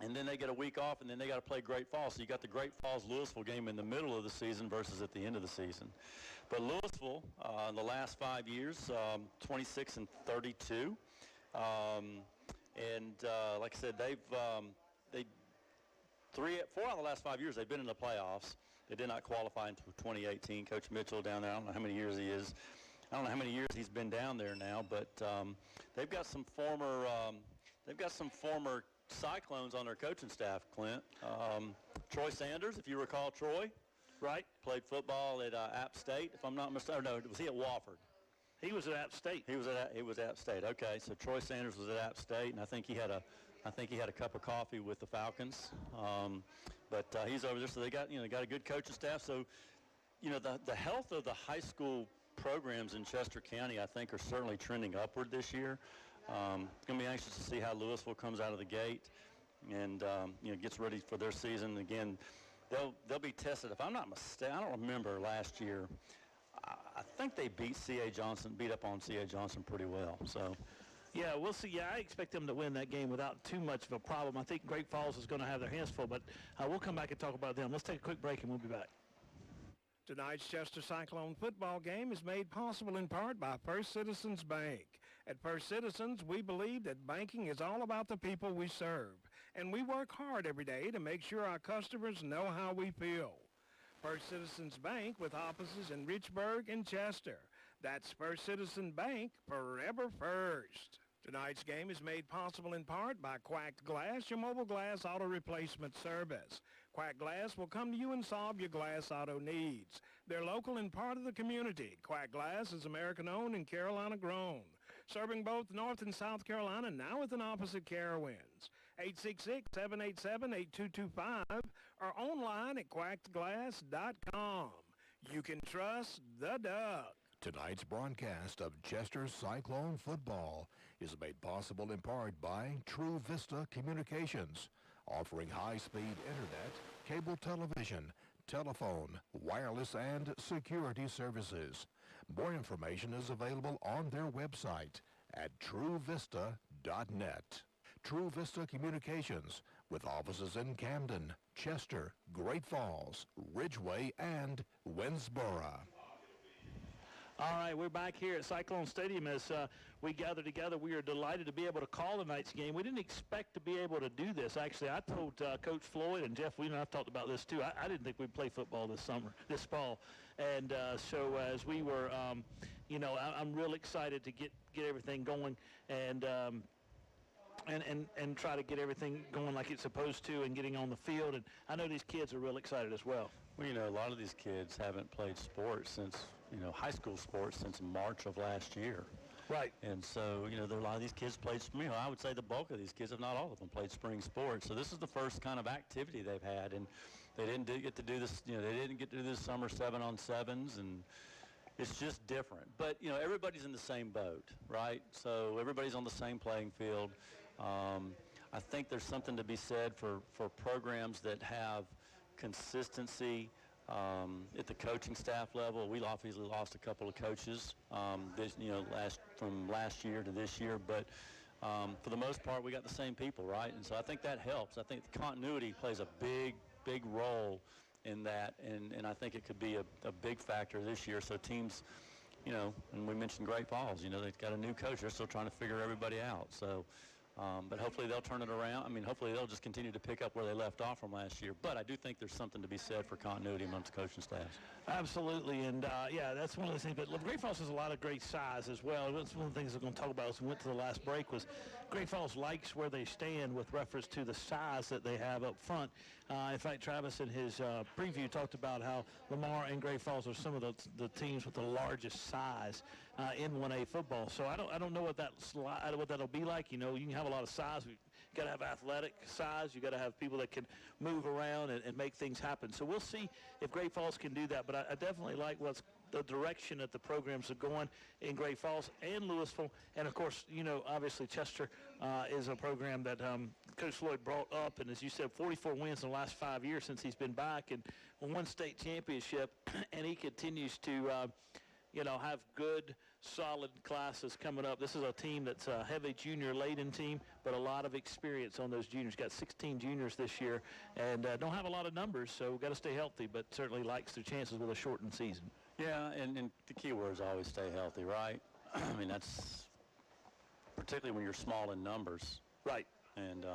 and then they get a week off, and then they got to play Great Falls. So you got the Great Falls-Louisville game in the middle of the season versus at the end of the season. But Louisville, in the last 5 years, 26-32. Like I said, four out of the last 5 years they've been in the playoffs. They did not qualify until 2018. Coach Mitchell down there, I don't know how many years he is. I don't know how many years he's been down there now, but they've got some former Cyclones on their coaching staff, Clint. Troy Sanders, if you recall Troy. Right. Played football at App State, if I'm not mistaken. No, was he at Wofford? He was at App State. He was at App State. Okay, so Troy Sanders was at App State, and I think he had a cup of coffee with the Falcons. But he's over there, so they got a good coaching staff. So, the health of the high school programs in Chester County, I think, are certainly trending upward this year. Going to be anxious to see how Louisville comes out of the gate and gets ready for their season. Again, they'll be tested. If I'm not mistaken, I don't remember last year. I think they beat up on C.A. Johnson pretty well. So, yeah, we'll see. Yeah, I expect them to win that game without too much of a problem. I think Great Falls is going to have their hands full, but we'll come back and talk about them. Let's take a quick break and we'll be back. Tonight's Chester Cyclone football game is made possible in part by First Citizens Bank. At First Citizens, we believe that banking is all about the people we serve, and we work hard every day to make sure our customers know how we feel. First Citizens Bank with offices in Richburg and Chester. That's First Citizen Bank, forever first. Tonight's game is made possible in part by Quack Glass, your mobile glass auto replacement service. Quack Glass will come to you and solve your glass auto needs. They're local and part of the community. Quack Glass is American-owned and Carolina-grown, serving both North and South Carolina, now with an office at Carowinds. 866-787-8225 or online at quackglass.com. You can trust the Duck. Tonight's broadcast of Chester Cyclone football is made possible in part by True Vista Communications, offering high-speed internet, cable television, telephone, wireless, and security services. More information is available on their website at truevista.net. True Vista Communications, with offices in Camden, Chester, Great Falls, Ridgeway, and Winnsboro. All right, we're back here at Cyclone Stadium as we gather together. We are delighted to be able to call tonight's game. We didn't expect to be able to do this. Actually, I told Coach Floyd and Jeff Wheeler, I've talked about this too, I didn't think we'd play football this fall. And so as we were, I'm real excited to get everything going and try to get everything going like it's supposed to and getting on the field. And I know these kids are real excited as well. Well, a lot of these kids haven't played sports since, high school sports since March of last year. Right. And so, a lot of these kids played, I would say the bulk of these kids, if not all of them, played spring sports. So this is the first kind of activity they've had. And they didn't get to do this, they didn't get to do this summer 7-on-7s, and it's just different. But, everybody's in the same boat, right? So everybody's on the same playing field. I think there's something to be said for programs that have consistency at the coaching staff level. We obviously lost a couple of coaches from last year to this year, but for the most part, we got the same people, right? And so I think that helps. I think the continuity plays a big role in that, and I think it could be a big factor this year. So teams, and we mentioned Great Falls, they've got a new coach. They're still trying to figure everybody out. So, but hopefully they'll turn it around. Hopefully they'll just continue to pick up where they left off from last year. But I do think there's something to be said for continuity amongst coaching staffs. Absolutely, and that's one of the things. But Great Falls has a lot of great size as well. That's one of the things we're going to talk about as we went to the last break was Great Falls likes where they stand with reference to the size that they have up front. In fact, Travis in his preview talked about how Lamar and Great Falls are some of the teams with the largest size in 1A football. So I don't know what that'll be like. You can have a lot of size. You got to have athletic size. You got to have people that can move around and make things happen. So we'll see if Great Falls can do that. But I definitely like the direction that the programs are going in Great Falls and Louisville. And, of course, obviously Chester is a program that Coach Floyd brought up. And, as you said, 44 wins in the last 5 years since he's been back and won state championship. And he continues to have good solid classes coming up. This is a team that's a heavy junior-laden team, but a lot of experience on those juniors. Got 16 juniors this year, and don't have a lot of numbers, so we've got to stay healthy, but certainly likes their chances with a shortened season. Yeah, and the key word is always stay healthy, right? I mean, that's particularly when you're small in numbers. Right. And,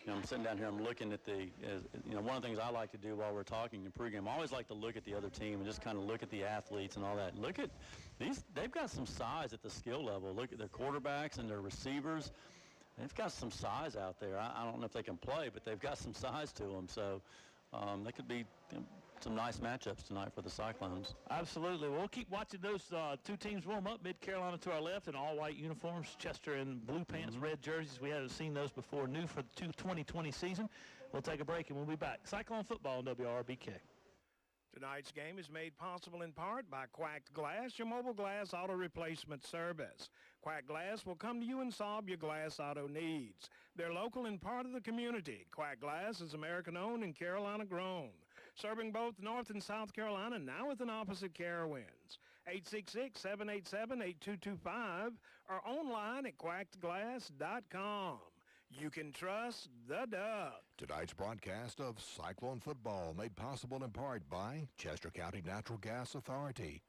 I'm sitting down here, I'm looking at one of the things I like to do while we're talking in pregame, I always like to look at the other team and just kind of look at the athletes and all that. Look at these, they've got some size at the skill level. Look at their quarterbacks and their receivers. They've got some size out there. I don't know if they can play, but they've got some size to them. So they could be some nice matchups tonight for the Cyclones. Absolutely. We'll keep watching those two teams warm up. Mid-Carolina to our left in all-white uniforms. Chester in blue pants, red jerseys. We haven't seen those before. New for the 2020 season. We'll take a break and we'll be back. Cyclone football on WRBK. Tonight's game is made possible in part by Quacked Glass, your mobile glass auto replacement service. Quack Glass will come to you and solve your glass auto needs. They're local and part of the community. Quack Glass is American-owned and Carolina-grown, serving both North and South Carolina, now with an opposite Carowinds. 866-787-8225 or online at quackedglass.com. You can trust the Duck. Tonight's broadcast of Cyclone football made possible in part by Chester County Natural Gas Authority.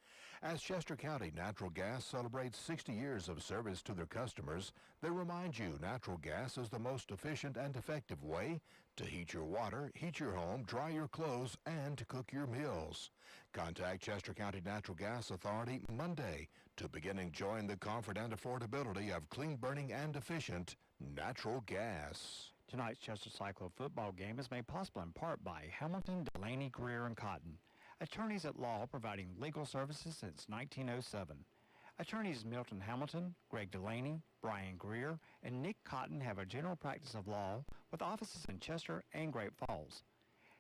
As Chester County Natural Gas celebrates 60 years of service to their customers, they remind you natural gas is the most efficient and effective way to heat your water, heat your home, dry your clothes, and to cook your meals. Contact Chester County Natural Gas Authority Monday to begin enjoying the comfort and affordability of clean burning and efficient natural gas. Tonight's Chester Cyclone football game is made possible in part by Hamilton, Delaney, Greer, and Cotton. Attorneys at law providing legal services since 1907. Attorneys Milton Hamilton, Greg Delaney, Brian Greer, and Nick Cotton have a general practice of law with offices in Chester and Great Falls.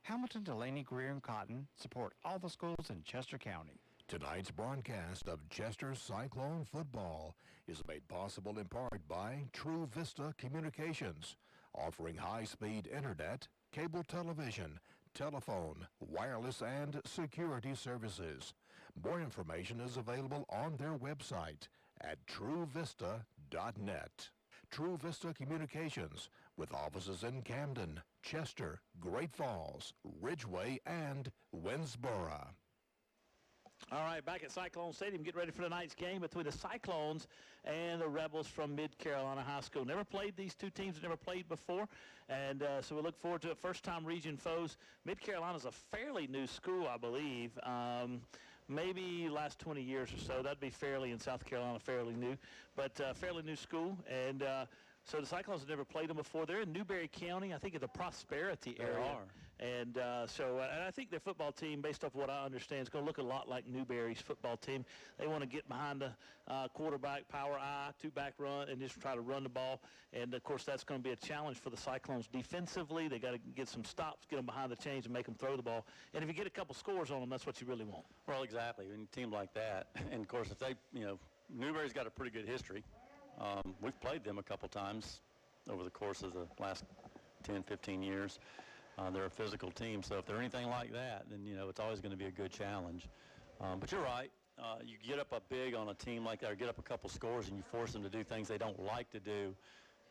Hamilton, Delaney, Greer, and Cotton support all the schools in Chester County. Tonight's broadcast of Chester Cyclone football is made possible in part by True Vista Communications, offering high-speed internet, cable television, telephone, wireless, and security services. More information is available on their website at truevista.net. True Vista Communications, with offices in Camden, Chester, Great Falls, Ridgeway, and Winnsboro. All right, back at Cyclone Stadium, get ready for tonight's game between the Cyclones and the Rebels from Mid-Carolina High School. Never played these two teams, never played before, and so we look forward to it. First-time region foes. Mid-Carolina's a fairly new school, I believe. Maybe last 20 years or so. That'd be fairly, in South Carolina, fairly new, but fairly new school. And so the Cyclones have never played them before. They're in Newberry County, I think, in the Prosperity area. They are. And and I think their football team, based off what I understand, is going to look a lot like Newberry's football team. They want to get behind the quarterback, power I, two-back run, and just try to run the ball. And, of course, that's going to be a challenge for the Cyclones defensively. They got to get some stops, get them behind the chains, and make them throw the ball. And if you get a couple scores on them, that's what you really want. Well, exactly. When a team like that, and, of course, if they, Newberry's got a pretty good history. We've played them a couple times over the course of the last 10, 15 years. They're a physical team, so if they're anything like that, then, it's always going to be a good challenge. But you're right. You get up a big on a team like that, or get up a couple scores, and you force them to do things they don't like to do,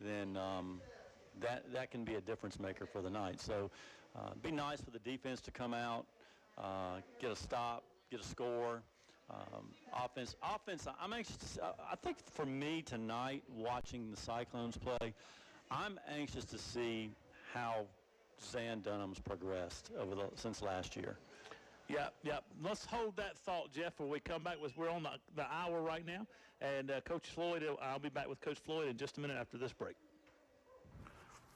then that can be a difference maker for the night. So it'd be nice for the defense to come out, get a stop, get a score. Offense, I'm anxious to, I think for me tonight, watching the Cyclones play, I'm anxious to see how Zan Dunham's progressed since last year. Yeah. Let's hold that thought, Jeff, when we come back. We're on the hour right now, and Coach Floyd, I'll be back with Coach Floyd in just a minute after this break.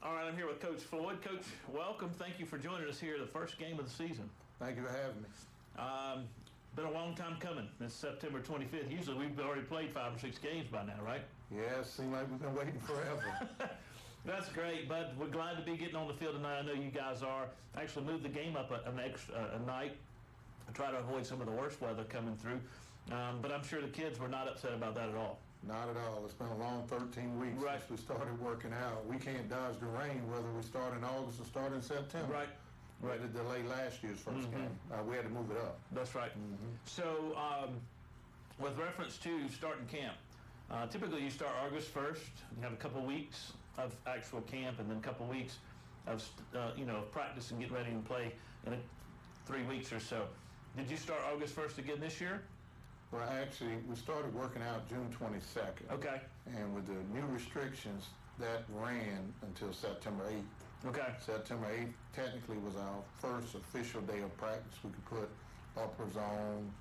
All right, I'm here with Coach Floyd. Coach, welcome. Thank you for joining us here, the first game of the season. Thank you for having me. Been a long time coming. It's September 25th. Usually we've already played 5 or 6 games by now, right? Yeah, it seems like we've been waiting forever. That's great, bud. We're glad to be getting on the field tonight. I know you guys are. Actually moved the game up a night to try to avoid some of the worst weather coming through. But I'm sure the kids were not upset about that at all. Not at all. It's been a long 13 weeks since we started working out. We can't dodge the rain, whether we start in August or start in September. Right. We had to delay last year's first game. We had to move it up. That's right. So with reference to starting camp, typically you start August 1st. You have a couple weeks of actual camp and then a couple weeks of, practice and getting ready to play in 3 weeks or so. Did you start August 1st again this year? Well, actually, we started working out June 22nd. Okay. And with the new restrictions, that ran until September 8th. Okay. September 8th technically was our first official day of practice. We could put uppers on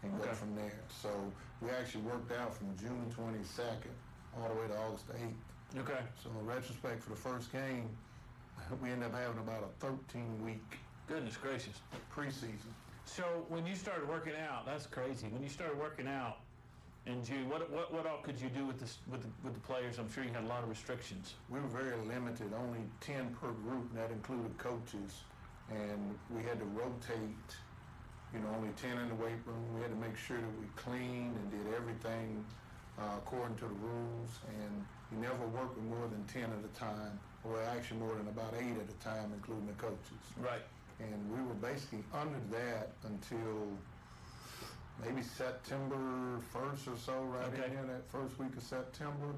and go from there. So we actually worked out from June 22nd all the way to August 8th. Okay. So in retrospect, for the first game, we ended up having about a 13-week Goodness gracious. preseason. So when you started working out, that's crazy. When you started working out in June, what all could you do with the players? I'm sure you had a lot of restrictions. We were very limited, only 10 per group, and that included coaches. And we had to rotate, only 10 in the weight room. We had to make sure that we cleaned and did everything according to the rules. And you never worked with more than 10 at a time, or actually more than about 8 at a time, including the coaches. Right. And we were basically under that until maybe September 1st or so, right in there, that first week of September,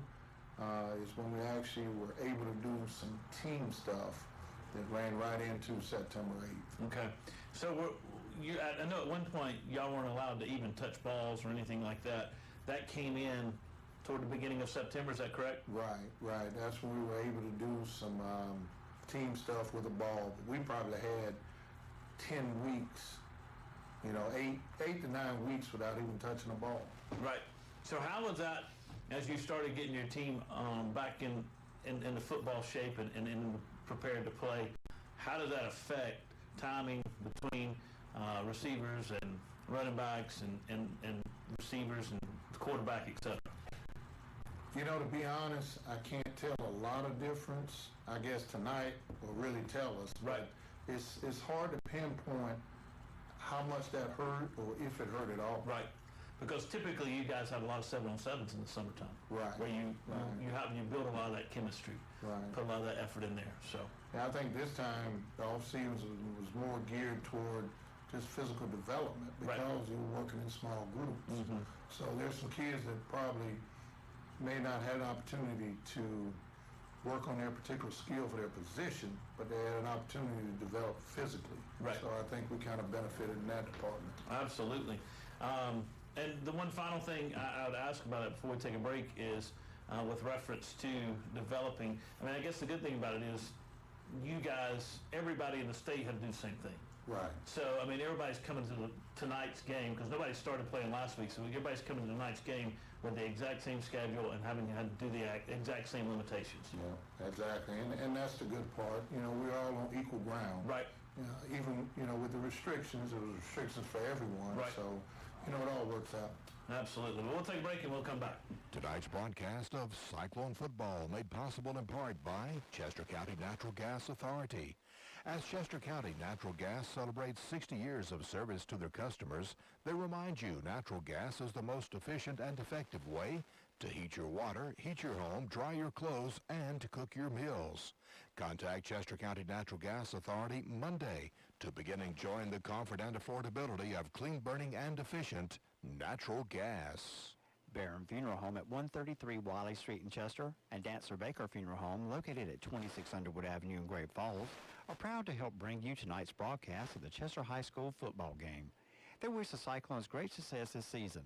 is when we actually were able to do some team stuff that ran right into September 8th. Okay. So I know at one point y'all weren't allowed to even touch balls or anything like that. That came in toward the beginning of September, is that correct? Right. That's when we were able to do some team stuff with the ball. But we probably had 10 weeks, 8 to 9 weeks without even touching a ball. Right. So how was that as you started getting your team back in the football shape and prepared to play? How did that affect timing between receivers and running backs and receivers and the quarterback, etc.? To be honest, I can't tell a lot of difference. I guess tonight will really tell us. Right. It's hard to pinpoint how much that hurt or if it hurt at all. Right. Because typically you guys have a lot of 7-on-7s in the summertime. Right. Where you build a lot of that chemistry. Right. Put a lot of that effort in there. So. Yeah, I think this time the off-season was more geared toward just physical development because you were working in small groups. Mm-hmm. So there's some kids that probably may not have an opportunity to work on their particular skill for their position, but they had an opportunity to develop physically. Right. So I think we kind of benefited in that department. Absolutely. And the one final thing I would ask about it before we take a break is with reference to developing. I guess the good thing about it is you guys, everybody in the state had to do the same thing. Right. So, everybody's coming to tonight's game because nobody started playing last week. So everybody's coming to tonight's game with the exact same schedule and having had to do the exact same limitations. Yeah, exactly. And that's the good part. We're all on equal ground. Right. Even, with the restrictions, there was restrictions for everyone. Right. So, it all works out. Absolutely. Well, we'll take a break and we'll come back. Tonight's broadcast of Cyclone Football made possible in part by Chester County Natural Gas Authority. As Chester County Natural Gas celebrates 60 years of service to their customers, they remind you natural gas is the most efficient and effective way to heat your water, heat your home, dry your clothes, and to cook your meals. Contact Chester County Natural Gas Authority Monday to begin enjoying the comfort and affordability of clean burning and efficient natural gas. Barron Funeral Home at 133 Wiley Street in Chester and Dancer Baker Funeral Home located at 26 Underwood Avenue in Great Falls are proud to help bring you tonight's broadcast of the Chester High School football game. They wish the Cyclones great success this season.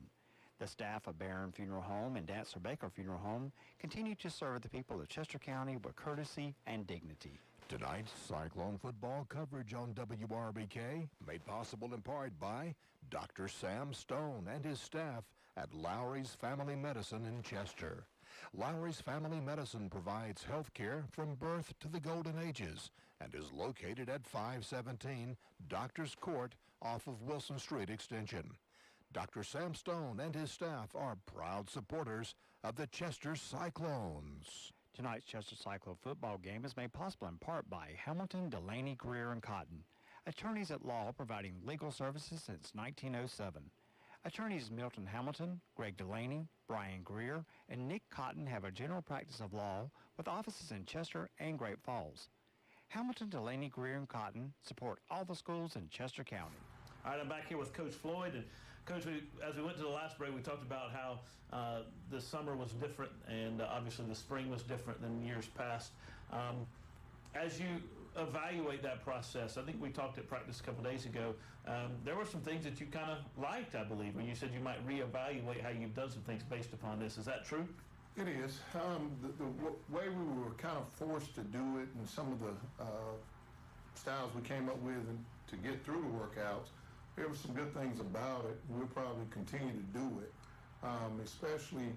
The staff of Barron Funeral Home and Dancer Baker Funeral Home continue to serve the people of Chester County with courtesy and dignity. Tonight's Cyclone football coverage on WRBK made possible in part by Dr. Sam Stone and his staff at Lowry's Family Medicine in Chester. Lowry's Family Medicine provides health care from birth to the golden ages and is located at 517 Doctors Court off of Wilson Street Extension. Dr. Sam Stone and his staff are proud supporters of the Chester Cyclones. Tonight's Chester Cyclone football game is made possible in part by Hamilton, Delaney, Greer, and Cotton, attorneys at law providing legal services since 1907. Attorneys Milton Hamilton, Greg Delaney, Brian Greer, and Nick Cotton have a general practice of law with offices in Chester and Great Falls. Hamilton, Delaney, Greer, and Cotton support all the schools in Chester County. All right, I'm back here with Coach Floyd. And Coach, as we went to the last break, we talked about how the summer was different, and obviously the spring was different than years past. As you evaluate that process, I think we talked at practice a couple days ago, there were some things that you kind of liked, I believe, when you said you might reevaluate how you've done some things based upon this. Is that true? It is. The way we were kind of forced to do it and some of the styles we came up with and to get through the workouts, there were some good things about it. We'll probably continue to do it, especially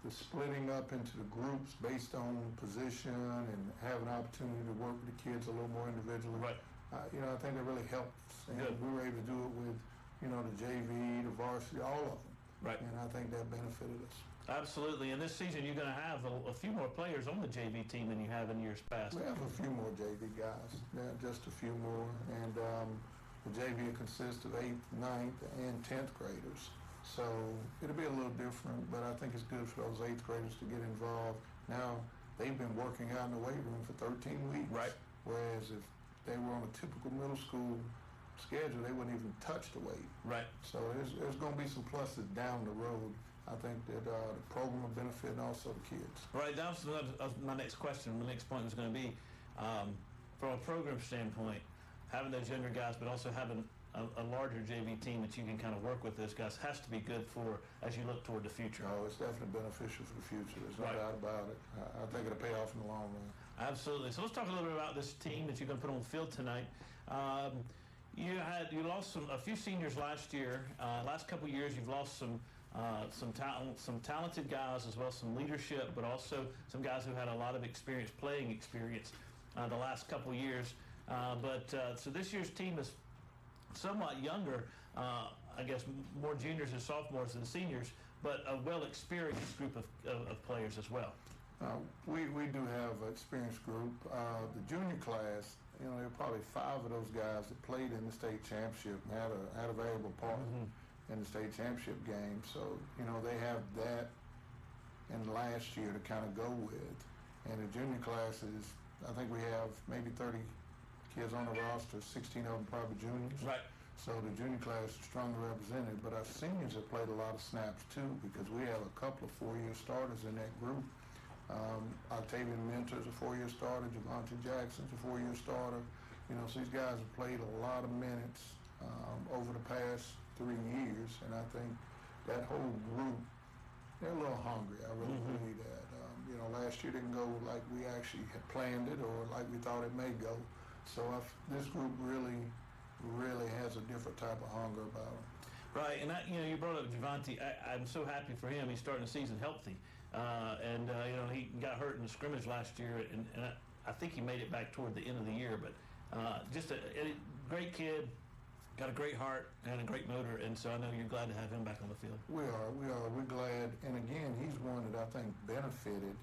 the splitting up into the groups based on position and having an opportunity to work with the kids a little more individually. Right. I think that really helps. And Good. we were able to do it with, the JV, the varsity, all of them. Right. And I think that benefited us. Absolutely. And this season, you're going to have a few more players on the JV team than you have in years past. We have a few more JV guys, just a few more, and the JV consists of 8th, 9th, and 10th graders. So it'll be a little different, but I think it's good for those 8th graders to get involved. Now, they've been working out in the weight room for 13 weeks. Right. Whereas if they were on a typical middle school schedule, they wouldn't even touch the weight. Right. So there's going to be some pluses down the road. I think that the program will benefit and also the kids. Right, that was my next question. My next point was going to be, from a program standpoint, having those younger guys, but also having a larger JV team that you can kind of work with those guys has to be good for as you look toward the future. Oh, it's definitely beneficial for the future. There's no Right. doubt about it. I think it'll pay off in the long run. Absolutely. So let's talk a little bit about this team that you're going to put on the field tonight. You lost a few seniors last year. Last couple of years, you've lost some talented guys, as well as some leadership, but also some guys who had a lot of playing experience the last couple of years. So this year's team is somewhat younger, I guess more juniors and sophomores than seniors, but a well-experienced group of players as well. We do have an experienced group. The junior class, there were probably 5 of those guys that played in the state championship and had a valuable part in the state championship game. So, they have that in last year to kind of go with. And the junior classes, I think we have maybe 30 kids on the roster, 16 of them probably juniors. Right. So the junior class is strongly represented, but our seniors have played a lot of snaps too, because we have a couple of 4-year starters in that group. Octavian Mentor's a 4-year starter, Javante Jackson's a 4-year starter. So these guys have played a lot of minutes over the past 3 years, and I think that whole group, they're a little hungry. I really believe that. Last year didn't go like we actually had planned it or like we thought it may go. So this group really has a different type of hunger about them. Right, and you brought up Javante. I'm so happy for him. He's starting the season healthy, he got hurt in the scrimmage last year, and I think he made it back toward the end of the year. But just a great kid, got a great heart and a great motor, and so I know you're glad to have him back on the field. We are. We're glad. And again, he's one that I think benefited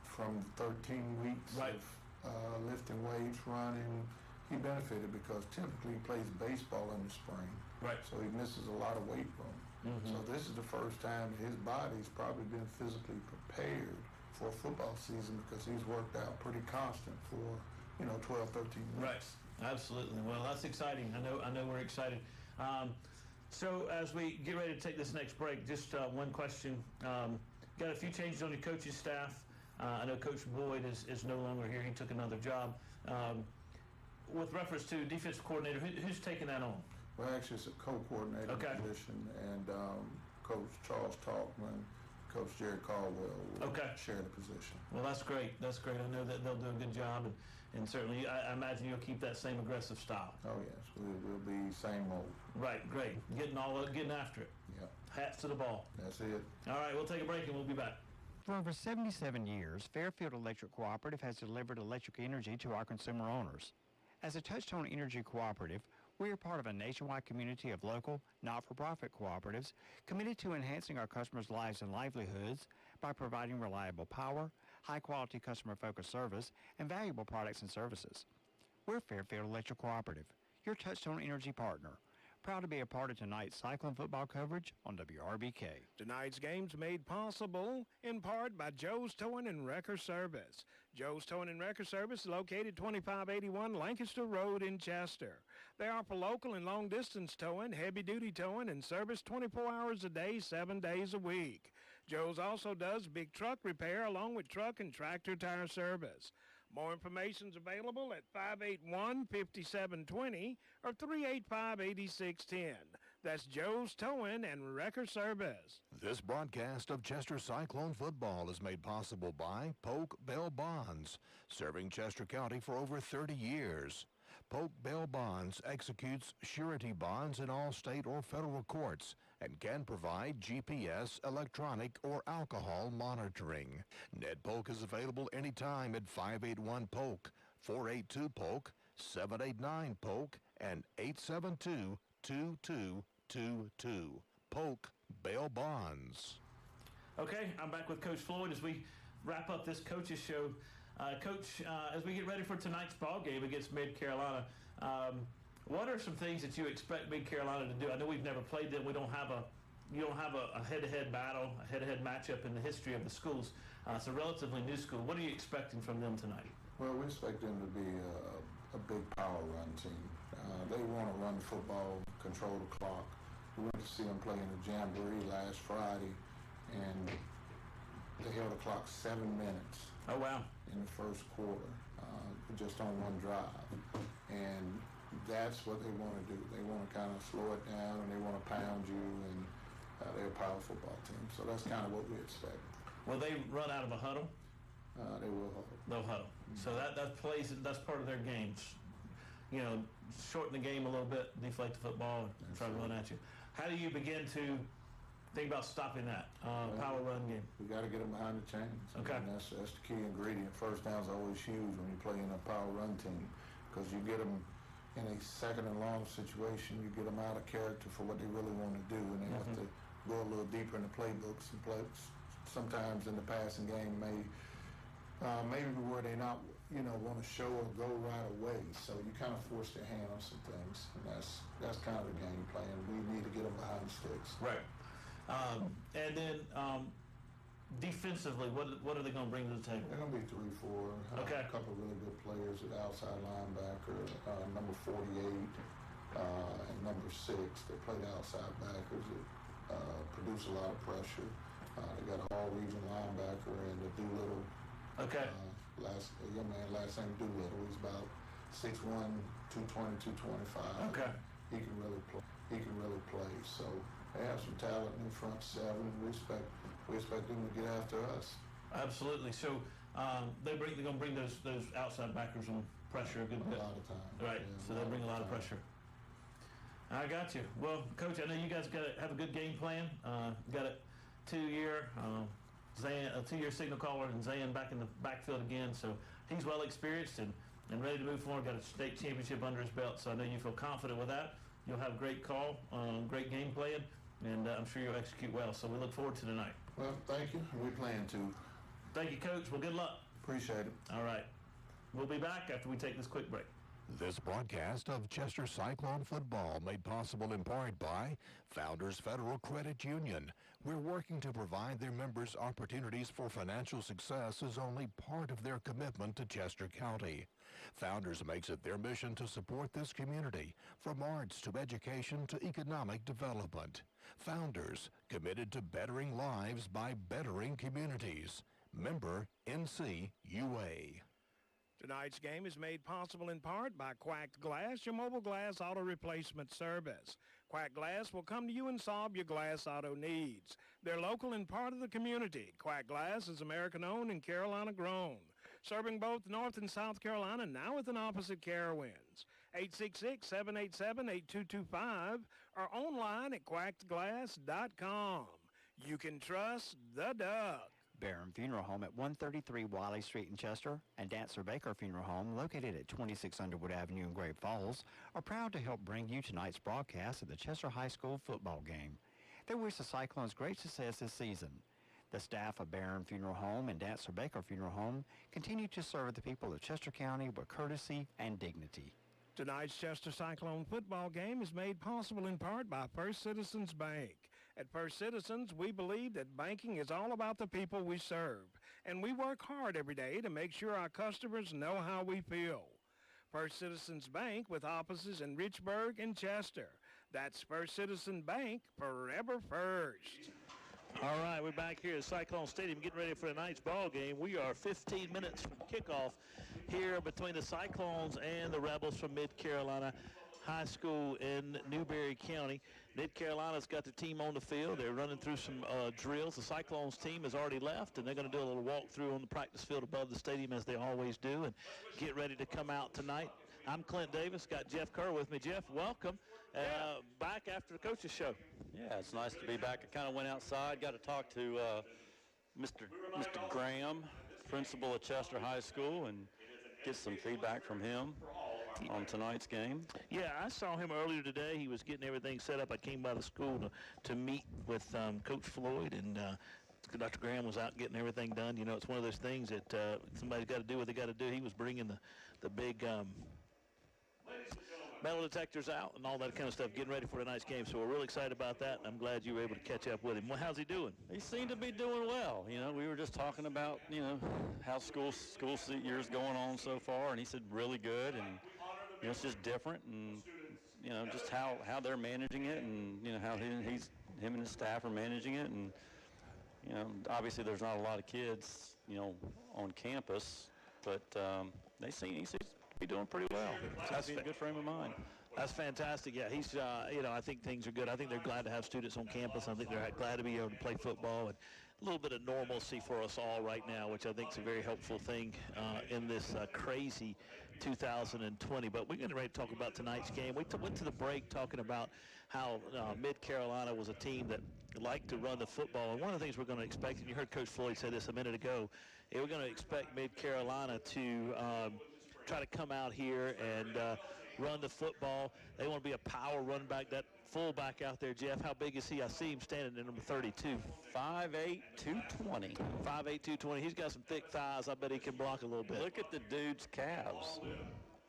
from the 13 weeks Right. of lifting weights, running. He benefited because typically he plays baseball in the spring. Right. So he misses a lot of weight room. So this is the first time his body's probably been physically prepared for a football season because he's worked out pretty constant for, 12, 13 weeks. Right. Absolutely. Well, that's exciting. I know we're excited. So as we get ready to take this next break, just one question. Got a few changes on your coaching staff. I know Coach Boyd is no longer here. He took another job. With reference to defensive coordinator, who's taking that on? Well, actually, it's a co-coordinator Okay. position, and Coach Charles Talkman, Coach Jerry Caldwell will Okay. share the position. Well, that's great. That's great. I know that they'll do a good job, and certainly I imagine you'll keep that same aggressive style. Oh, yes, we'll be same old. Right. Great. Getting after it. Yep, Hats to the ball. that's it. All right. We'll take a break and we'll be back. For over 77 years, Fairfield Electric Cooperative has delivered electric energy to our consumer owners. As a Touchstone Energy Cooperative, we are part of a nationwide community of local, not-for-profit cooperatives committed to enhancing our customers' lives and livelihoods by providing reliable power, high-quality customer-focused service, and valuable products and services. We're Fairfield Electric Cooperative, your Touchstone Energy partner, proud to be a part of tonight's Cyclone football coverage on WRBK. Tonight's game's made possible in part by Joe's Towing and Wrecker Service. Joe's Towing and Wrecker Service is located 2581 Lancaster Road in Chester. They offer local and long-distance towing, heavy-duty towing, and service 24 hours a day, 7 days a week. Joe's also does big truck repair along with truck and tractor tire service. More information is available at 581-5720 or 385-8610. That's Joe's Towing and Wrecker Service. This broadcast of Chester Cyclone football is made possible by Polk Bell Bonds, serving Chester County for over 30 years. Polk Bell Bonds executes surety bonds in all state or federal courts and can provide GPS, electronic, or alcohol monitoring. Ned Polk is available anytime at 581-POLK, 482-POLK, 789-POLK, and 872-2222. Polk Bell Bonds. Okay, I'm back with Coach Floyd as we wrap up this coaches show. Coach, as we get ready for tonight's ball game against Mid Carolina, what are some things that you expect Mid Carolina to do? I know we've never played them. You don't have a head-to-head battle, a head-to-head matchup in the history of the schools. It's a relatively new school. What are you expecting from them tonight? Well, we expect them to be a big power run team. They want to run football, control the clock. We went to see them play in the Jamboree last Friday, and they held the clock 7 minutes. Oh, wow. In the first quarter, just on one drive. And that's what they want to do. They want to kind of slow it down, and they want to pound you, and they're a power football team. So that's kind of what we expect. Will they run out of a huddle? They will huddle. They'll huddle. So that's part of their games. You know, shorten the game a little bit, deflate the football, and try to run at you. How do you begin to think about stopping that power run game? We got to get them behind the chains. Okay. And that's the key ingredient. First down's always huge when you play in a power run team, because you get them in a second and long situation, you get them out of character for what they really want to do, and they have to go a little deeper in the playbooks. And sometimes in the passing game maybe where they not want to show or go right away. So you kind of force their hand on some things, and that's kind of the game plan. We need to get them behind the sticks. Right. And then defensively, what are they going to bring to the table? They're going to be 3-4. Okay. A couple of really good players at outside linebacker, number 48 and number 6. They play the outside backers that produce a lot of pressure. They got an all-region linebacker and a Doolittle. Okay. Last name Doolittle. He's about 6'1", 220, 225. Okay. He can really play. So they have some talent in the front seven. We expect them to get after us. Absolutely. So they're going to bring those outside backers on pressure a good bit. A lot of time. Right. Yeah, So they bring a lot of pressure. I got you. Well, Coach, I know you guys got to have a good game plan. Got a 2-year a 2-year signal caller and Zan back in the backfield again. So he's well experienced and ready to move forward. Got a state championship under his belt. So I know you feel confident with that. You'll have a great call, great game plan, and I'm sure you'll execute well. So we look forward to tonight. Well, thank you. We plan to. Thank you, Coach. Well, good luck. Appreciate it. All right. We'll be back after we take this quick break. This broadcast of Chester Cyclone football made possible in part by Founders Federal Credit Union. We're working to provide their members opportunities for financial success as only part of their commitment to Chester County. Founders makes it their mission to support this community, from arts to education to economic development. Founders, committed to bettering lives by bettering communities. Member NCUA. Tonight's game is made possible in part by Quacked Glass, your mobile glass auto replacement service. Quack Glass will come to you and solve your glass auto needs. They're local and part of the community. Quack Glass is American-owned and Carolina-grown, serving both North and South Carolina, now with an opposite Carowinds. 866-787-8225 or online at quackedglass.com. You can trust the Doug. Barron Funeral Home at 133 Wiley Street in Chester and Dancer Baker Funeral Home located at 26 Underwood Avenue in Great Falls are proud to help bring you tonight's broadcast of the Chester High School football game. They wish the Cyclones great success this season. The staff of Barron Funeral Home and Dancer Baker Funeral Home continue to serve the people of Chester County with courtesy and dignity. Tonight's Chester Cyclone football game is made possible in part by First Citizens Bank. At First Citizens, we believe that banking is all about the people we serve, and we work hard every day to make sure our customers know how we feel. First Citizens Bank with offices in Richburg and Chester. That's First Citizen Bank, forever first. All right, we're back here at Cyclone Stadium getting ready for tonight's ball game. We are 15 minutes from kickoff here between the Cyclones and the Rebels from Mid-Carolina High School in Newberry County. Mid-Carolina's got the team on the field. They're running through some drills. The Cyclones team has already left, and they're going to do a little walkthrough on the practice field above the stadium as they always do and get ready to come out tonight. I'm Clint Davis, got Jeff Kerr with me. Jeff, welcome. Back after the coach's show. Yeah, it's nice to be back. I kind of went outside, got to talk to Mr. Graham, principal of Chester High School, and get some feedback from him on tonight's game. Yeah, I saw him earlier today. He was getting everything set up. I came by the school to meet with Coach Floyd, and Dr. Graham was out getting everything done. You know, it's one of those things that somebody's got to do what they got to do. He was bringing the big metal detectors out and all that kind of stuff, getting ready for tonight's game. So we're really excited about that, and I'm glad you were able to catch up with him. Well, how's he doing? He seemed to be doing well. You know, we were just talking about, you know, how school year's going on so far, and he said really good, and, you know, it's just different, and, you know, just how they're managing it, and, you know, how him and his staff are managing it, and, you know, obviously there's not a lot of kids, you know, on campus, but he seems to be doing pretty well. That's in a good frame of mind. That's fantastic. Yeah, he's, you know, I think things are good. I think they're glad to have students on campus. I think they're glad to be able to play football, and a little bit of normalcy for us all right now, which I think is a very helpful thing in this crazy 2020. But we're getting ready to talk about tonight's game. We went to the break talking about how Mid-Carolina was a team that liked to run the football. And one of the things we're going to expect, and you heard Coach Floyd say this a minute ago, we're going to expect Mid-Carolina to try to come out here and run the football. They want to be a power run back. That fullback out there, Jeff, how big is he? I see him standing in number 32. 5'8", 220. 5'8", 220. He's got some thick thighs. I bet he can block a little bit. Look at the dude's calves.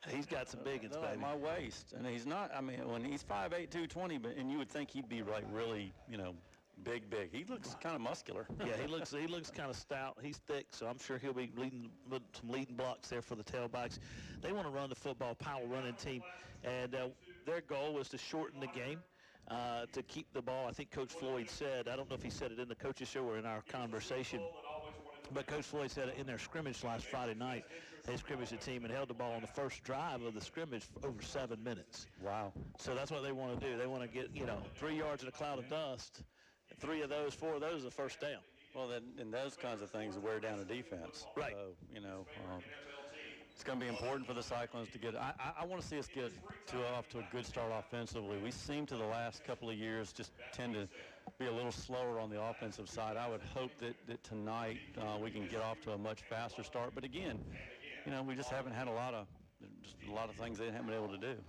He's got some big ones, They're like baby. my waist. And he's not, I mean, when he's 5'8", 220, and you would think he'd be like really, you know, big. He looks kind of muscular. Yeah, he looks kind of stout. He's thick, so I'm sure he'll be some leading blocks there for the tailbacks. They want to run the football, power running team, and their goal was to shorten the game, to keep the ball. I think Coach Floyd said, I don't know if he said it in the coaches show or in our conversation, but Coach Floyd said in their scrimmage last Friday night, they scrimmaged the team and held the ball on the first drive of the scrimmage for over 7 minutes. Wow. So that's what they want to do. They want to get, 3 yards in a cloud of dust. 4 of those are first down. Well, and those kinds of things wear down a defense. Right. So, it's going to be important for the Cyclones to get. I want to see us get off to a good start offensively. We seem to the last couple of years just tend to be a little slower on the offensive side. I would hope that tonight we can get off to a much faster start. But again, we just haven't had a lot of things they haven't been able to do.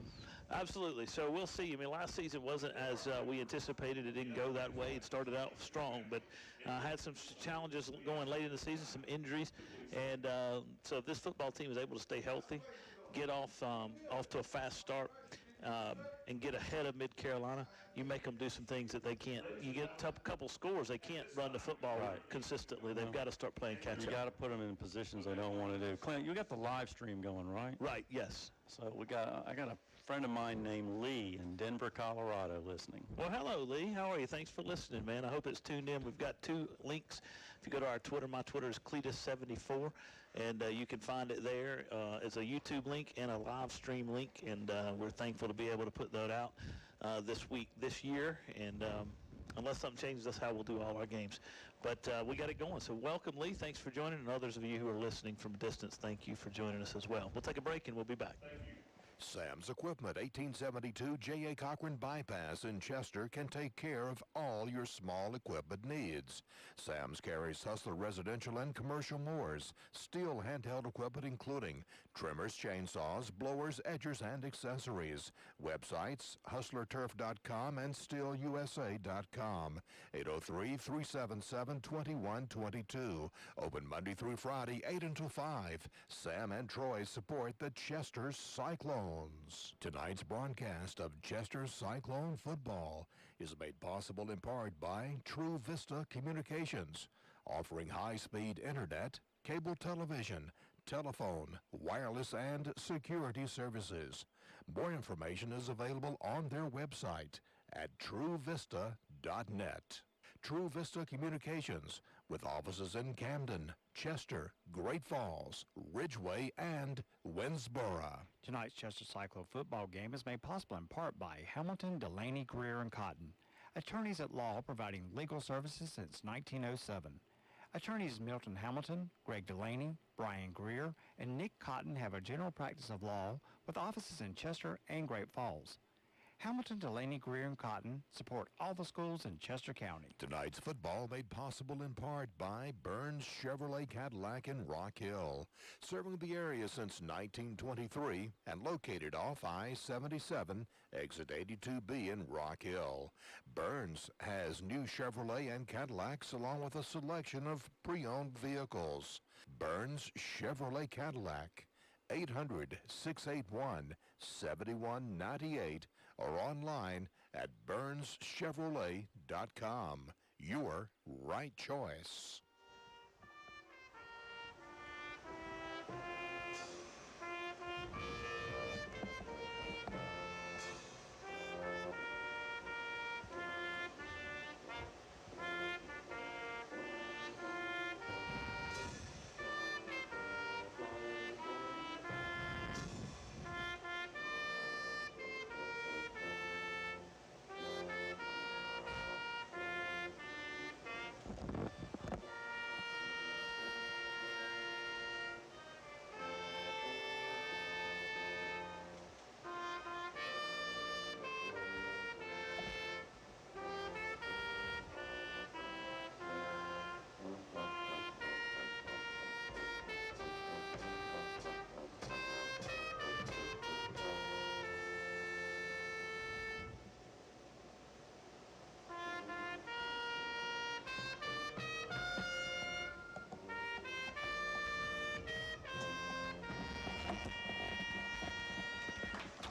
Absolutely. So we'll see. I mean, last season wasn't as we anticipated. It didn't go that way. It started out strong, but had some challenges going late in the season, some injuries. And so if this football team is able to stay healthy, get off to a fast start, and get ahead of Mid-Carolina, you make them do some things that they can't. You get a couple scores, they can't run the football consistently. They've got to start playing catch-up. You got to put them in positions they don't want to do. Clint, you got the live stream going, right? Right, yes. So I got a friend of mine named Lee in Denver, Colorado listening. Well, hello, Lee. How are you? Thanks for listening, man. I hope it's tuned in. We've got 2 links. If you go to our Twitter, my Twitter is Cletus74, and you can find it there. It's a YouTube link and a live stream link, and we're thankful to be able to put that out this year, and unless something changes, that's how we'll do all our games. But we got it going. So welcome, Lee. Thanks for joining, and others of you who are listening from a distance, thank you for joining us as well. We'll take a break, and we'll be back. Sam's Equipment, 1872 J.A. Cochran Bypass in Chester can take care of all your small equipment needs. Sam's carries Hustler residential and commercial mowers, steel handheld equipment including trimmers, chainsaws, blowers, edgers, and accessories. Websites, hustlerturf.com and steelusa.com. 803-377-2122. Open Monday through Friday, 8 until 5. Sam and Troy support the Chester Cyclones. Cyclones. Tonight's broadcast of Chester Cyclone football is made possible in part by True Vista Communications, offering high-speed internet, cable television, telephone, wireless, and security services. More information is available on their website at truevista.net. True Vista Communications, with offices in Camden, Chester, Great Falls, Ridgeway, and Winsboro. Tonight's Chester Cyclone football game is made possible in part by Hamilton, Delaney, Greer, and Cotton, attorneys at law providing legal services since 1907. Attorneys Milton Hamilton, Greg Delaney, Brian Greer, and Nick Cotton have a general practice of law with offices in Chester and Great Falls. Hamilton, Delaney, Greer, and Cotton support all the schools in Chester County. Tonight's football made possible in part by Burns Chevrolet Cadillac in Rock Hill, serving the area since 1923 and located off I-77, exit 82B in Rock Hill. Burns has new Chevrolet and Cadillacs along with a selection of pre-owned vehicles. Burns Chevrolet Cadillac, 800-681-7198, or online at BurnsChevrolet.com. Your right choice.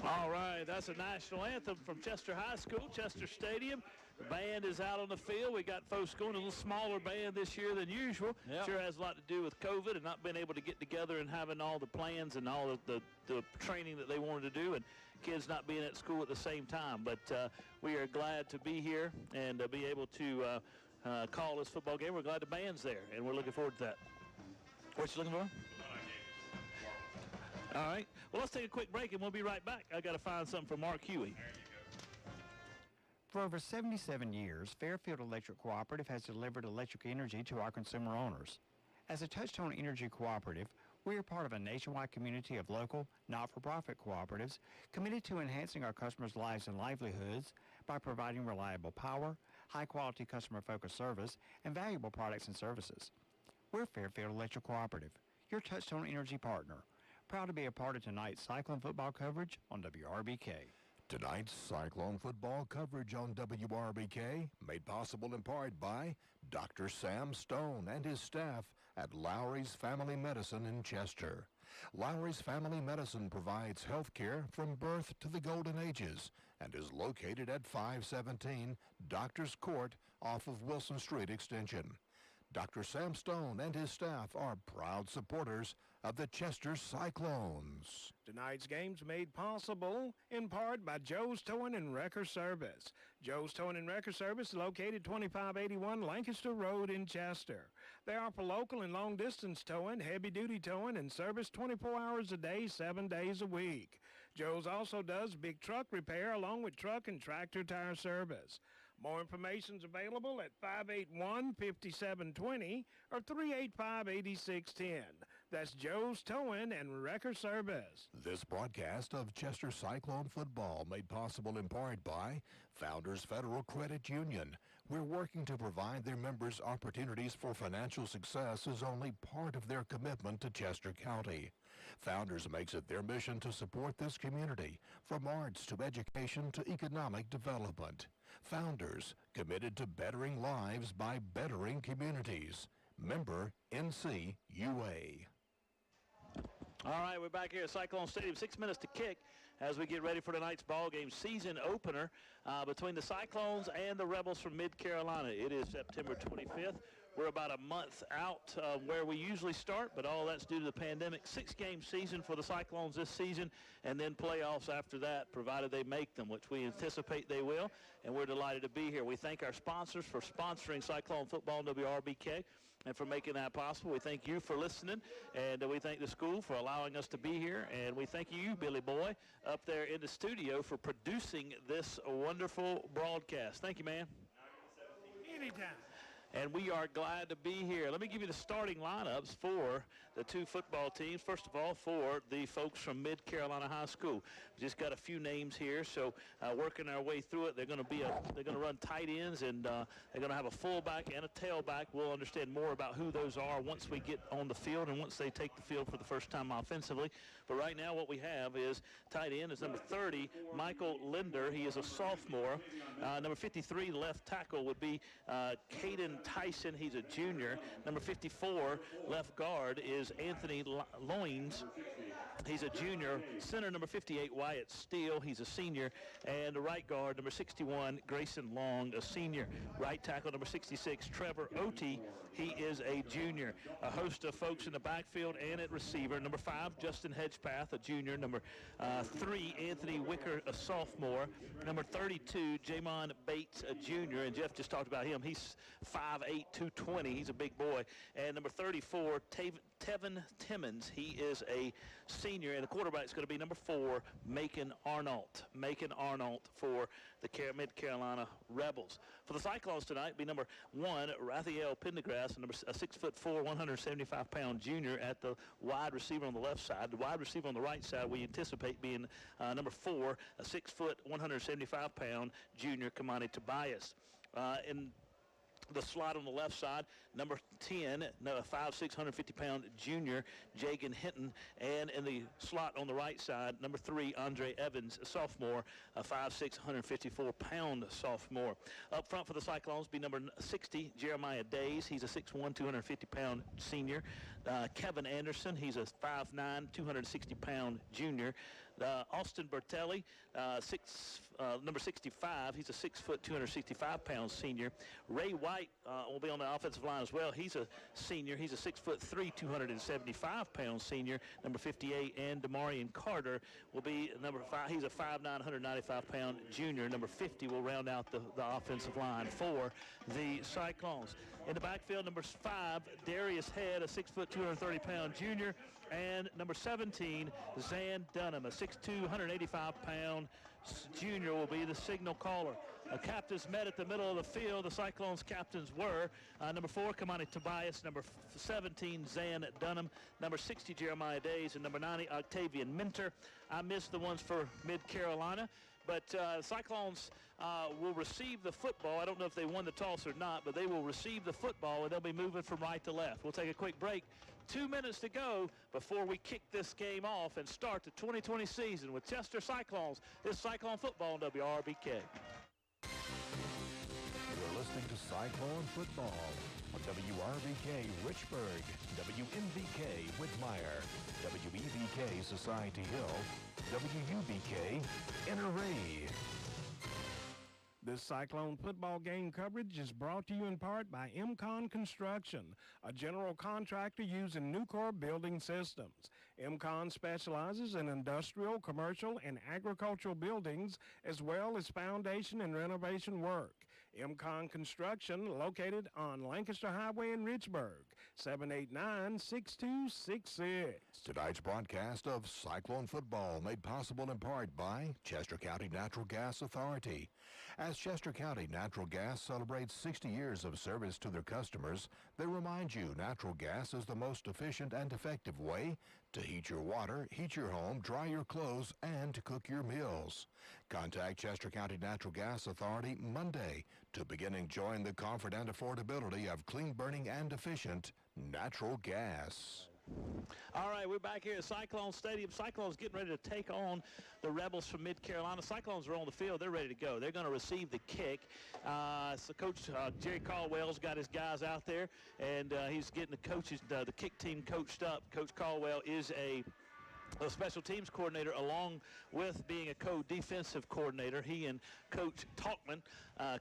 All right, that's a national anthem from Chester High School, Chester Stadium. The band is out on the field. We got folks going, a little smaller band this year than usual. Yep. Sure has a lot to do with COVID and not being able to get together and having all the plans and all the training that they wanted to do, and kids not being at school at the same time. But we are glad to be here and be able to call this football game. We're glad the band's there, and we're looking forward to that. What you looking for? All right. Well, let's take a quick break, and we'll be right back. I got to find something for Mark Huey. For over 77 years, Fairfield Electric Cooperative has delivered electric energy to our consumer owners. As a Touchstone Energy Cooperative, we are part of a nationwide community of local, not-for-profit cooperatives committed to enhancing our customers' lives and livelihoods by providing reliable power, high-quality customer-focused service, and valuable products and services. We're Fairfield Electric Cooperative, your Touchstone Energy partner. Proud to be a part of tonight's Cyclone football coverage on WRBK. Tonight's Cyclone football coverage on WRBK made possible in part by Dr. Sam Stone and his staff at Lowry's Family Medicine in Chester. Lowry's Family Medicine provides health care from birth to the golden ages and is located at 517 Doctors Court off of Wilson Street Extension. Dr. Sam Stone and his staff are proud supporters of the Chester Cyclones. Tonight's game's made possible in part by Joe's Towing and Wrecker Service. Joe's Towing and Wrecker Service is located 2581 Lancaster Road in Chester. They offer local and long-distance towing, heavy-duty towing, and service 24 hours a day, 7 days a week. Joe's also does big truck repair along with truck and tractor tire service. More information is available at 581-5720 or 385-8610. That's Joe's Towing and Wrecker Service. This broadcast of Chester Cyclone football made possible in part by Founders Federal Credit Union. We're working to provide their members opportunities for financial success is only part of their commitment to Chester County. Founders makes it their mission to support this community, from arts to education to economic development. Founders, committed to bettering lives by bettering communities. Member NCUA. All right, we're back here at Cyclone Stadium. 6 minutes to kick as we get ready for tonight's ball game season opener between the Cyclones and the Rebels from Mid-Carolina. It is September 25th. We're about a month out where we usually start, but all that's due to the pandemic. 6-game season for the Cyclones this season, and then playoffs after that, provided they make them, which we anticipate they will, and we're delighted to be here. We thank our sponsors for sponsoring Cyclone Football and WRBK and for making that possible. We thank you for listening, and we thank the school for allowing us to be here, and we thank you, Billy Boy, up there in the studio for producing this wonderful broadcast. Thank you, man. Anytime. And we are glad to be here. Let me give you the starting lineups for the two football teams. First of all, for the folks from Mid-Carolina High School. We just got a few names here, so working our way through it. They're going to run tight ends, and they're going to have a fullback and a tailback. We'll understand more about who those are once we get on the field and once they take the field for the first time offensively. But right now, what we have is tight end is number 30, Michael Linder. He is a sophomore. Number 53, left tackle, would be Caden Tyson. He's a junior. Number 54, left guard, is Anthony Loins. He's a junior. Center, number 58, Wyatt Steele. He's a senior. And the right guard, number 61, Grayson Long, a senior. Right tackle, number 66, Trevor Otey. He is a junior. A host of folks in the backfield and at receiver. Number 5, Justin Hedgepath, a junior. Number 3, Anthony Wicker, a sophomore. Number 32, Jamon Bates, a junior. And Jeff just talked about him. He's 5'8", 220. He's a big boy. And number 34, Tevin Timmons. He is a senior, and the quarterback is going to be number 4, Macon Arnault. Macon Arnault for the Mid-Carolina Rebels. For the Cyclones tonight, be number 1, Raphael Pendergrass, a 6'4", 175-pound junior at the wide receiver on the left side. The wide receiver on the right side we anticipate being number 4, a 6', 175-pound junior, Kamani Tobias. In the slot on the left side, number 10, a 5'6", 150-pound junior, Jagan Hinton. And in the slot on the right side, number 3, Andre Evans, a sophomore, a 5'6", 154-pound sophomore. Up front for the Cyclones be number 60, Jeremiah Days. He's a 6'1", 250-pound senior. Kevin Anderson, he's a 5'9", 260-pound junior. Austin Bertelli, number 65, he's a 6', 265-pound senior. Ray White will be on the offensive line as well. He's a senior. He's a 6'3", 275-pound senior. Number 58, and Demarion Carter will be number 5. He's a 5'9", 195-pound junior. Number 50 will round out the offensive line for the Cyclones. In the backfield, number 5, Darius Head, a 6', 230-pound junior. And number 17, Zan Dunham, a 6'2", 185-pound junior, will be the signal caller. Captains met at the middle of the field. The Cyclones captains were number 4, Kamani Tobias, number 17, Zan Dunham, number 60, Jeremiah Days, and number 90, Octavian Minter. I missed the ones for Mid-Carolina. But Cyclones will receive the football. I don't know if they won the toss or not, but they will receive the football, and they'll be moving from right to left. We'll take a quick break. 2 minutes to go before we kick this game off and start the 2020 season with Chester Cyclones. This is Cyclone Football on WRBK. You're listening to Cyclone Football on WRBK Richburg, WMVK Whitmire, WEBK Society Hill, WUBK Inner Ray. This Cyclone football game coverage is brought to you in part by MCON Construction, a general contractor using Nucor Building Systems. MCON specializes in industrial, commercial, and agricultural buildings, as well as foundation and renovation work. MCON Construction, located on Lancaster Highway in Richburg, 789-6266. Tonight's broadcast of Cyclone Football made possible in part by Chester County Natural Gas Authority. As Chester County Natural Gas celebrates 60 years of service to their customers, they remind you natural gas is the most efficient and effective way to heat your water, heat your home, dry your clothes, and to cook your meals. Contact Chester County Natural Gas Authority Monday to begin enjoying the comfort and affordability of clean burning and efficient natural gas. All right, we're back here at Cyclone Stadium. Cyclones getting ready to take on the Rebels from Mid-Carolina. Cyclones are on the field. They're ready to go. They're going to receive the kick. So Coach Jerry Caldwell's got his guys out there, and he's getting the kick team coached up. Coach Caldwell is a a special teams coordinator, along with being a co-defensive coordinator. He and Coach Talkman,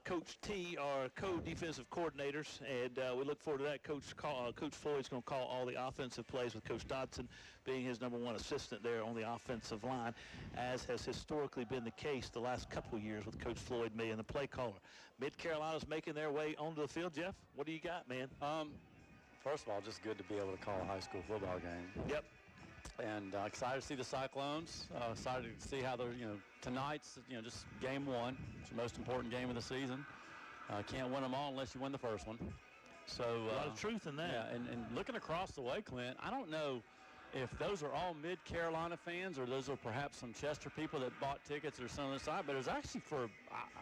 Coach T, are co-defensive coordinators, and we look forward to that. Coach Floyd's going to call all the offensive plays, with Coach Dodson being his #1 assistant there on the offensive line, as has historically been the case the last couple of years with Coach Floyd being the play caller. Mid-Carolina's making their way onto the field. Jeff, what do you got, man? First of all, just good to be able to call a high school football game. Yep. And excited to see the Cyclones. Excited to see how they're, tonight's, just game 1. It's the most important game of the season. Can't win them all unless you win the first one. So a lot of truth in that. Yeah, and looking across the way, Clint, I don't know if those are all Mid-Carolina fans or those are perhaps some Chester people that bought tickets or some on the side, but it's actually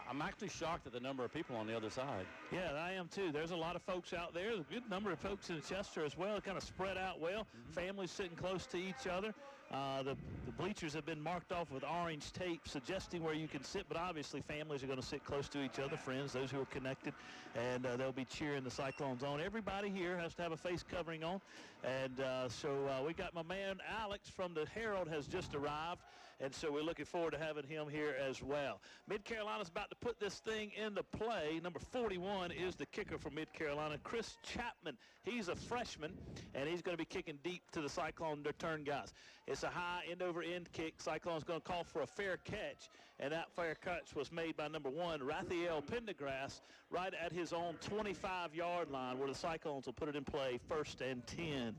I'm actually shocked at the number of people on the other side. Yeah, I am too. There's a lot of folks out there, a good number of folks in Chester as well, kind of spread out well. Families sitting close to each other. The bleachers have been marked off with orange tape suggesting where you can sit, but obviously families are going to sit close to each other, friends, those who are connected, and they'll be cheering the Cyclones on. Everybody here has to have a face covering on, and so we got my man Alex from the Herald has just arrived, and so we're looking forward to having him here as well. Mid-Carolina's about to put this thing into play. Number 41 is the kicker for Mid-Carolina, Chris Chapman. He's a freshman, and he's going to be kicking deep to the Cyclone return guys. It's a high end-over-end kick. Cyclone's going to call for a fair catch, and that fair catch was made by number 1, Raphael Pendergrass, right at his own 25-yard line, where the Cyclones will put it in play, 1st and 10.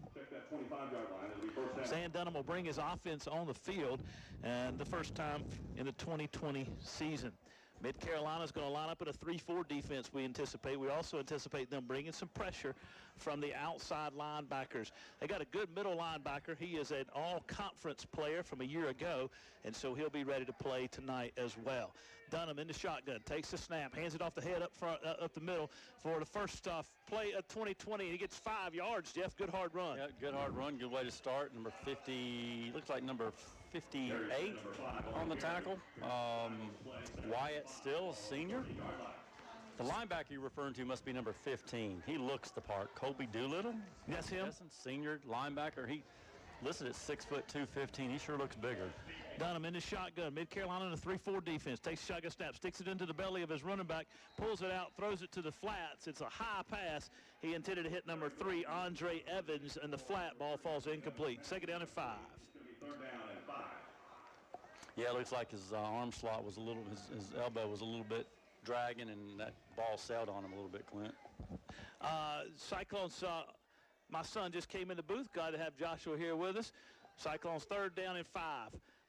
Zan Dunham will bring his offense on the field, and the first time in the 2020 season. Mid-Carolina's going to line up in a 3-4 defense, we anticipate. We also anticipate them bringing some pressure from the outside linebackers. They got a good middle linebacker. He is an all-conference player from a year ago, and so he'll be ready to play tonight as well. Dunham in the shotgun, takes the snap, hands it off the head up front, up the middle for the first play of 2020, and he gets 5 yards, Jeff. Good hard run. Yeah, good hard run, good way to start. Number 50, looks like number 58 on the tackle. Wyatt Still, senior. The linebacker you're referring to must be number 15. He looks the part. Colby Doolittle? That's him. Senior linebacker. He listed at 6'2", 215. He sure looks bigger. Dunham in the shotgun. Mid-Carolina in a 3-4 defense. Takes a shotgun snap, sticks it into the belly of his running back, pulls it out, throws it to the flats. It's a high pass. He intended to hit number 3, Andre Evans, and the flat ball falls incomplete. 2nd down and 5. Yeah, it looks like his arm slot was a little, his elbow was a little bit dragging, and that ball sailed on him a little bit, Clint. Cyclones, my son just came in the booth. Glad to have Joshua here with us. Cyclones 3rd down and 5.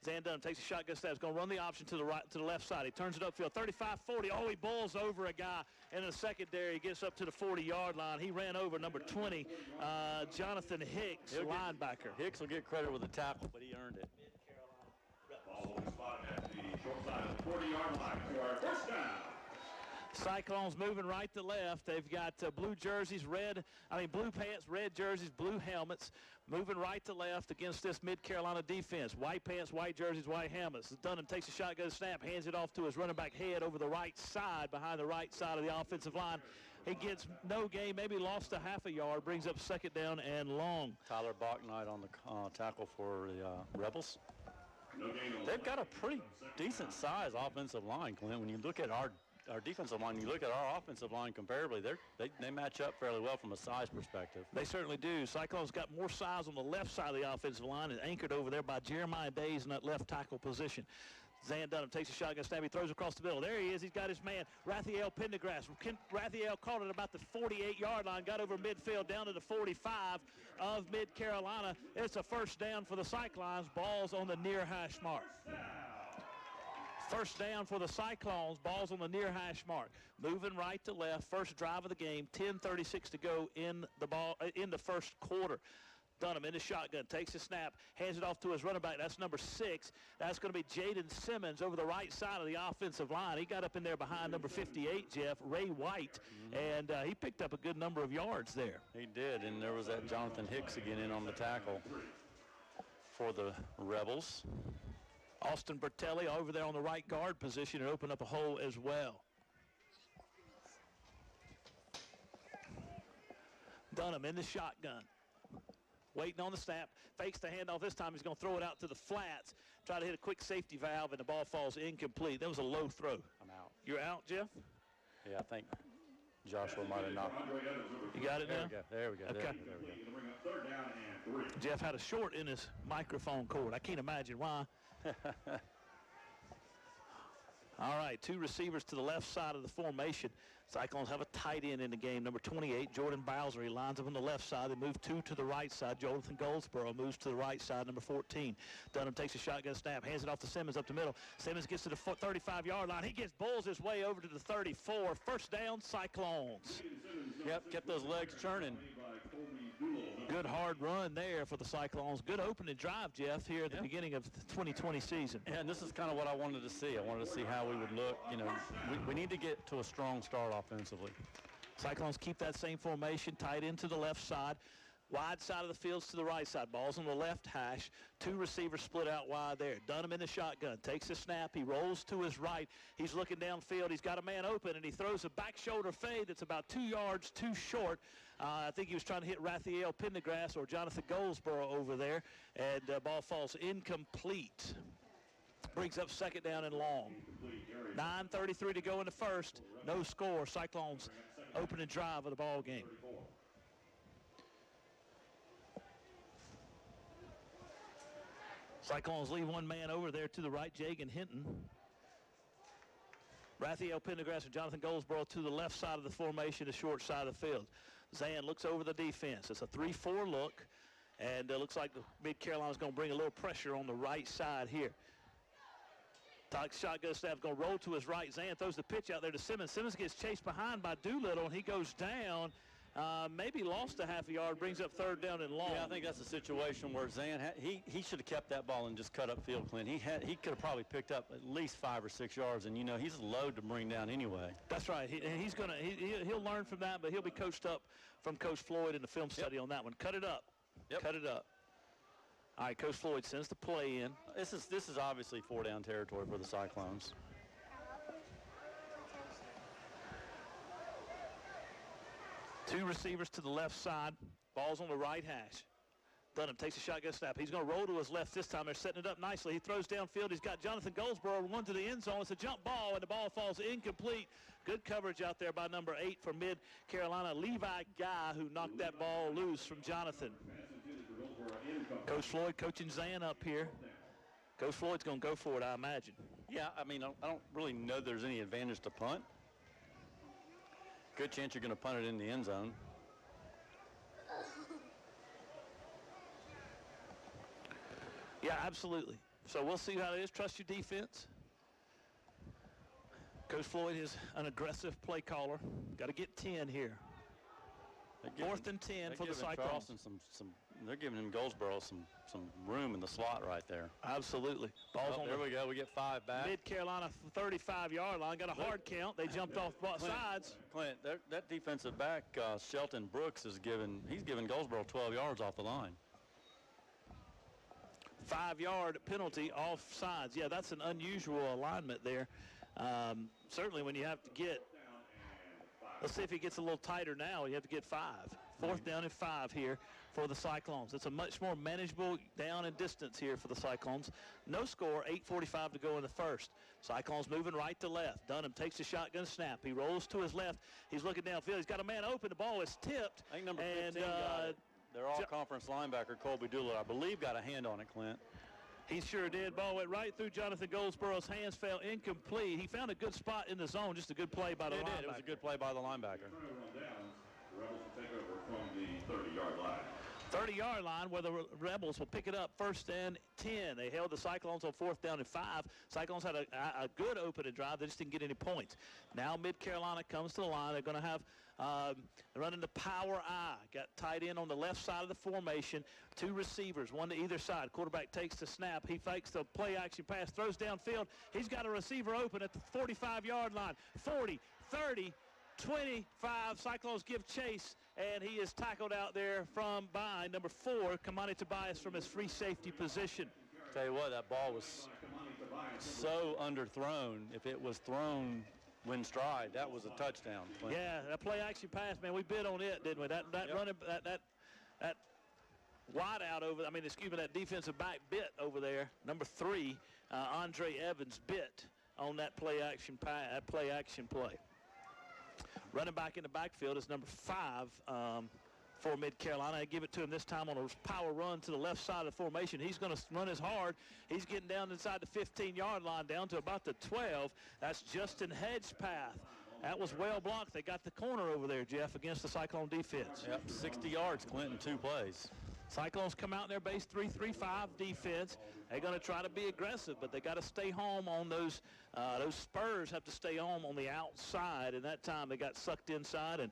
Zan Dunham takes a shotgun snap. He's going to run the option to the left side. He turns it upfield, 35-40. Oh, he bowls over a guy in the secondary. He gets up to the 40-yard line. He ran over number 20, Jonathan Hicks, linebacker. Hicks will get credit with the tackle, but he earned it. Cyclones moving right to left. They've got blue jerseys, blue pants, red jerseys, blue helmets, moving right to left against this Mid-Carolina defense. White pants, white jerseys, white helmets. Dunham takes a shotgun snap, hands it off to his running back head over the right side, behind the right side of the offensive line. He gets no gain, maybe lost a half a yard, brings up 2nd down and long. Tyler Bachnight on the tackle for the Rebels. They've got a pretty decent size offensive line, Clint. When you look at our defensive line, you look at our offensive line comparably, they match up fairly well from a size perspective. They certainly do. Cyclones got more size on the left side of the offensive line and anchored over there by Jeremiah Days in that left tackle position. Zan Dunham takes a shotgun snap. He throws across the middle. There he is. He's got his man, Raphael Pendergrass. Raphael caught it about the 48-yard line, got over midfield down to the 45 of Mid-Carolina. It's a 1st down for the Cyclones. Ball's on the near hash mark. 1st down for the Cyclones. Ball's on the near hash mark. Moving right to left. First drive of the game. 10:36 to go in the first quarter. Dunham in the shotgun, takes a snap, hands it off to his running back. That's number 6. That's going to be Jaden Simmons over the right side of the offensive line. He got up in there behind number 58, Jeff, Ray White, and he picked up a good number of yards there. He did, and there was that Jonathan Hicks again in on the tackle for the Rebels. Austin Bertelli over there on the right guard position and opened up a hole as well. Dunham in the shotgun. waiting on the snap, fakes the handoff. This time he's going to throw it out to the flats, try to hit a quick safety valve, and the ball falls incomplete. That was a low throw. I'm out. You're out, Jeff? Yeah, I think Joshua might have knocked. You got it now? There we go. Okay. There we go. Jeff had a short in his microphone cord. I can't imagine why. All right, 2 receivers to the left side of the formation. Cyclones have a tight end in the game, number 28, Jordan Bowser. He lines up on the left side. They move 2 to the right side. Jonathan Goldsboro moves to the right side, number 14. Dunham takes a shotgun snap, hands it off to Simmons up the middle. Simmons gets to the 35-yard line. He bulls his way over to the 34. First down, Cyclones. Yep, kept those legs churning. Good hard run there for the Cyclones. Good opening drive, Jeff, here at the beginning of the 2020 season. Yeah, and this is kind of what I wanted to see. I wanted to see how we would look. You know, we need to get to a strong start offensively. Cyclones keep that same formation, tight into the left side. Wide side of the fields to the right side. Ball's on the left hash. 2 receivers split out wide there. Dunham in the shotgun. Takes a snap. He rolls to his right. He's looking downfield. He's got a man open, and he throws a back shoulder fade that's about 2 yards too short. I think he was trying to hit Raphael Pendergrass or Jonathan Goldsboro over there, and ball falls incomplete. Brings up second down and long. 9:33 to go in the first. No score. Cyclones opening drive of the ball game. Cyclones leave one man over there to the right, Jagan Hinton. Raphael Pendergrass and Jonathan Goldsboro to the left side of the formation, the short side of the field. Zan looks over the defense. It's a 3-4 look, and it looks like Mid-Carolina's going to bring a little pressure on the right side here. Shotgun snap going to roll to his right. Zan throws the pitch out there to Simmons. Simmons gets chased behind by Doolittle, and he goes down. Maybe lost a half a yard, brings up third down and long. Yeah, I think that's a situation where Zan, he should have kept that ball and just cut up field, Clint. He could have probably picked up at least 5 or 6 yards, and, you know, he's a load to bring down anyway. That's right. He'll learn from that, but he'll be coached up from Coach Floyd in the film study on that one. Cut it up. Yep. Cut it up. All right, Coach Floyd sends the play in. This is obviously 4-down territory for the Cyclones. Two receivers to the left side. Ball's on the right hash. Dunham takes a shotgun snap. He's going to roll to his left this time. They're setting it up nicely. He throws downfield. He's got Jonathan Goldsboro one to the end zone. It's a jump ball, and the ball falls incomplete. Good coverage out there by number 8 for Mid-Carolina, Levi Guy, who knocked that ball loose from Jonathan. Coach Floyd coaching Zan up here. Coach Floyd's going to go for it, I imagine. Yeah, I mean, I don't really know there's any advantage to punt. Good chance you're going to punt it in the end zone. Yeah, absolutely. So we'll see how it is. Trust your defense. Coach Floyd is an aggressive play caller. Got to get 10 here. 4th and 10 for the Cyclones. They're giving him Goldsboro some room in the slot right there. Absolutely. Ball's on there we go. We get 5 back. Mid-Carolina 35-yard line. Got a hard count. They jumped off both sides. Clint, that defensive back, Shelton Brooks, he's giving Goldsboro 12 yards off the line. 5-yard penalty off sides. Yeah, that's an unusual alignment there. Certainly when you have to get, let's see if he gets a little tighter now. You have to get 5. 4th down and 5 here for the Cyclones. It's a much more manageable down and distance here for the Cyclones. No score, 8:45 to go in the first. Cyclones moving right to left. Dunham takes a shotgun snap. He rolls to his left. He's looking downfield. He's got a man open. The ball is tipped. I think number 15 got it. Their all-conference linebacker, Colby Doolittle, I believe, got a hand on it, Clint. He sure did. Ball went right through Jonathan Goldsboro's hands, fell incomplete. He found a good spot in the zone, just a good play by the linebacker. It was a good play by the linebacker. The Rebels will take over from the 30-yard line. 30-yard line where the Rebels will pick it up 1st and 10. They held the Cyclones on 4th down and 5. Cyclones had a good opening drive. They just didn't get any points. Now Mid-Carolina comes to the line. They're going to have running the power I. Got tight end on the left side of the formation. 2 receivers, one to either side. Quarterback takes the snap. He fakes the play action pass, throws downfield. He's got a receiver open at the 45-yard line. 40, 30, 25. Cyclones give chase, and he is tackled out there from by number 4, Kamani Tobias, from his free safety position. Tell you what, that ball was so underthrown. If it was thrown when stride, that was a touchdown. Clint. Yeah, that play action pass, man, we bid on it, didn't we? That Yep. running that wide out over, I mean, excuse me, that defensive back bit over there. Number 3, Andre Evans bit on that play action play. Running back in the backfield is number 5 for Mid-Carolina. I give it to him this time on a power run to the left side of the formation. He's going to run as hard. He's getting down inside the 15-yard line, down to about the 12. That's Justin Hedgepath. That was well blocked. They got the corner over there, Jeff, against the Cyclone defense. Yep, 60 yards, Clinton, 2 plays. Cyclones come out in their base 3-3-5 defense. They're going to try to be aggressive, but they got to stay home on those Spurs have to stay home on the outside, and that time they got sucked inside, and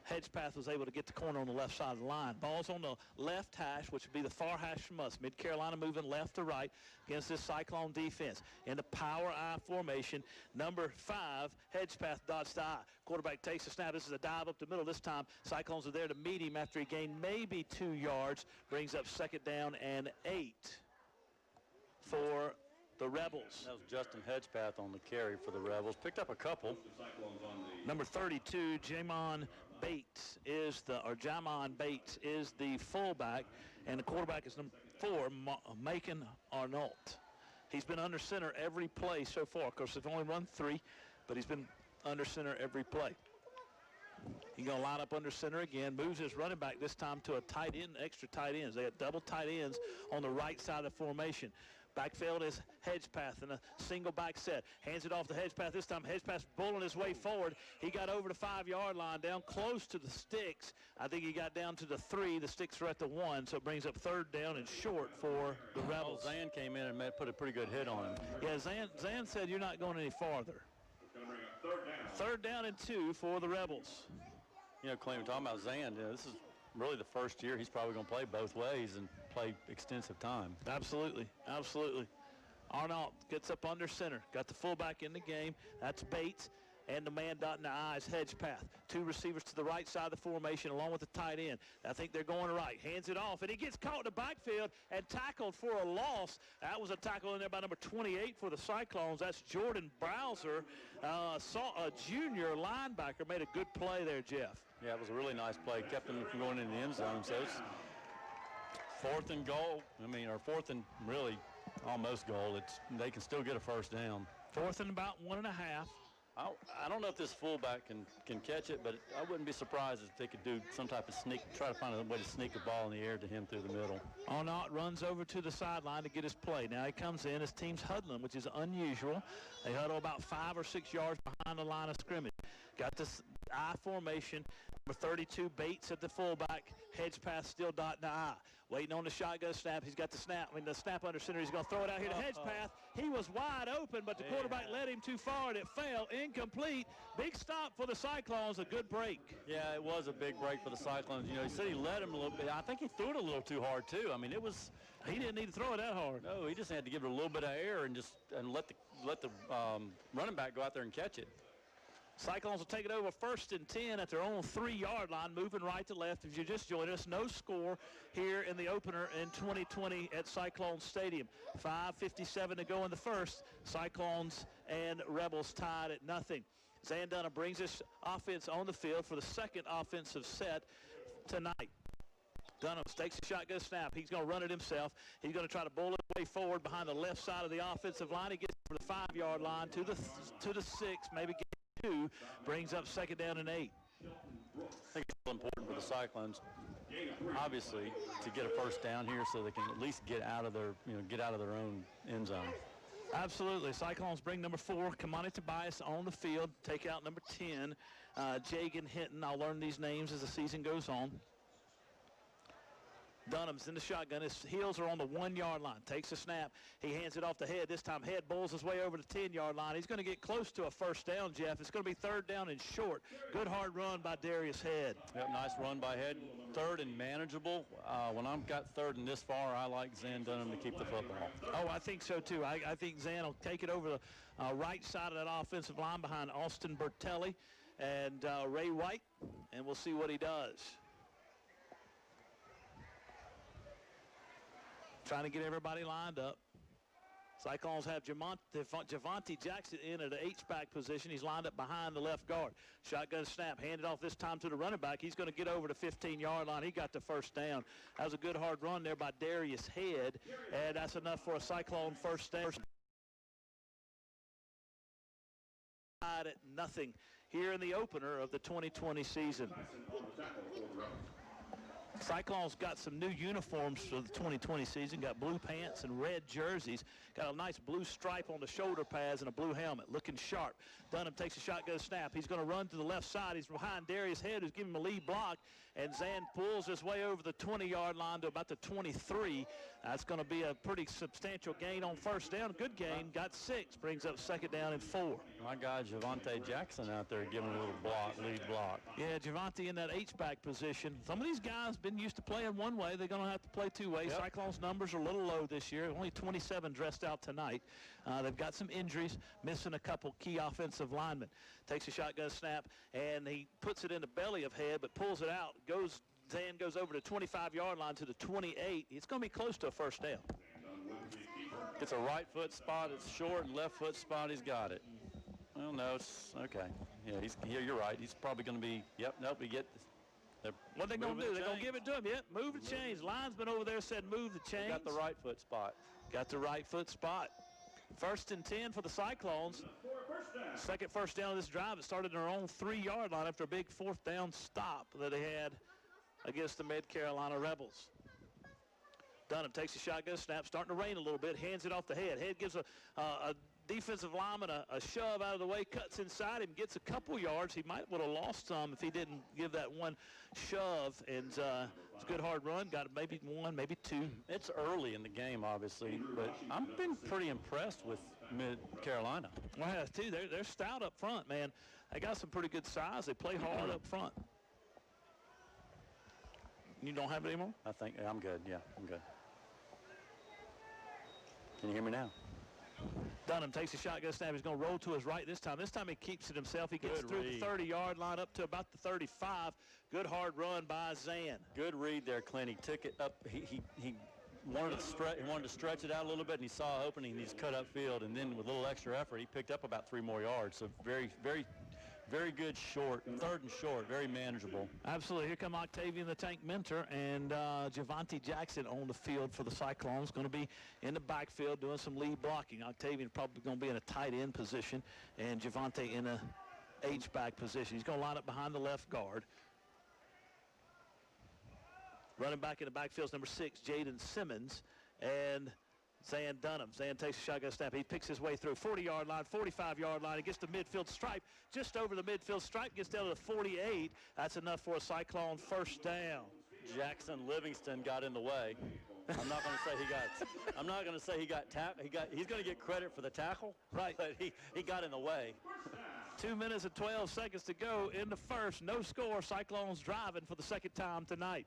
Hedgepath was able to get the corner on the left side of the line. Ball's on the left hash, which would be the far hash from us. Mid-Carolina moving left to right against this Cyclone defense. In the power I formation, number 5, Hedgepath dodged the eye. Quarterback takes a snap. This is a dive up the middle this time. Cyclones are there to meet him after he gained maybe 2 yards. Brings up 2nd down and 8 for the Rebels. That was Justin Hedgepath on the carry for the Rebels. Picked up a couple. Number 32, Jamon Bates is the fullback, and the quarterback is number 4, Macon Arnault. He's been under center every play so far. Of course, they've only run 3, but he's been under center every play. He's going to line up under center again, moves his running back this time to a tight end, extra tight ends. They got double tight ends on the right side of the formation. Backfield is Hedgepath in a single back set. Hands it off to Hedgepath this time. Hedgepath bulling his way forward. He got over the 5-yard line, down close to the sticks. I think he got down to the 3. The sticks are at the 1, so it brings up 3rd down and short for the Rebels. Zan came in and put a pretty good hit on him. Yeah, Zan said you're not going any farther. 3rd down and 2 for the Rebels. You know, Clem, talking about Zan, this is really the first year he's probably going to play both ways and play extensive time. Absolutely, absolutely. Arnault gets up under center. Got the fullback in the game. That's Bates. And the man dotting the I's, Hedgepath. 2 receivers to the right side of the formation along with the tight end. I think they're going right. Hands it off, and he gets caught in the backfield and tackled for a loss. That was a tackle in there by number 28 for the Cyclones. That's Jordan Browser, a junior linebacker. Made a good play there, Jeff. Yeah, it was a really nice play. Kept them from going into the end zone. So it's 4th and goal. Or 4th and really almost goal. They can still get a 1st down. 4th and about 1.5. I don't know if this fullback can catch it, but I wouldn't be surprised if they could do some type of try to find a way to sneak the ball in the air to him through the middle. Arnault runs over to the sideline to get his play. Now he comes in, his team's huddling, which is unusual. They huddle about 5 or 6 yards behind the line of scrimmage. Got this I formation. Number 32, Bates at the fullback. Hedgepath still dotting the I. Waiting on the shotgun snap. He's got the snap under center. He's going to throw it out here to Hedgepath. He was wide open, but the quarterback led him too far, and it fell incomplete. Big stop for the Cyclones. A good break. Yeah, it was a big break for the Cyclones. You know, he said he led him a little bit. I think he threw it a little too hard, too. I mean, it was... He didn't need to throw it that hard. No, he just had to give it a little bit of air and let the running back go out there and catch it. Cyclones will take it over 1st and 10 at their own 3-yard line, moving right to left. If you just joined us, no score here in the opener in 2020 at Cyclone Stadium. 5:57 to go in the first. Cyclones and Rebels tied at 0. Zan Dunham brings this offense on the field for the 2nd offensive set tonight. Dunham takes a shotgun snap. He's going to run it himself. He's going to try to bowl his way forward behind the left side of the offensive line. He gets over the 5-yard line to the 6, maybe get 2, brings up 2nd down and 8. I think it's real important for the Cyclones, obviously, to get a 1st down here so they can at least get out of their own end zone. Absolutely. Cyclones bring number 4, Kamani Tobias, on the field. Take out number 10, Jagan Hinton. I'll learn these names as the season goes on. Dunham's in the shotgun. His heels are on the 1-yard line. Takes a snap. He hands it off to Head. This time Head bowls his way over the 10-yard line. He's going to get close to a 1st down, Jeff. It's going to be 3rd down and short. Good hard run by Darius Head. Yep, nice run by Head. 3rd and manageable. When I've got 3rd and this far, I like Zan Dunham to keep the football. Oh, I think so, too. I think Zan will take it over the right side of that offensive line behind Austin Bertelli and Ray White, and we'll see what he does. Trying to get everybody lined up. Cyclones have Javonte Jackson in at the H-back position. He's lined up behind the left guard. Shotgun snap, handed off this time to the running back. He's going to get over the 15-yard line. He got the first down. That was a good hard run there by Darius Head, and that's enough for a Cyclone first down. At nothing here in the opener of the 2020 season. Cyclones got some new uniforms for the 2020 season. Got blue pants and red jerseys. Got a nice blue stripe on the shoulder pads and a blue helmet. Looking sharp. Dunham takes a shotgun snap. He's going to run to the left side. He's behind Darius Head, who's giving him a lead block. And Zan pulls his way over the 20-yard line to about the 23. That's going to be a pretty substantial gain on first down. Good gain. Got 6. Brings up second down and 4. My guy Javonte Jackson out there giving a little lead block. Yeah, Javonte in that H-back position. Some of these guys been used to playing one way. They're going to have to play two ways. Yep. Cyclones numbers are a little low this year. Only 27 dressed out tonight. They've got some injuries, missing a couple key offensive linemen. Takes a shotgun snap, and he puts it in the belly of Head, but pulls it out. Zan goes over the 25-yard line to the 28. It's going to be close to a first down. It's a right foot spot. It's short, and left foot spot. He's got it. Well, no, it's okay. Yeah, you're right. He's probably going to be. Yep. Nope. He get. What they going to do? They're going to give it to him. Yep. Move the chains. Linesman over there said move the chains. Got the right foot spot. Got the right foot spot. First and 10 for the Cyclones. Second first down of this drive. It started in their own 3-yard line after a big fourth down stop that they had against the Mid-Carolina Rebels. Dunham takes a shotgun snap, starting to rain a little bit, hands it off the Head. Head gives a defensive lineman a shove out of the way, cuts inside him, gets a couple yards. He might would have lost some if he didn't give that one shove. And it's a good hard run. Got maybe 1, maybe 2. It's early in the game, obviously, but I've been pretty impressed with Mid-Carolina. Well, too. They're stout up front, man. They got some pretty good size. They play hard up front. You don't have it anymore? I think I'm good. Yeah, I'm good. Can you hear me now? Dunham takes a shotgun snap. He's going to roll to his right this time. This time he keeps it himself. He gets through the 30-yard line up to about the 35. Good hard run by Zan. Good read there, Clint. He took it up. He wanted to stretch it out a little bit, and he saw an opening, and he's cut upfield. And then with a little extra effort, he picked up about 3 more yards. So very, very, very good short, third and short, very manageable. Absolutely. Here come Octavian the Tank Mentor and Javonte Jackson on the field for the Cyclones. Going to be in the backfield doing some lead blocking. Octavian probably going to be in a tight end position, and Javonte in a H-back position. He's going to line up behind the left guard. Running back in the backfield is number 6, Jaden Simmons, and Zan Dunham. Zan takes a shotgun snap. He picks his way through 40-yard line, 45-yard line. He gets the midfield stripe, just over the midfield stripe, gets down to the 48. That's enough for a Cyclone first down. Jackson Livingston got in the way. I'm not going to say he got. I'm not going to say he got tapped. He's going to get credit for the tackle, right? But he got in the way. 2 minutes and 12 seconds to go in the first. No score. Cyclones driving for the second time tonight.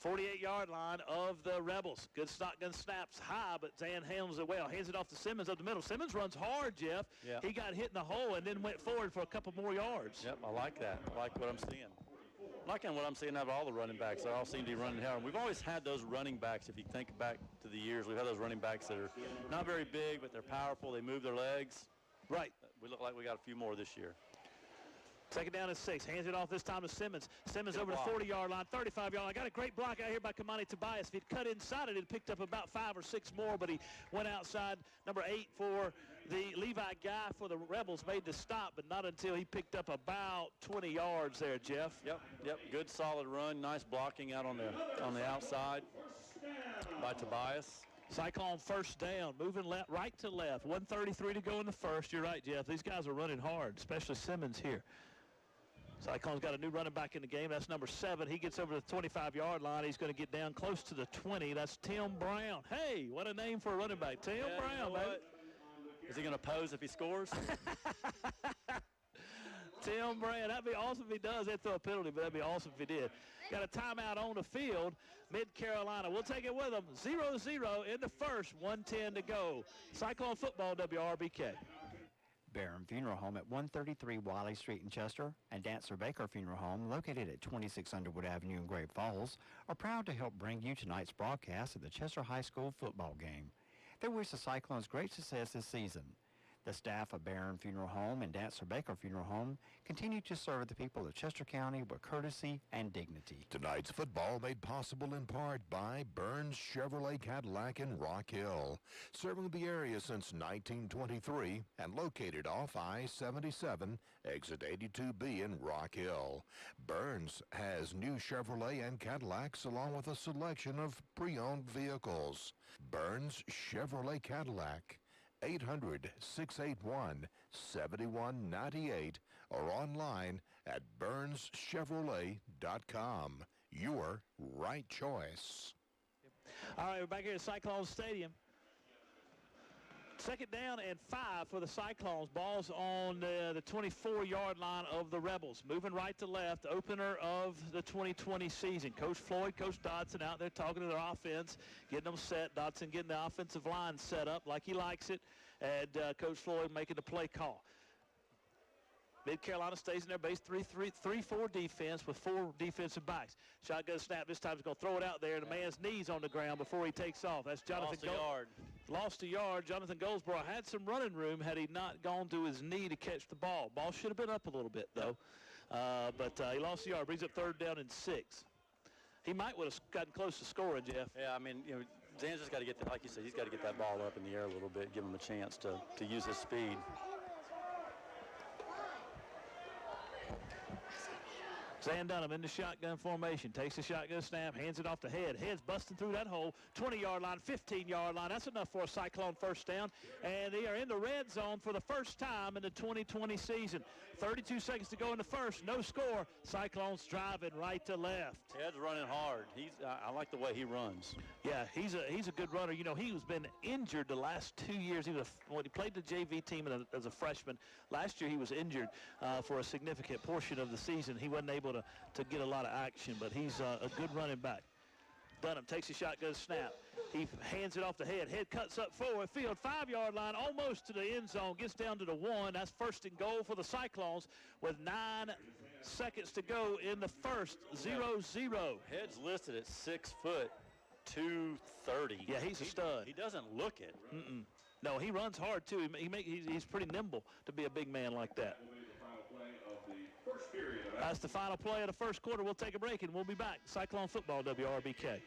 48-yard line of the Rebels. Good shotgun snaps high, but Zan handles it well. Hands it off to Simmons up the middle. Simmons runs hard, Jeff. Yeah. He got hit in the hole and then went forward for a couple more yards. Yep, I like that. I like what I'm seeing. I'm liking what I'm seeing out of all the running backs. They all seem to be running hard. We've always had those running backs, if you think back to the years, we've had those running backs that are not very big, but they're powerful. They move their legs. Right. We look like we got a few more this year. Second down and 6. Hands it off this time to Simmons. Simmons over the 40-yard line, 35-yard line. Got a great block out here by Kamani Tobias. If he'd cut inside it, he'd picked up about 5 or 6 more, but he went outside. Number 8 for the Levi guy for the Rebels made the stop, but not until he picked up about 20 yards there, Jeff. Yep. Good solid run. Nice blocking out on the outside by Tobias. Cyclone first down, moving right to left. 1:33 to go in the first. You're right, Jeff. These guys are running hard, especially Simmons here. Cyclone's got a new running back in the game. That's number 7. He gets over the 25-yard line. He's going to get down close to the 20. That's Tim Brown. Hey, what a name for a running back. Tim Brown, baby. Is he going to pose if he scores? Tim Brown. That'd be awesome if he does. They'd throw a penalty, but that'd be awesome if he did. Got a timeout on the field. Mid-Carolina. We'll take it with them. 0-0 in the first. 1:10 to go. Cyclone football, WRBK. Barron Funeral Home at 133 Wiley Street in Chester and Dancer Baker Funeral Home located at 26 Underwood Avenue in Great Falls are proud to help bring you tonight's broadcast of the Chester High School football game. They wish the Cyclones great success this season. The staff of Barron Funeral Home and Dancer Baker Funeral Home continue to serve the people of Chester County with courtesy and dignity. Tonight's football made possible in part by Burns Chevrolet Cadillac in Rock Hill, serving the area since 1923 and located off I-77, exit 82B in Rock Hill. Burns has new Chevrolet and Cadillacs along with a selection of pre-owned vehicles. Burns Chevrolet Cadillac, 800-681-7198 or online at BurnsChevrolet.com. Your right choice. All right, we're back here at Cyclone Stadium. Second down and 5 for the Cyclones. Ball's on the 24-yard line of the Rebels. Moving right to left, opener of the 2020 season. Coach Floyd, Coach Dodson out there talking to their offense, getting them set. Dodson getting the offensive line set up like he likes it, and Coach Floyd making the play call. Mid-Carolina stays in their base 3-4 defense with 4 defensive backs. Shotgun snap. This time he's going to throw it out there, and the man's knees on the ground before he takes off. That's Jonathan. Lost a yard. Jonathan Goldsboro had some running room had he not gone to his knee to catch the ball. Ball should have been up a little bit, though. But he lost the yard. Brings up 3rd down and 6. He might would have gotten close to scoring, Jeff. Yeah, I mean, you know, Zan's just got to get, like you said, he's got to get that ball up in the air a little bit, give him a chance to use his speed. Zan Dunham in the shotgun formation. Takes the shotgun snap, hands it off to Head. Head's busting through that hole. 20-yard line, 15-yard line. That's enough for a Cyclone first down. And they are in the red zone for the first time in the 2020 season. 32 seconds to go in the first. No score. Cyclones driving right to left. Head's running hard. I like the way he runs. Yeah, he's a good runner. You know, he was been injured the last 2 years. When he played the JV team as a freshman. Last year he was injured for a significant portion of the season. He wasn't able to get a lot of action, but he's a good running back. Dunham takes a shotgun snap. He hands it off to Head. Head cuts up forward field, 5-yard line, almost to the end zone, gets down to the 1. That's 1st and goal for the Cyclones with 9 seconds to go in the first. 0-0. Head's listed at 6 foot 230. Yeah, he's a stud. He doesn't look it. No, he runs hard too. He's pretty nimble to be a big man like that. That's the final play of the first quarter. We'll take a break and we'll be back. Cyclone football, WRBK.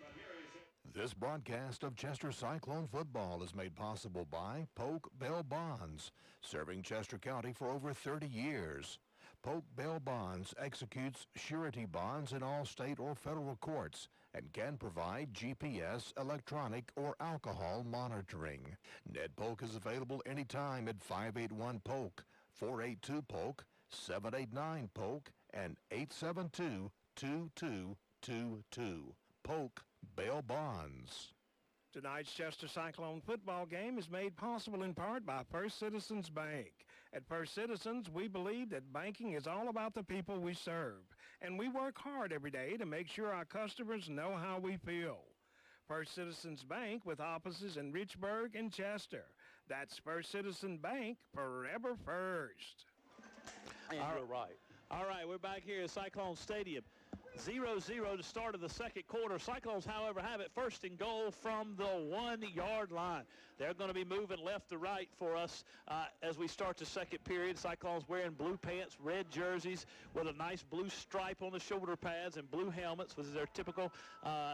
This broadcast of Chester Cyclone football is made possible by Polk Bell Bonds, serving Chester County for over 30 years. Polk Bell Bonds executes surety bonds in all state or federal courts and can provide GPS, electronic, or alcohol monitoring. Ned Polk is available anytime at 581-POLK, 482-POLK, 789-POLK, and 872-2222. Polk Bail Bonds. Tonight's Chester Cyclone football game is made possible in part by First Citizens Bank. At First Citizens, we believe that banking is all about the people we serve, and we work hard every day to make sure our customers know how we feel. First Citizens Bank with offices in Richburg and Chester. That's First Citizen Bank, forever first. And you're right. All right, we're back here at Cyclone Stadium. 0-0 to start of the second quarter. Cyclones, however, have it 1st and goal from the 1-yard line. They're going to be moving left to right for us as we start the second period. Cyclones wearing blue pants, red jerseys with a nice blue stripe on the shoulder pads and blue helmets, which is their typical.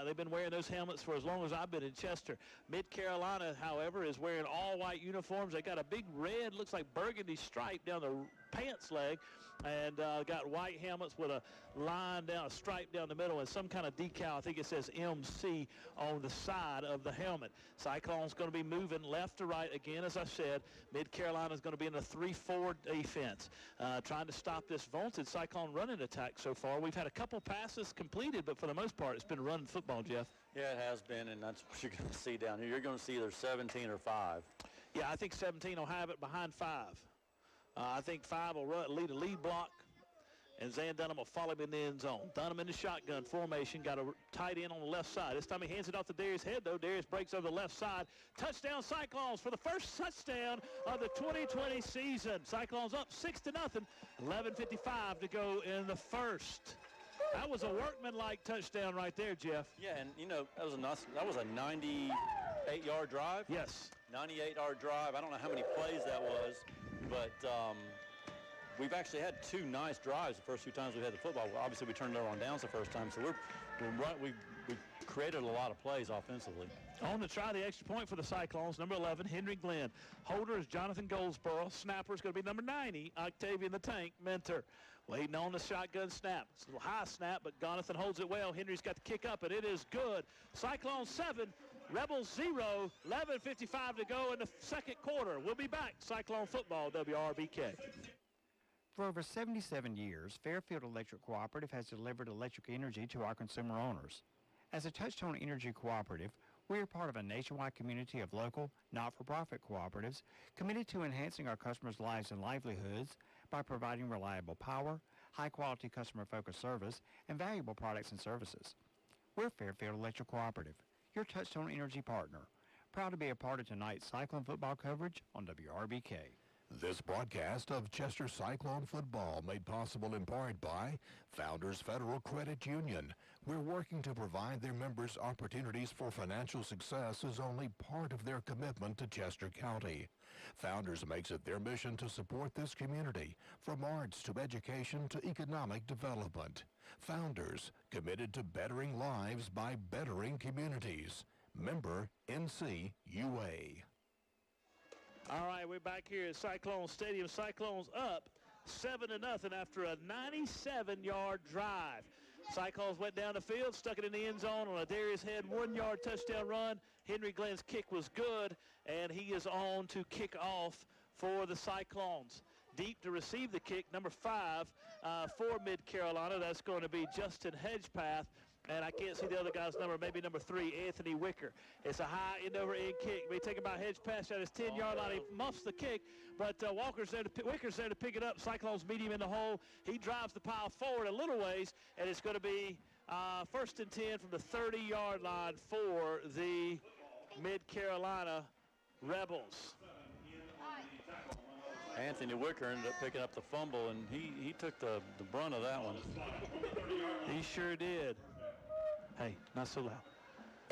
They've been wearing those helmets for as long as I've been in Chester. Mid-Carolina, however, is wearing all white uniforms. They got a big red, looks like burgundy stripe down the pants leg, and got white helmets with a line down, a stripe down the middle, and some kind of decal. I think it says MC on the side of the helmet. Cyclone's going to be moving left to right again, as I said. Mid-Carolina's going to be in a 3-4 defense, trying to stop this vaunted Cyclone running attack so far. We've had a couple passes completed, but for the most part, it's been run football, Jeff. Yeah, it has been, and that's what you're going to see down here. You're going to see either 17 or 5. Yeah, I think 17 will have it behind 5. I think 5 will lead a lead block, and Zan Dunham will follow him in the end zone. Dunham in the shotgun formation, got a tight end on the left side. This time he hands it off to Darius Head, though. Darius breaks over the left side. Touchdown Cyclones for the first touchdown of the 2020 season. Cyclones up 6-0, 11:55 to go in the first. That was a workmanlike touchdown right there, Jeff. Yeah, and you know, that was a 98-yard drive? Yes. 98-yard drive. I don't know how many plays that was, but we've actually had 2 nice drives the first 2 times we had the football. Well, obviously, we turned it over on downs the first time, so we created a lot of plays offensively. On to try the extra point for the Cyclones, number 11, Henry Glenn. Holder is Jonathan Goldsboro. Snapper is going to be number 90, Octavian the Tank Mentor. Waiting on the shotgun snap. It's a little high snap, but Jonathan holds it well. Henry's got the kick up, and it is good. Cyclones 7, Rebels 0, 11:55 to go in the second quarter. We'll be back. Cyclone football, WRBK. For over 77 years, Fairfield Electric Cooperative has delivered electric energy to our consumer owners. As a Touchstone Energy Cooperative, we are part of a nationwide community of local, not-for-profit cooperatives committed to enhancing our customers' lives and livelihoods by providing reliable power, high-quality customer-focused service, and valuable products and services. We're Fairfield Electric Cooperative, your Touchstone Energy partner, proud to be a part of tonight's Cyclone football coverage on WRBK. This broadcast of Chester Cyclone football made possible in part by Founders Federal Credit Union. We're working to provide their members opportunities for financial success as only part of their commitment to Chester County. Founders makes it their mission to support this community, from arts to education to economic development. Founders, committed to bettering lives by bettering communities. Member NCUA. All right, we're back here at Cyclone Stadium. Cyclones up 7-0 after a 97-yard drive. Cyclones went down the field, stuck it in the end zone on a Darius Head 1-yard touchdown run. Henry Glenn's kick was good, and he is on to kick off for the Cyclones. Deep to receive the kick, number 5 for Mid-Carolina. That's going to be Justin Hedgepath. And I can't see the other guy's number, maybe number 3, Anthony Wicker. It's a high end-over-end kick. Be taken by Hedgepath at his 10-yard line. He muffs the kick, but Wicker's there to pick it up. Cyclones meet him in the hole. He drives the pile forward a little ways, and it's going to be 1st and 10 from the 30-yard line for the Mid-Carolina Rebels. Anthony Wicker ended up picking up the fumble, and he took the brunt of that one. He sure did. Hey, not so loud.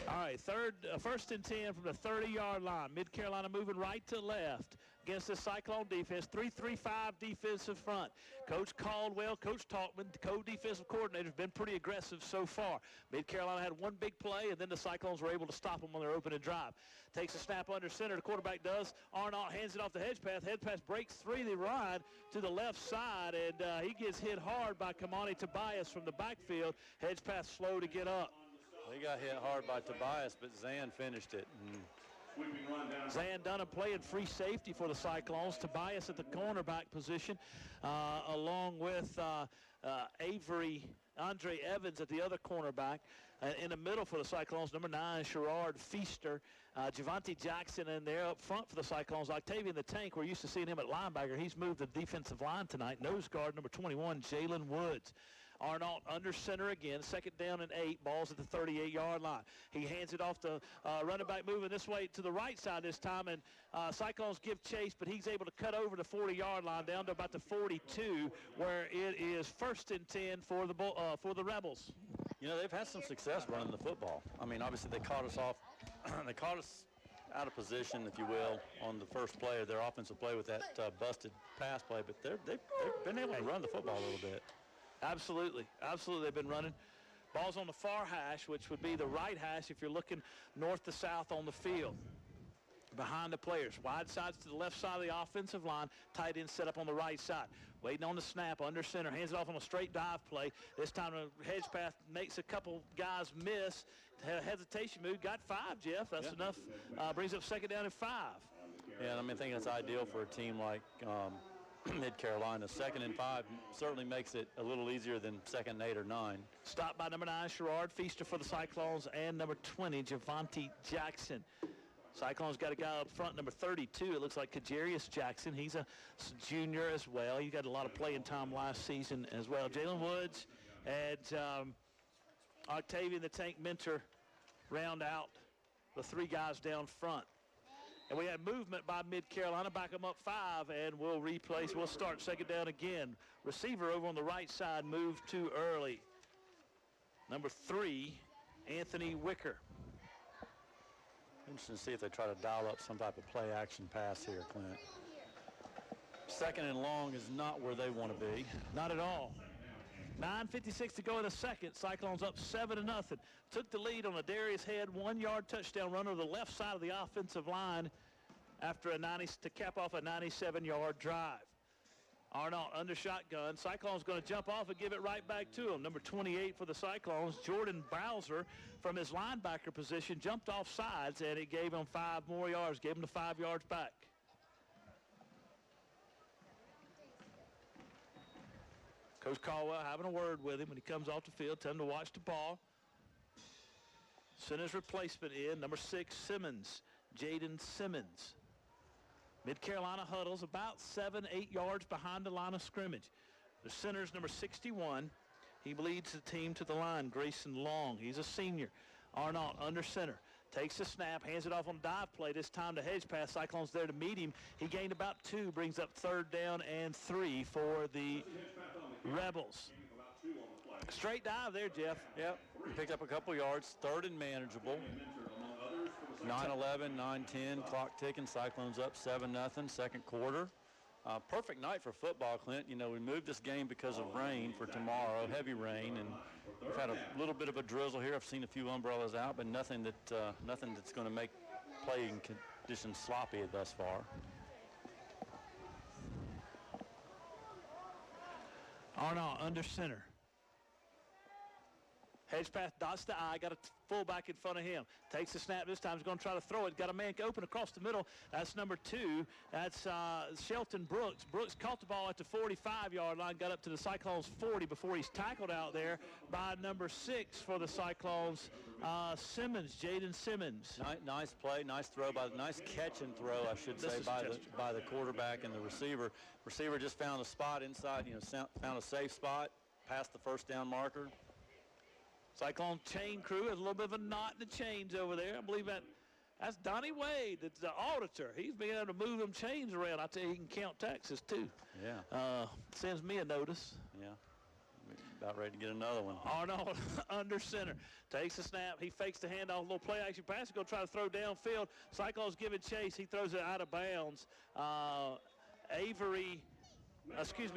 All right, 1st and 10 from the 30-yard line. Mid-Carolina moving right to left against the Cyclone defense. 3-3-5 defensive front. Coach Caldwell, Coach Talkman, co-defensive coordinators, have been pretty aggressive so far. Mid-Carolina had one big play, and then the Cyclones were able to stop them on their opening drive. Takes a snap under center. The quarterback does. Arnott hands it off to Hedgepath. Hedgepath breaks through the ride to the left side, and he gets hit hard by Kamani Tobias from the backfield. Hedgepath slow to get up. He got hit hard by Tobias, but Zan finished it. Zan Dunham playing free safety for the Cyclones. Tobias at the cornerback position, along with Andre Evans at the other cornerback. In the middle for the Cyclones, number 9, Sherrard Feaster. Javante Jackson in there up front for the Cyclones. Octavian the Tank, we're used to seeing him at linebacker. He's moved the defensive line tonight. Nose guard number 21, Jalen Woods. Arnott under center again, 2nd down and 8, balls at the 38-yard line. He hands it off to running back moving this way to the right side this time, and Cyclones give chase, but he's able to cut over the 40-yard line down to about the 42, where it is 1st and 10 for the Rebels. You know, they've had some success running the football. I mean, obviously they caught us off. They caught us out of position, if you will, on the first play of their offensive play with that busted pass play, but they've been able to run the football a little bit. Absolutely. They've been running. Ball's on the far hash, which would be the right hash if you're looking north to south on the field. Behind the players. Wide sides to the left side of the offensive line. Tight end set up on the right side. Waiting on the snap, under center. Hands it off on a straight dive play. This time the Hedgepath makes a couple guys miss. Hesitation move. Got 5, Jeff. That's enough. Brings up 2nd down and 5. Yeah, I mean, I think it's ideal for a team like Mid-Carolina. 2nd and 5 certainly makes it a little easier than 2nd and 8 or 9. Stopped by number 9, Sherrard Feaster for the Cyclones, and number 20, Javante Jackson. Cyclones got a guy up front, number 32. It looks like Kajarius Jackson. He's a junior as well. He got a lot of playing time last season as well. Jalen Woods and Octavian the Tank Mentor round out the 3 guys down front. And we had movement by Mid-Carolina, back them up 5, and we'll start 2nd down again. Receiver over on the right side moved too early. Number 3, Anthony Wicker. Interesting to see if they try to dial up some type of play action pass here, Clint. Second and long is not where they want to be. Not at all. 9:56 to go in the second. Cyclones up 7-0. Took the lead on a Darius Head 1-yard touchdown run over the left side of the offensive line after to cap off a 97-yard drive. Arnott under shotgun. Cyclones going to jump off and give it right back to him. Number 28 for the Cyclones, Jordan Bowser, from his linebacker position, jumped off sides, and it gave him 5 more yards, gave him the 5 yards back. Coach Caldwell having a word with him when he comes off the field. Tell him to watch the ball. Center's replacement in, number 6, Simmons, Jaden Simmons. Mid-Carolina huddles about 7-8 yards behind the line of scrimmage. The center's number 61. He leads the team to the line, Grayson Long. He's a senior. Arnott under center. Takes the snap, hands it off on dive play. This time to hedge pass. Cyclones there to meet him. He gained about 2, brings up 3rd down and 3 for the Rebels. Straight dive there, Jeff. Yep, picked up a couple yards, 3rd and manageable. 9-11, 9-10, clock ticking. Cyclones up 7-0, second quarter. Perfect night for football, Clint. You know, we moved this game because of rain for tomorrow, heavy rain, and we've had a little bit of a drizzle here. I've seen a few umbrellas out, but nothing that's going to make playing conditions sloppy thus far. Arnott under center. Hedge pass, dots the eye, got a fullback in front of him. Takes the snap this time, he's going to try to throw it. Got a man open across the middle. That's number 2. That's Shelton Brooks. Brooks caught the ball at the 45-yard line, got up to the Cyclones 40 before he's tackled out there by number 6 for the Cyclones, Simmons, Jaden Simmons. Nice play, nice throw, nice catch and throw, I should say, by the quarterback and the receiver. Receiver just found a spot inside, found a safe spot, past the first down marker. Cyclone chain crew has a little bit of a knot in the chains over there. I believe that's Donnie Wade, that's the auditor. He's been able to move them chains around. I tell you, he can count taxes too. Yeah. Sends me a notice. Yeah. About ready to get another one. Arnold under center. Takes the snap. He fakes the handoff. A little play action pass. He's going to try to throw downfield. Cyclones giving chase. He throws it out of bounds.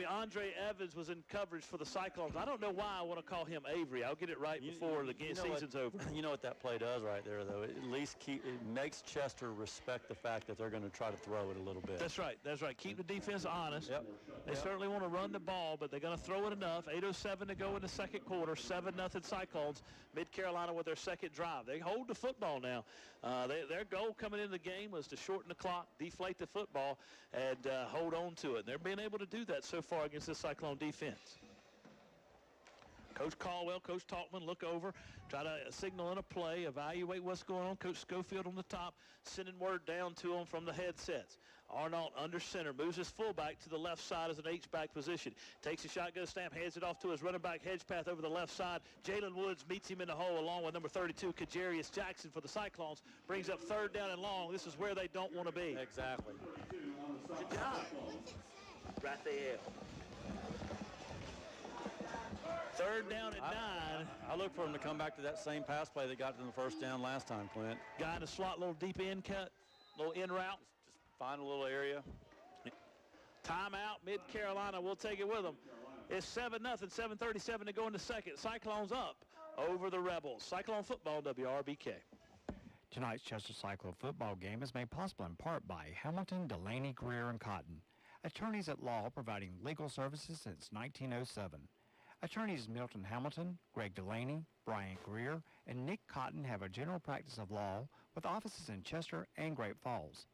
Andre Evans was in coverage for the Cyclones. I don't know why I want to call him Avery. I'll get it right before the season's over. You know what that play does right there, though? It at least it makes Chester respect the fact that they're going to try to throw it a little bit. That's right. Keep the defense honest. Yep. They certainly want to run the ball, but they're going to throw it enough. 8:07 to go in the second quarter. 7-0 Cyclones. Mid-Carolina with their second drive. They hold the football now. Their goal coming into the game was to shorten the clock, deflate the football, and hold on to it. They're being able to do that so far against the Cyclone defense. Coach Caldwell, Coach Talkman look over, try to signal in a play, evaluate what's going on. Coach Schofield on the top, sending word down to them from the headsets. Arnold under center, moves his fullback to the left side as an H-back position. Takes a shotgun snap, hands it off to his running back hedge path over the left side. Jalen Woods meets him in the hole along with number 32, Kajarius Jackson for the Cyclones. Brings up 3rd down and long. This is where they don't want to be. Exactly. Good job. Right there. 3rd down and 9. I look for him to come back to that same pass play that got them the first down last time, Clint. Guy in the slot, little deep end cut, little in route. Just find a little area. Timeout, Mid-Carolina will take it with them. It's 7-0, 7:37 to go in the second. Cyclones up over the Rebels. Cyclone football, WRBK. Tonight's Chester Cyclone football game is made possible in part by Hamilton, Delaney, Greer, and Cotton. Attorneys at law providing legal services since 1907. Attorneys Milton Hamilton, Greg Delaney, Brian Greer, and Nick Cotton have a general practice of law with offices in Chester and Great Falls.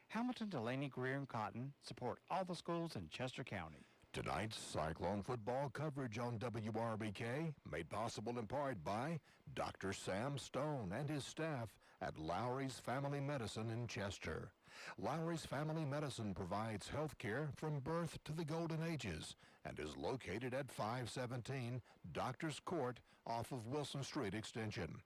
Hamilton, Delaney, Greer, and Cotton support all the schools in Chester County. Tonight's Cyclone football coverage on WRBK made possible in part by Dr. Sam Stone and his staff at Lowry's Family Medicine in Chester. Lowry's Family Medicine provides health care from birth to the golden ages and is located at 517 Doctors Court off of Wilson Street Extension.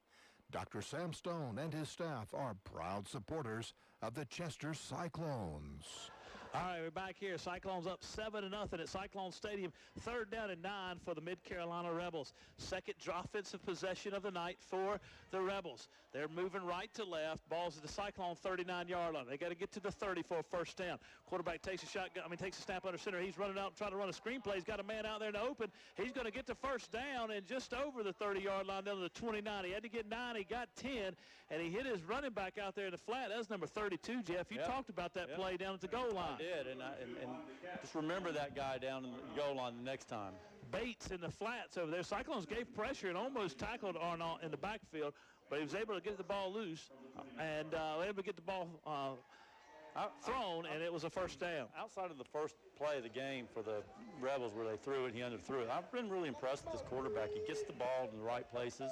Dr. Sam Stone and his staff are proud supporters of the Chester Cyclones. All right, we're back here. Cyclones up 7-0 at Cyclone Stadium. 3rd down and 9 for the Mid-Carolina Rebels. Second offensive possession of the night for the Rebels. They're moving right to left. Ball's at the Cyclone 39-yard line. They got to get to the 30 for a first down. Quarterback takes a snap under center. He's running out, trying to run a screen play. He's got a man out there to open. He's going to get the first down and just over the 30-yard line down to the 29. He had to get 9. He got 10, and he hit his running back out there in the flat. That was number 32, Jeff. You talked about that play down at the goal line. I did, and just remember that guy down in the goal line the next time. Bates in the flats over there. Cyclones gave pressure and almost tackled Arnault in the backfield, but he was able to get the ball loose and able to get the ball thrown, and it was a first down. Outside of the first play of the game for the Rebels where they threw it, he underthrew it. I've been really impressed with this quarterback. He gets the ball in the right places.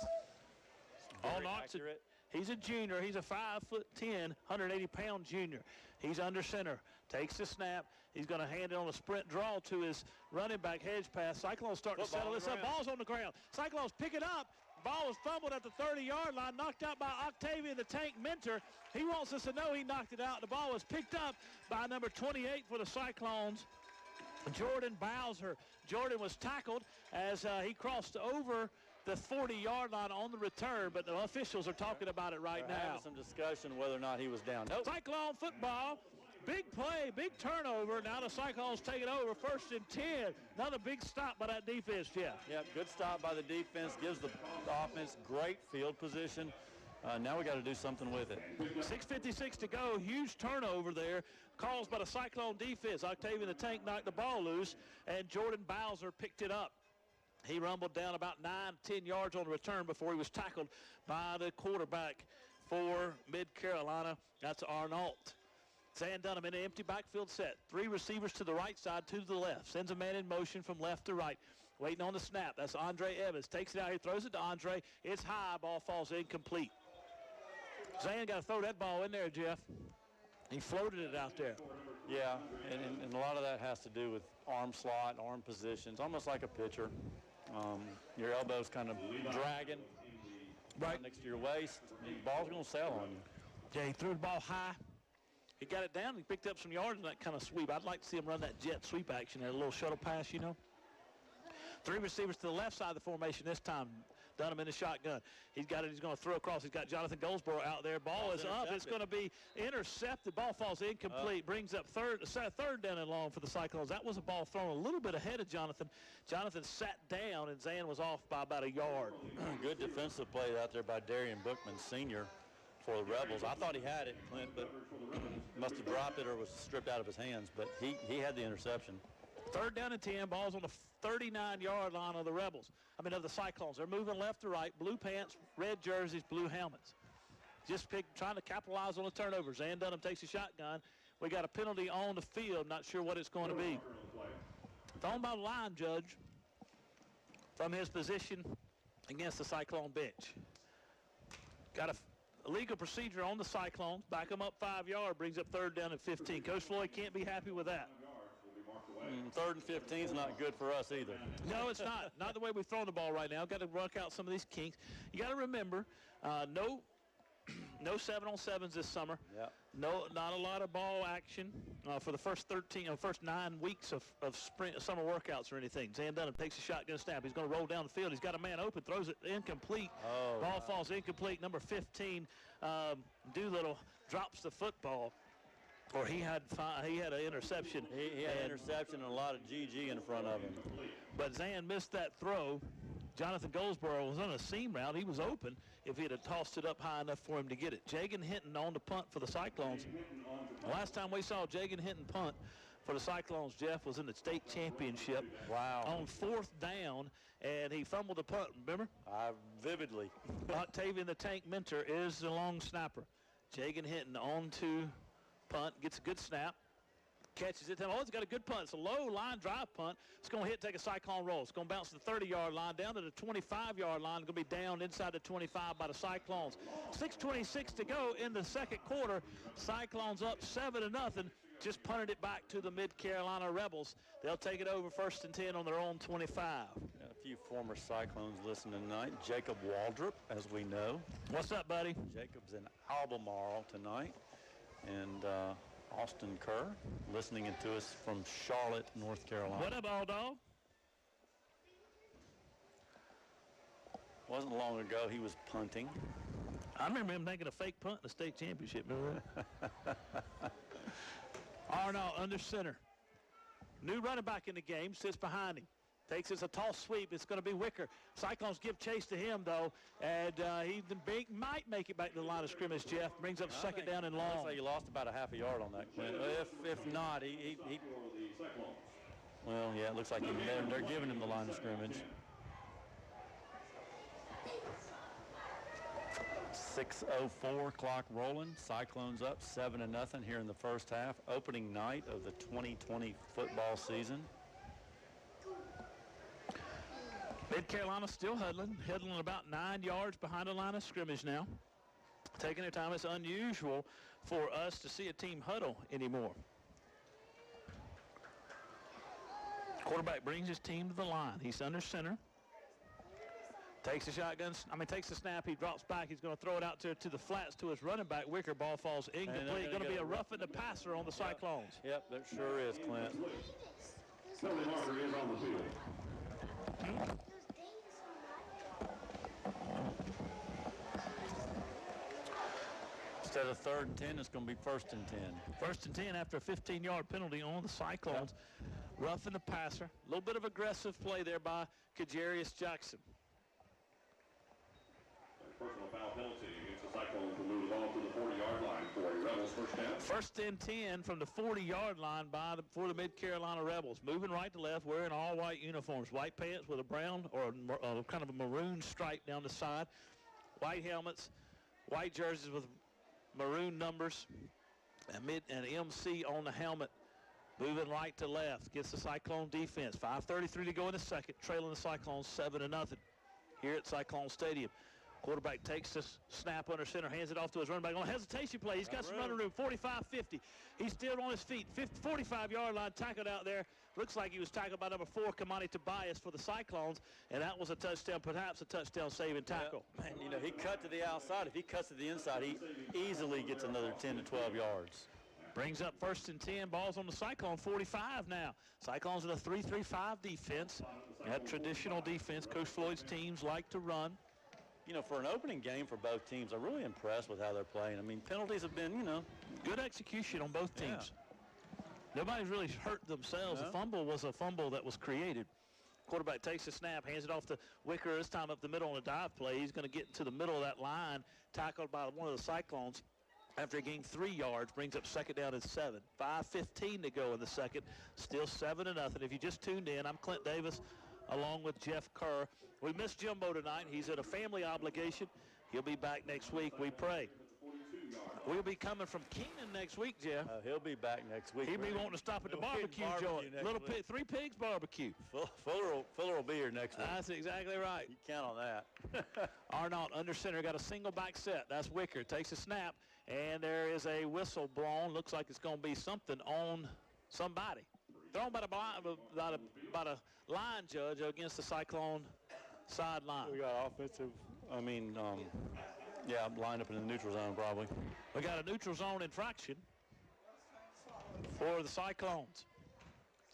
Very accurate. He's a junior. He's a 5'10", 180-pound junior. He's under center. Takes the snap. He's going to hand it on a sprint draw to his running back hedge pass. Cyclones starting to settle this up. Ball's on the ground. Cyclones pick it up. Ball was fumbled at the 30-yard line, knocked out by Octavian the Tank Mentor. He wants us to know he knocked it out. The ball was picked up by number 28 for the Cyclones, Jordan Bowser. Jordan was tackled as he crossed over the 40-yard line on the return, but the officials are talking about it right now. Having some discussion whether or not he was down. Nope. Cyclone football, big play, big turnover. Now the Cyclones take it over, 1st and 10. Another big stop by that defense, Jeff. Yep, good stop by the defense. Gives the offense great field position. Now we got to do something with it. 6:56 to go. Huge turnover there caused by the Cyclone defense. Octavian the Tank knocked the ball loose, and Jordan Bowser picked it up. He rumbled down about 9-10 yards on the return before he was tackled by the quarterback for Mid-Carolina. That's Arnault. Zan Dunham in an empty backfield set. 3 receivers to the right side, 2 to the left. Sends a man in motion from left to right. Waiting on the snap. That's Andre Evans. Takes it out. He throws it to Andre. It's high. Ball falls incomplete. Zan got to throw that ball in there, Jeff. He floated it out there. Yeah, and a lot of that has to do with arm slot, arm positions, almost like a pitcher. Your elbow's kind of dragging right next to your waist. The ball's going to sail on you. Yeah, he threw the ball high. He got it down. He picked up some yards in that kind of sweep. I'd like to see him run that jet sweep action there, a little shuttle pass, you know. 3 receivers to the left side of the formation this time. Dunham in the shotgun. He's got it. He's going to throw across. He's got Jonathan Goldsboro out there. Ball is up. It's going to be intercepted. Ball falls incomplete. Brings up third down and long for the Cyclones. That was a ball thrown a little bit ahead of Jonathan. Jonathan sat down, and Zan was off by about a yard. Good defensive play out there by Darian Bookman, senior, for the Rebels. I thought he had it, Clint, but must have dropped it or was stripped out of his hands. But he had the interception. 3rd down and 10. Ball's on the 39-yard line of the Rebels. Of the Cyclones. They're moving left to right. Blue pants, red jerseys, blue helmets. Just trying to capitalize on the turnovers. Zan Dunham takes a shotgun. We got a penalty on the field. Not sure what it's going to be. Thrown by the line judge from his position against the Cyclone bench. Got a legal procedure on the Cyclones. Back them up 5 yards. Brings up 3rd down and 15. Coach Floyd can't be happy with that. 3rd and 15 is not good for us either. No, it's not. Not the way we're throwing the ball right now. Got to work out some of these kinks. You got to remember, no 7-on-7s this summer. Yep. Not a lot of ball action for the first 9 weeks of summer workouts or anything. Zan Dunham takes a shotgun snap. He's going to roll down the field. He's got a man open, throws it incomplete. Ball falls incomplete. Number 15, Doolittle drops the football. Or he had an interception. He had an interception and a lot of GG in front of him. But Zan missed that throw. Jonathan Goldsboro was on a seam route. He was open if he'd have tossed it up high enough for him to get it. Jagan Hinton on the punt for the Cyclones. Last time we saw Jagan Hinton punt for the Cyclones, Jeff, was in the state championship. Wow. On 4th down, and he fumbled the punt, remember? Vividly. Octavian the Tank Mentor is the long snapper. Jagan Hinton on to punt, gets a good snap, catches it. Oh, it's got a good punt. It's a low line drive punt. It's going to take a Cyclone roll. It's going to bounce to the 30-yard line, down to the 25-yard line. It's going to be down inside the 25 by the Cyclones. 6:26 to go in the second quarter. Cyclones up 7-0. Just punted it back to the Mid-Carolina Rebels. They'll take it over 1st and 10 on their own 25. Got a few former Cyclones listening tonight. Jacob Waldrop, as we know. What's up, buddy? Jacob's in Albemarle tonight. And Austin Kerr, listening in to us from Charlotte, North Carolina. What up, all dog? Wasn't long ago he was punting. I remember him making a fake punt in the state championship. Remember that? Arnold under center. New running back in the game, sits behind him. Takes us a toss sweep. It's going to be Wicker. Cyclones give chase to him, though, and he might make it back to the line of scrimmage, Jeff. Brings up second down and long. Looks like he lost about a half a yard on that, Clint. If not, he well, yeah, it looks like they're giving him the line of scrimmage. 6:04 clock rolling. Cyclones up 7-0 here in the first half. Opening night of the 2020 football season. Mid-Carolina still huddling about 9 yards behind the line of scrimmage now. Taking their time. It's unusual for us to see a team huddle anymore. Quarterback brings his team to the line. He's under center. Takes the takes the snap. He drops back. He's going to throw it out to the flats to his running back. Wicker. Ball falls incomplete. Going to be a roughing the passer on the Cyclones. Yep, that sure is, Clint. Penalty marker is on the field. Instead of 3rd and 10, it's going to be 1st and 10. 1st and 10 after a 15-yard penalty on the Cyclones. Yep. Roughing the passer. A little bit of aggressive play there by Kajarius Jackson. Personal foul penalty against the Cyclones to move the ball to the 40-yard line for Rebels first down. 1st and 10 from the 40-yard line for the Mid-Carolina Rebels. Moving right to left, wearing all white uniforms. White pants with a brown or kind of a maroon stripe down the side. White helmets, white jerseys with maroon numbers, and MC on the helmet. Moving right to left, gets the Cyclone defense. 5:33 to go in the second, trailing the Cyclones 7-0 here at Cyclone Stadium. Quarterback takes the snap under center, hands it off to his running back on a hesitation play. He's got some running room, 45-50. He's still on his feet, 45-yard line, tackled out there. Looks like he was tackled by number 4, Kamani Tobias for the Cyclones, and that was a touchdown, perhaps a touchdown-saving tackle. Yeah, man, you know, he cut to the outside. If he cuts to the inside, he easily gets another 10 to 12 yards. Brings up 1st and 10, balls on the Cyclone, 45 now. Cyclones in a 3-3-5 defense. That traditional defense Coach Floyd's teams like to run. You know, for an opening game for both teams, I'm really impressed with how they're playing. I mean, penalties have been, you know. Good execution on both teams. Yeah. Nobody's really hurt themselves. No. The fumble was a fumble that was created. Quarterback takes the snap, hands it off to Wicker, this time up the middle on a dive play. He's going to get to the middle of that line, tackled by one of the Cyclones. After he gained 3 yards, brings up second down and 7. 5:15 to go in the second. Still 7-0. If you just tuned in, I'm Clint Davis along with Jeff Kerr. We missed Jimbo tonight. He's at a family obligation. He'll be back next week, we pray. We'll be coming from Keenan next week, Jeff. He'll be back next week. He'll be wanting to stop at the barbecue joint. Three Pigs barbecue. Fuller will be here next week. That's exactly right. You count on that. Arnault under center, got a single back set. That's Wicker. Takes a snap, and there is a whistle blown. Looks like it's going to be something on somebody. Thrown by a line judge against the Cyclone sideline. We got offensive, yeah, lined up in the neutral zone probably. We got a neutral zone infraction for the Cyclones.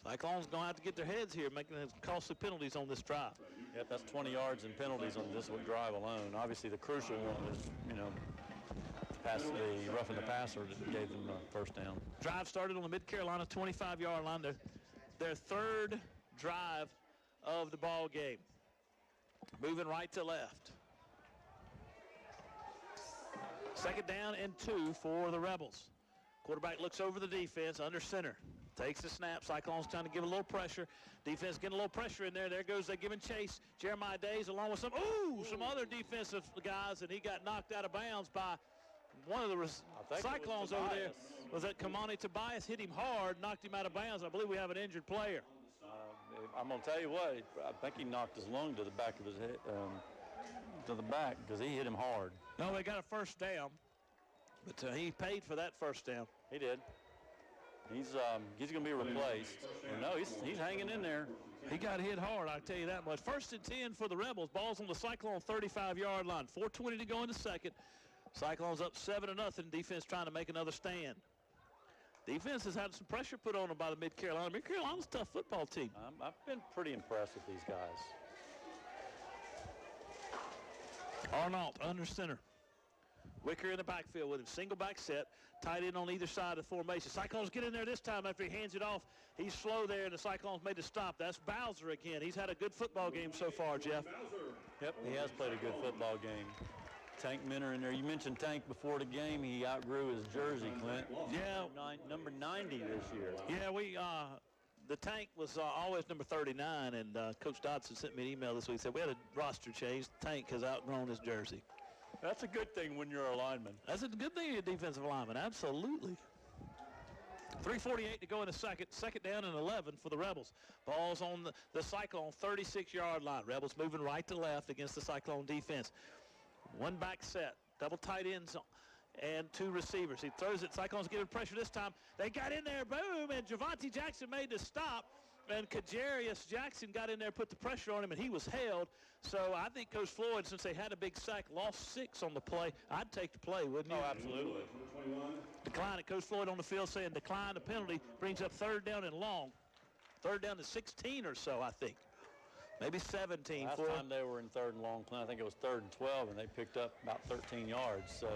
Cyclones going to have to get their heads here, making costly penalties on this drive. Yep, that's 20 yards in penalties on this drive alone. Obviously, the crucial one is, the roughing the passer that gave them a first down. Drive started on the Mid-Carolina 25-yard line. Their third drive of the ball game. Moving right to left. Second down and 2 for the Rebels. Quarterback looks over the defense under center. Takes the snap. Cyclones trying to give a little pressure. Defense getting a little pressure in there. There goes, they're giving chase. Jeremiah Days along with some other defensive guys, and he got knocked out of bounds by one of the Cyclones over there. Was that Kamani Tobias? Hit him hard, knocked him out of bounds. I believe we have an injured player. I'm going to tell you what, I think he knocked his lung to the back of his head, to the back, because he hit him hard. No, they got a first down, but he paid for that first down. He did. He's going to be replaced. No, he's hanging in there. He got hit hard, I tell you that much. 1st and 10 for the Rebels. Ball's on the Cyclone 35-yard line. 4:20 to go in the second. Cyclones up 7-0. Defense trying to make another stand. Defense has had some pressure put on them by the Mid-Carolina. Mid-Carolina's a tough football team. I've been pretty impressed with these guys. Arnault under center. Wicker in the backfield with him. Single back set. Tight end on either side of the formation. Cyclones get in there this time after he hands it off. He's slow there, and the Cyclones made a stop. That's Bowser again. He's had a good football game so far, Jeff. Yep, he has played a good football game. Tank Minner in there. You mentioned Tank before the game. He outgrew his jersey, Clint. Yeah. Number 90 this year. Yeah, the Tank was always number 39, and Coach Dodson sent me an email this week. Said we had a roster change. The Tank has outgrown his jersey. That's a good thing when you're a lineman. That's a good thing you're a defensive lineman, absolutely. 3:48 to go in the second. Second down and 11 for the Rebels. Ball's on the Cyclone 36-yard line. Rebels moving right to left against the Cyclone defense. One back set, double tight ends and two receivers. He throws it. Cyclones giving pressure this time. They got in there, boom, and Javante Jackson made the stop. And Kajarius Jackson got in there, put the pressure on him, and he was held. So I think Coach Floyd, since they had a big sack, lost 6 on the play. I'd take the play, wouldn't you? Oh, absolutely. Decline it. Coach Floyd on the field saying decline the penalty. Brings up third down and long. Third down to 16 or so, I think. Maybe 17. Last time they were in third and long, I think it was 3rd and 12, and they picked up about 13 yards. So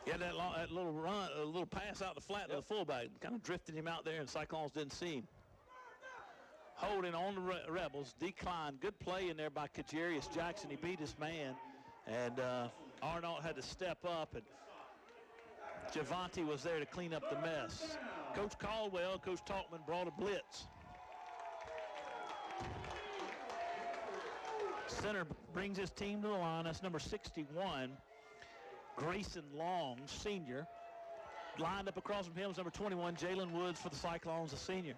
yeah, that little run, a little pass out the flat to the fullback, kind of drifted him out there, and Cyclones didn't see him. Holding on the Rebels, decline. Good play in there by Kajarius Jackson. He beat his man, and Arnault had to step up, and Javante was there to clean up the mess. Coach Caldwell, Coach Talkman brought a blitz. Center brings his team to the line. That's number 61, Grayson Long, senior. Lined up across from him is number 21, Jalen Woods for the Cyclones, a senior.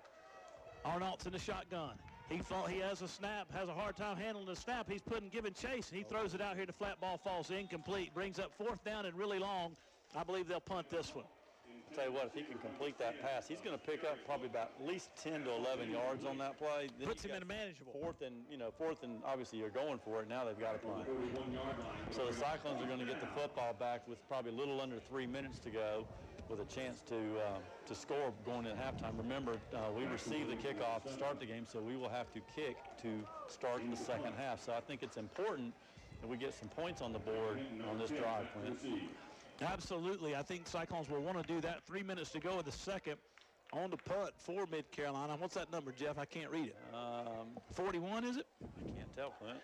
Arnault's in the shotgun. He has a snap, has a hard time handling the snap. He's giving chase, and he throws it out here. The flat ball falls incomplete. Brings up 4th down and really long. I believe they'll punt this one. I'll tell you what, if he can complete that pass, he's going to pick up probably about at least 10 to 11 yards on that play. Then puts him in a manageable. Fourth and obviously you're going for it. Now they've got to punt. So the Cyclones are going to get the football back with probably a little under 3 minutes to go, with a chance to score going in halftime. Remember, we received the kickoff to start the game, so we will have to kick to start in the second half. So I think it's important that we get some points on the board on this drive, Clint. Absolutely. I think Cyclones will want to do that. 3 minutes to go in the second. On the punt for Mid-Carolina. What's that number, Jeff? I can't read it. 41, is it? I can't tell, Clint.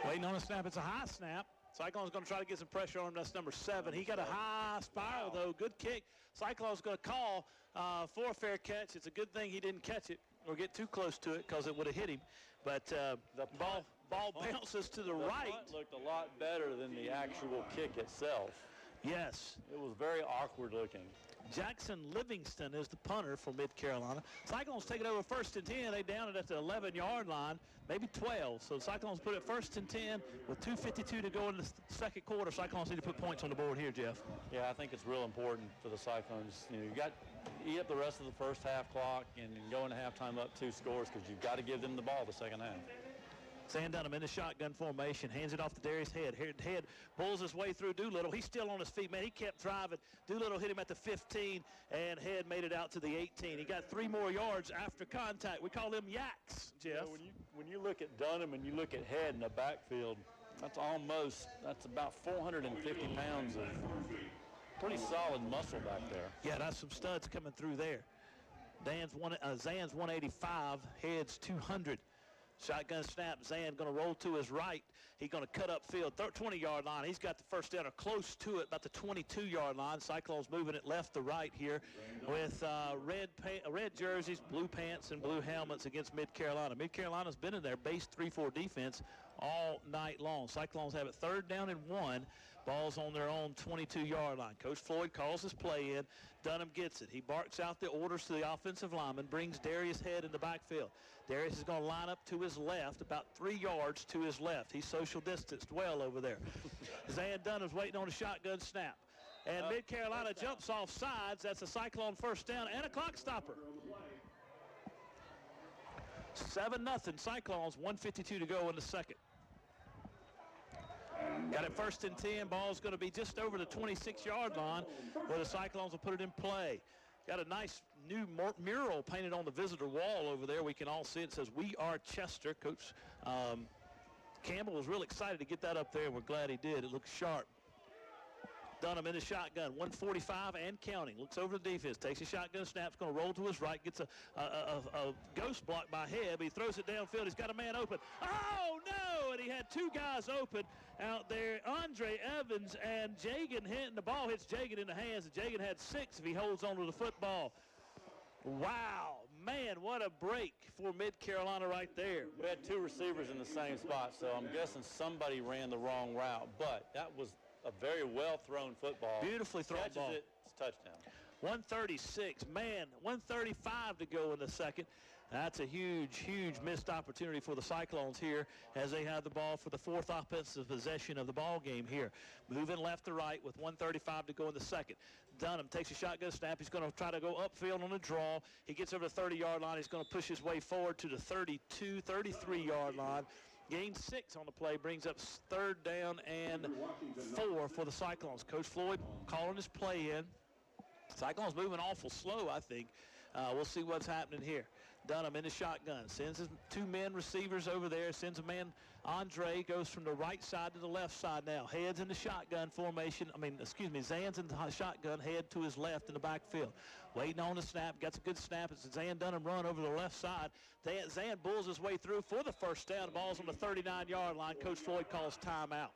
Waiting on a snap. It's a high snap. Cyclone's going to try to get some pressure on him. That's number 7. He got a high spiral, though. Good kick. Cyclone's going to call for a fair catch. It's a good thing he didn't catch it or get too close to it, because it would have hit him. But the ball bounces to the right. Punt looked a lot better than the actual kick itself. Yes. It was very awkward looking. Jackson Livingston is the punter for Mid-Carolina. Cyclones take it over 1st and 10. They down it at the 11-yard line, maybe 12. So Cyclones put it 1st and 10 with 2:52 to go in the second quarter. Cyclones need to put points on the board here, Jeff. Yeah, I think it's real important for the Cyclones. You got eat up the rest of the first half clock and go into halftime up 2 scores, because you've got to give them the ball the second half. Sam Dunham in the shotgun formation, hands it off to Darius Head. Head pulls his way through Doolittle. He's still on his feet, man. He kept driving. Doolittle hit him at the 15, and Head made it out to the 18. He got 3 more yards after contact. We call them yaks, Jeff. You know, when you look at Dunham and you look at Head in the backfield, that's about 450 pounds of pretty solid muscle back there. Yeah, that's some studs coming through there. Zan's 185, Head's 200. Shotgun snap. Zan going to roll to his right. He's going to cut upfield, 20-yard line. He's got the first down, or close to it, about the 22-yard line. Cyclones moving it left to right here with red jerseys, blue pants, and blue helmets against Mid-Carolina. Mid-Carolina's been in their base 3-4 defense all night long. Cyclones have it 3rd down and 1. Ball's on their own 22-yard line. Coach Floyd calls his play in. Dunham gets it. He barks out the orders to the offensive lineman, brings Darius Head in the backfield. Darius is going to line up to his left, about 3 yards to his left. He's social distanced well over there. Zan Dunham's waiting on a shotgun snap. And Mid-Carolina jumps off sides. That's a Cyclone 1st down and a clock stopper. 7-0 Cyclones, 1:52 to go in the second. Got it 1st and 10. Ball's going to be just over the 26-yard line where the Cyclones will put it in play. Got a nice new mural painted on the visitor wall over there. We can all see it. It says, "We are Chester." Coach Campbell was real excited to get that up there, and we're glad he did. It looks sharp. Dunham in the shotgun, 145 and counting. Looks over the defense, takes a shotgun snap, is going to roll to his right, gets a ghost block by Hebb. He throws it downfield. He's got a man open. Oh, no! And he had two guys open out there, Andre Evans and Jagan Hinton. The ball hits Jagan in the hands, and Jagan had 6 if he holds on to the football. Wow, man, what a break for Mid-Carolina right there. We had 2 receivers in the same spot, so I'm guessing somebody ran the wrong route, but that was a very well-thrown football. Beautifully thrown ball. Catches it, it's a touchdown. 136, man, 135 to go in the second. That's a huge, huge missed opportunity for the Cyclones here as they have the ball for the 4th offensive possession of the ball game here. Moving left to right with 135 to go in the second. Dunham takes a shotgun snap. He's going to try to go upfield on a draw. He gets over the 30-yard line. He's going to push his way forward to the 32, 33-yard line. Gains 6 on the play, brings up 3rd down and 4 for the Cyclones. Coach Floyd calling his play in. Cyclones moving awful slow, I think. We'll see what's happening here. Dunham in the shotgun, sends his 2 men receivers over there, sends a man, Andre, goes from the right side to the left side now. Heads in the shotgun formation, Zan's in the shotgun, head to his left in the backfield. Waiting on the snap, gets a good snap. It's a Zan Dunham run over the left side. Zan bulls his way through for the 1st down. The ball's on the 39-yard line. Coach Floyd calls timeout.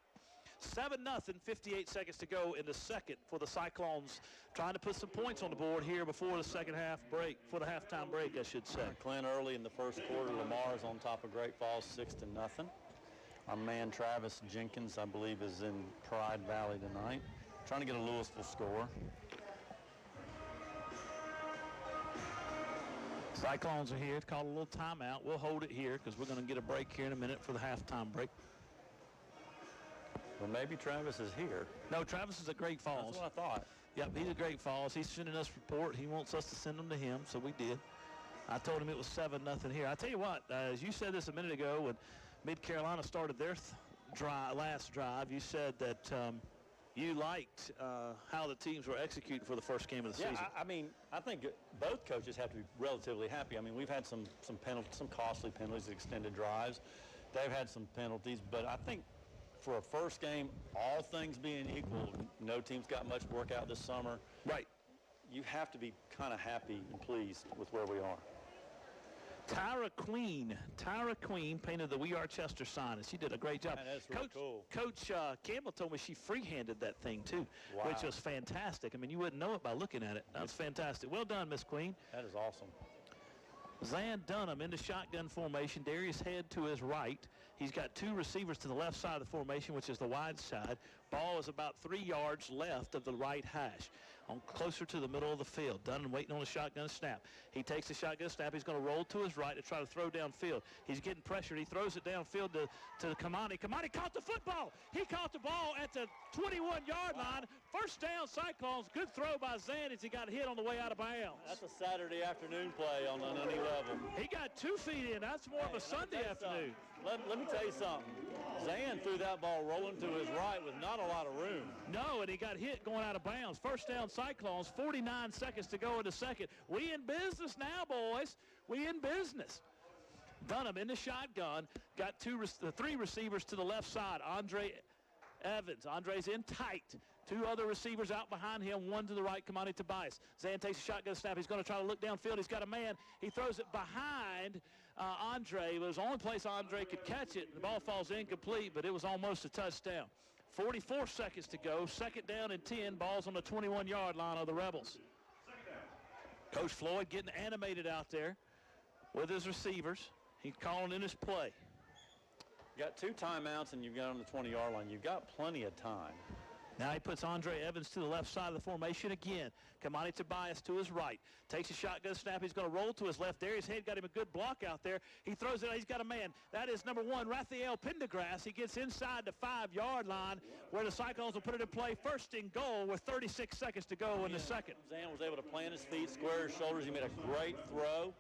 7-0, 58 seconds to go in the second for the Cyclones, trying to put some points on the board here before the second half break, for the halftime break, I should say. Clint early in the first quarter. Lamar's on top of Great Falls, 6-0. Our man Travis Jenkins, I believe, is in Pride Valley tonight, trying to get a Louisville score. Cyclones are here. Call a little timeout. We'll hold it here because we're going to get a break here in a minute for the halftime break. Well, maybe Travis is here. No, Travis is at Great Falls. That's what I thought. Yep, he's at Great Falls. He's sending us a report. He wants us to send them to him, so we did. I told him it was 7-0 here. I tell you what, as you said this a minute ago when Mid-Carolina started their last drive, you said that you liked how the teams were executing for the first game of the season. I mean, I think both coaches have to be relatively happy. I mean, we've had some costly penalties, extended drives. They've had some penalties, but I think for a first game, all things being equal, no team's got much work out this summer. Right. You have to be kind of happy and pleased with where we are. Tyra Queen painted the "We Are Chester" sign, and she did a great job. Man, that's really cool. Coach Campbell told me she free-handed that thing too, wow, which was fantastic. I mean, you wouldn't know it by looking at it. That was fantastic. Well done, Miss Queen. That is awesome. Zan Dunham in the shotgun formation. Darius Head to his right. He's got 2 receivers to the left side of the formation, which is the wide side. Ball is about 3 yards left of the right hash, closer to the middle of the field. Dunham waiting on a shotgun snap. He takes the shotgun snap. He's going to roll to his right to try to throw downfield. He's getting pressured. He throws it downfield to Kamani. Kamani caught the football. He caught the ball at the 21-yard line. First down, Cyclones. Good throw by Zan as he got hit on the way out of bounds. That's a Saturday afternoon play on any level. He got 2 feet in. That's more of a Sunday afternoon. Let me tell you something. Zan threw that ball rolling to his right with not a lot of room. No, and he got hit going out of bounds. First down, Cyclones, 49 seconds to go in the second. We in business now, boys. We in business. Dunham in the shotgun, got 3 receivers to the left side. Andre Evans. Andre's in tight. 2 other receivers out behind him, 1 to the right, Kamani Tobias. Zan takes a shotgun snap. He's going to try to look downfield. He's got a man. He throws it behind Andre. It was the only place Andre could catch it. The ball falls incomplete, but it was almost a touchdown. 44 seconds to go. Second down and 10. Ball's on the 21-yard line of the Rebels. Coach Floyd getting animated out there with his receivers. He's calling in his play. You got 2 timeouts and you've got on the 20-yard line. You've got plenty of time. Now he puts Andre Evans to the left side of the formation again. Kamani Tobias to his right. Takes a shotgun snap. He's going to roll to his left. Darius Head got him a good block out there. He throws it out. He's got a man. That is number 1, Raphael Pendergrass. He gets inside the 5-yard line where the Cyclones will put it in play. First and goal with 36 seconds to go in the second. Zan was able to plant his feet, square his shoulders. He made a great throw.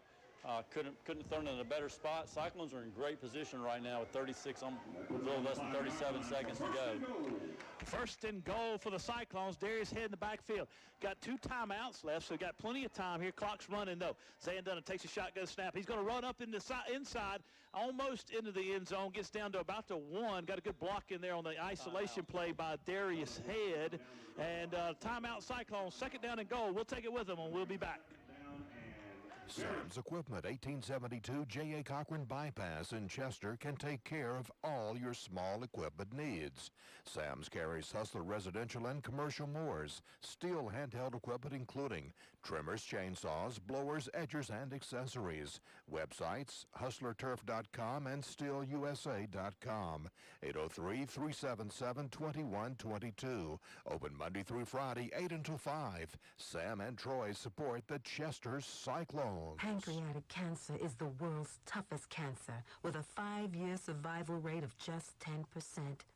Couldn't throw it in a better spot. Cyclones are in great position right now with 36, a little less than 37 seconds to go. First and goal for the Cyclones. Darius Head in the backfield. Got 2 timeouts left, so got plenty of time here. Clock's running, though. Zan Dunham takes a shotgun snap. He's going to run up in the inside, almost into the end zone. Gets down to about the 1. Got a good block in there on the isolation play by Darius Head. And timeout Cyclones. Second down and goal. We'll take it with them, and we'll be back. Sam's Equipment 1872 J.A. Cochran Bypass in Chester can take care of all your small equipment needs. Sam's carries Hustler residential and commercial mowers, steel handheld equipment including trimmers, chainsaws, blowers, edgers, and accessories. Websites, hustlerturf.com and steelusa.com. 803-377-2122. Open Monday through Friday, 8 until 5. Sam and Troy support the Chester Cyclones. Pancreatic cancer is the world's toughest cancer, with a 5-year survival rate of just 10%.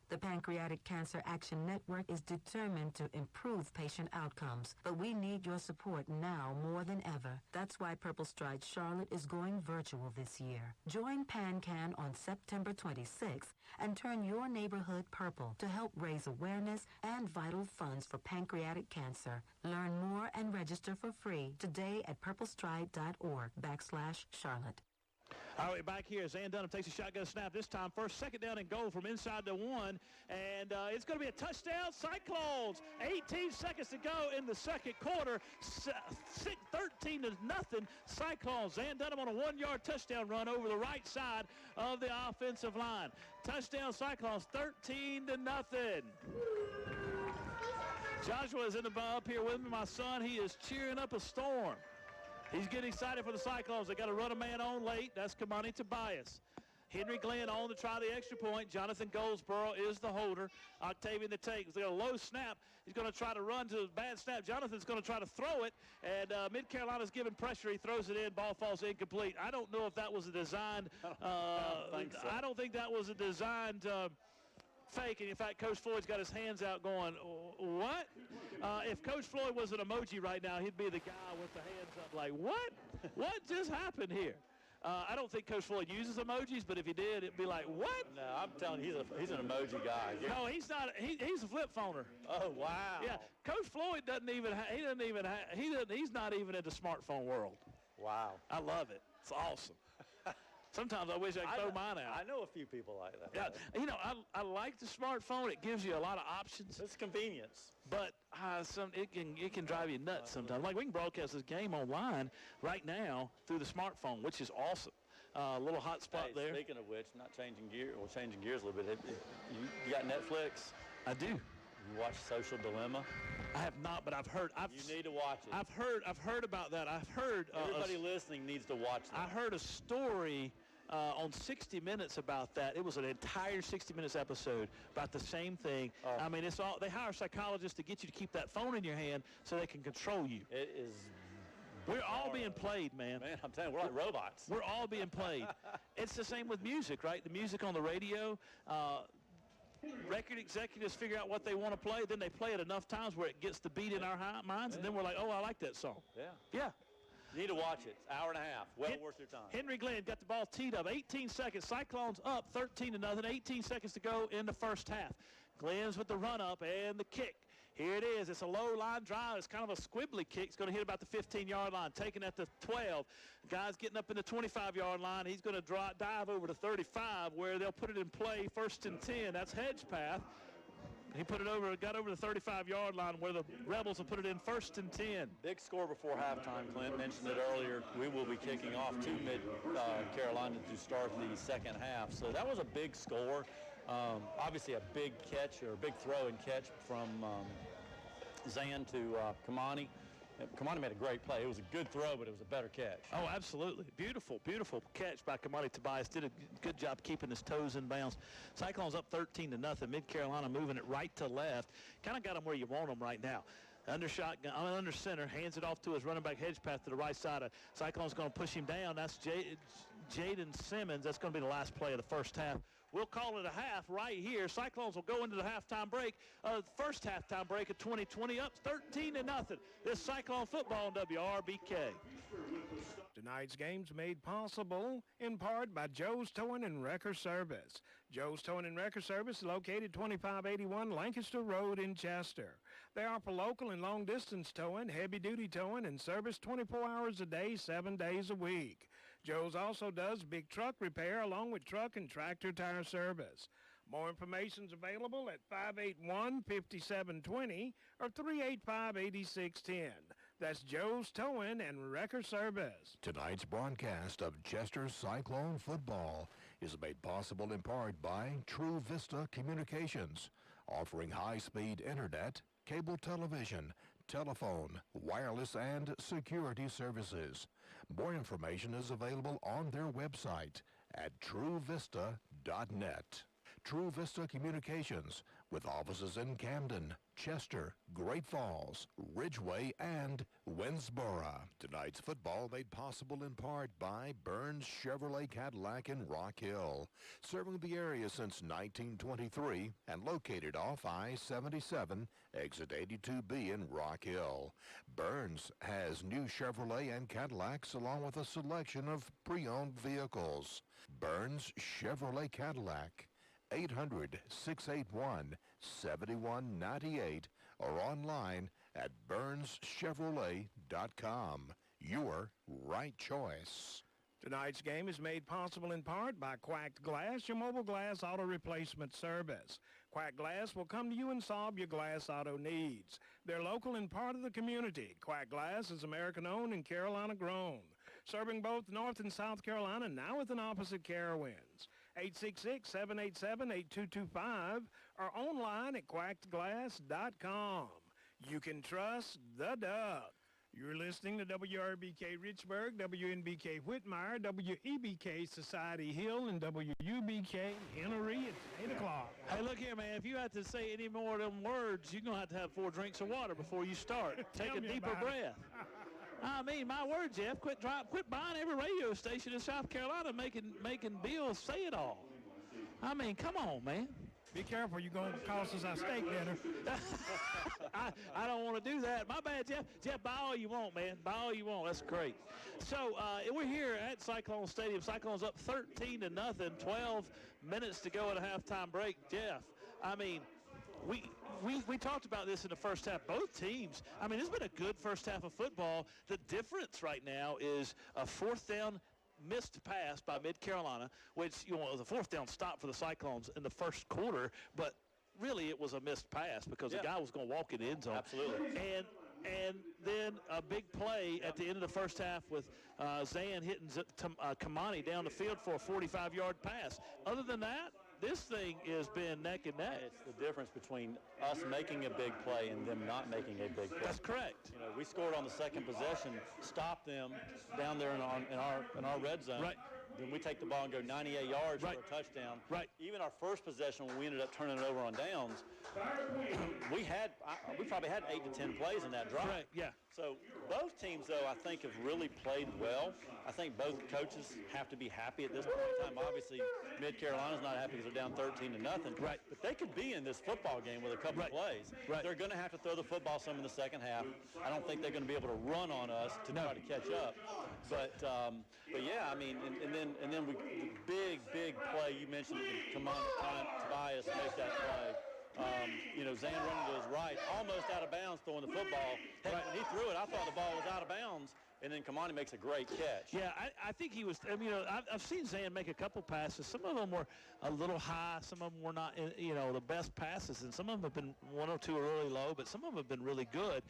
The Pancreatic Cancer Action Network is determined to improve patient outcomes, but we need your support now more than ever. That's why Purple Stride Charlotte is going virtual this year. Join PanCan on September 26th and turn your neighborhood purple to help raise awareness and vital funds for pancreatic cancer. Learn more and register for free today at purplestride.org/Charlotte. All right, back here. Zan Dunham takes a shotgun snap this time. Second down and goal from inside the 1. And it's going to be a touchdown. Cyclones. 18 seconds to go in the second quarter. 13-0. Cyclones. Zan Dunham on a 1-yard touchdown run over the right side of the offensive line. Touchdown Cyclones. 13-0. Joshua is in the up here with me, my son. He is cheering up a storm. He's getting excited for the Cyclones. They got to run a man on late. That's Kamani Tobias. Henry Glenn on to try the extra point. Jonathan Goldsboro is the holder. Octavian the take. He's got a low snap. He's going to try to run to a bad snap. Jonathan's going to try to throw it, and Mid-Carolina's giving pressure. He throws it in. Ball falls incomplete. I don't know if that was a designed I don't think that was a designed fake, and in fact, Coach Floyd's got his hands out going, what? If Coach Floyd was an emoji right now, he'd be the guy with the hands up like, what? What just happened here? I don't think Coach Floyd uses emojis, but if he did, it'd be like, what? No, I'm telling you, he's an emoji guy. No, he's not. He's a flip phoner. Oh, wow. Yeah, Coach Floyd he's not even in the smartphone world. Wow. I love it. It's awesome. Sometimes I wish I could throw mine out. I know a few people like that. Yeah, you know, I like the smartphone. It gives you a lot of options. It's convenience. But it can drive you nuts sometimes. Like we can broadcast this game online right now through the smartphone, which is awesome. A little hot spot there. Speaking of which, changing gears a little bit. You got Netflix? I do. You watch Social Dilemma? I have not, but I've heard. You need to watch it. I've heard about that. I've heard. Everybody listening needs to watch that. I heard a story on 60 Minutes about that. It was an entire 60 Minutes episode about the same thing. I mean, it's all. They hire psychologists to get you to keep that phone in your hand so they can control you. It is. We're all being played, man. Man, I'm telling you, we're like robots. We're all being played. It's the same with music, right? The music on the radio. Record executives figure out what they want to play, then they play it enough times where it gets the beat in our minds, and then we're like, oh, I like that song. Yeah. Yeah. You need to watch it. It's an hour and a half. Well worth your time. Henry Glenn got the ball teed up. 18 seconds. Cyclones up 13-0. 18 seconds to go in the first half. Glenn's with the run up and the kick. Here it is. It's a low line drive. It's kind of a squibbly kick. It's going to hit about the 15-yard line, taken at the 12. The guy's getting up in the 25-yard line. He's going to dive over to 35 where they'll put it in play 1st and 10. That's hedge path. He got over the 35-yard line where the Rebels will put it in 1st and 10. Big score before halftime. Clint mentioned it earlier. We will be kicking off to Mid-Carolina to start the second half. So that was a big score. Obviously a big catch or a big throw and catch from Zan to Kamani. Kamani made a great play. It was a good throw, but it was a better catch. Oh, absolutely. Beautiful, beautiful catch by Kamani Tobias. Did a good job keeping his toes in bounds. Cyclones up 13-0. Mid-Carolina moving it right to left. Kind of got them where you want them right now. Under shotgun, under center, hands it off to his running back hedge path to the right side. Cyclone's going to push him down. That's Jaden Simmons. That's going to be the last play of the first half. we'll call it a half right here. Cyclones will go into the halftime break, first halftime break of 2020, up 13-0. This Cyclone football on WRBK. Tonight's game's made possible in part by Joe's Towing and Wrecker Service. Joe's Towing and Wrecker Service is located 2581 Lancaster Road in Chester. They offer local and long-distance towing, heavy-duty towing, and service 24 hours a day, 7 days a week. Joe's also does big truck repair along with truck and tractor tire service. More information is available at 581-5720 or 385-8610. That's Joe's Towing and Wrecker Service. Tonight's broadcast of Chester Cyclone football is made possible in part by True Vista Communications, offering high-speed internet, cable television, telephone, wireless, and security services. More information is available on their website at truevista.net. True Vista Communications, with offices in Camden, Chester, Great Falls, Ridgeway, and Winnsboro. Tonight's football made possible in part by Burns Chevrolet Cadillac in Rock Hill, serving the area since 1923 and located off I-77, exit 82B in Rock Hill. Burns has new Chevrolet and Cadillacs along with a selection of pre-owned vehicles. Burns Chevrolet Cadillac. 800-681-7198 or online at BurnsChevrolet.com. Your right choice. Tonight's game is made possible in part by Quacked Glass, your mobile glass auto replacement service. Quack Glass will come to you and solve your glass auto needs. They're local and part of the community. Quack Glass is American-owned and Carolina-grown, serving both North and South Carolina, now with an opposite Carowinds. 866-787-8225 or online at quackedglass.com. You can trust the Duck. You're listening to WRBK Richburg, WNBK Whitmire, WEBK Society Hill, and WUBK Henry. It's 8 o'clock. Hey, look here, man. If you have to say any more of them words, you're going to have 4 drinks of water before you start. Take a deeper breath. I mean, my word, Jeff, quit buying every radio station in South Carolina making bills say it all. I mean, come on, man. Be careful, you're going to cost us our steak dinner. I don't want to do that. My bad, Jeff. Jeff, buy all you want, man. Buy all you want. That's great. So we're here at Cyclone Stadium. Cyclone's up 13-0, 12 minutes to go at a halftime break. Jeff, I mean, we talked about this in the first half. Both teams, I mean, it's been a good first half of football. The difference right now is a 4th down missed pass by Mid-Carolina, which, was a 4th down stop for the Cyclones in the first quarter, but really it was a missed pass because the guy was going to walk in the end zone. Absolutely. And then a big play at the end of the first half with Zan hitting Kamani down the field for a 45-yard pass. Other than that, this thing has been neck and neck. It's the difference between us making a big play and them not making a big play. That's correct. We scored on the second possession, stopped them down there in our red zone. Right. Then we take the ball and go 98 yards for a touchdown. Right. Even our first possession, when we ended up turning it over on downs, we probably had 8 to 10 plays in that drive. Right. Yeah. So both teams, though, I think have really played well. I think both coaches have to be happy at this point in time. Obviously, Mid-Carolina's not happy because they're down 13-0. Right. But they could be in this football game with a couple of plays. Right. They're going to have to throw the football some in the second half. I don't think they're going to be able to run on us to try to catch up. But yeah, I mean, and then the big play you mentioned, Tobias make that play. Zan running to his right, almost out of bounds throwing the football. Heck, when he threw it, I thought the ball was out of bounds. And then Kamani makes a great catch. Yeah, I think he was, I've seen Zan make a couple passes. Some of them were a little high. Some of them were not, the best passes. And some of them have been 1 or 2 really low, but some of them have been really good.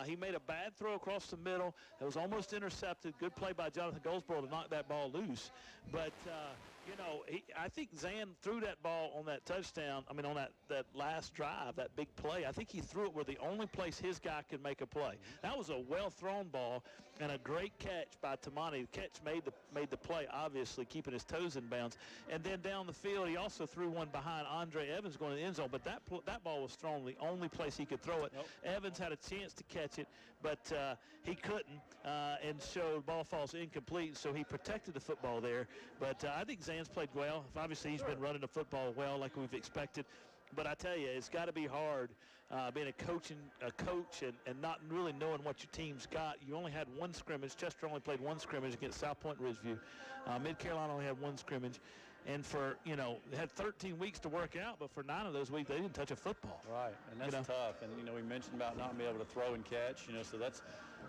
He made a bad throw across the middle. It was almost intercepted. Good play by Jonathan Goldsboro to knock that ball loose. But, I think Zan threw that ball on that touchdown, on that last drive, that big play. I think he threw it where the only place his guy could make a play. That was a well-thrown ball and a great catch by Tamani. The catch made the play, obviously, keeping his toes in bounds. And then down the field, he also threw one behind Andre Evans going to the end zone, but that ball was thrown the only place he could throw it. Nope. Evans had a chance to catch it, but he couldn't, and so the ball falls incomplete, so he protected the football there. But I think Zan Dan's played well. Obviously, he's been running the football well like we've expected. But I tell you, it's got to be hard being a coach and not really knowing what your team's got. You only had one scrimmage. Chester only played one scrimmage against South Point Ridgeview. Mid-Carolina only had one scrimmage. And for, they had 13 weeks to work out, but for 9 of those weeks, they didn't touch a football. Right, and that's tough. And, we mentioned about not being able to throw and catch, so that's,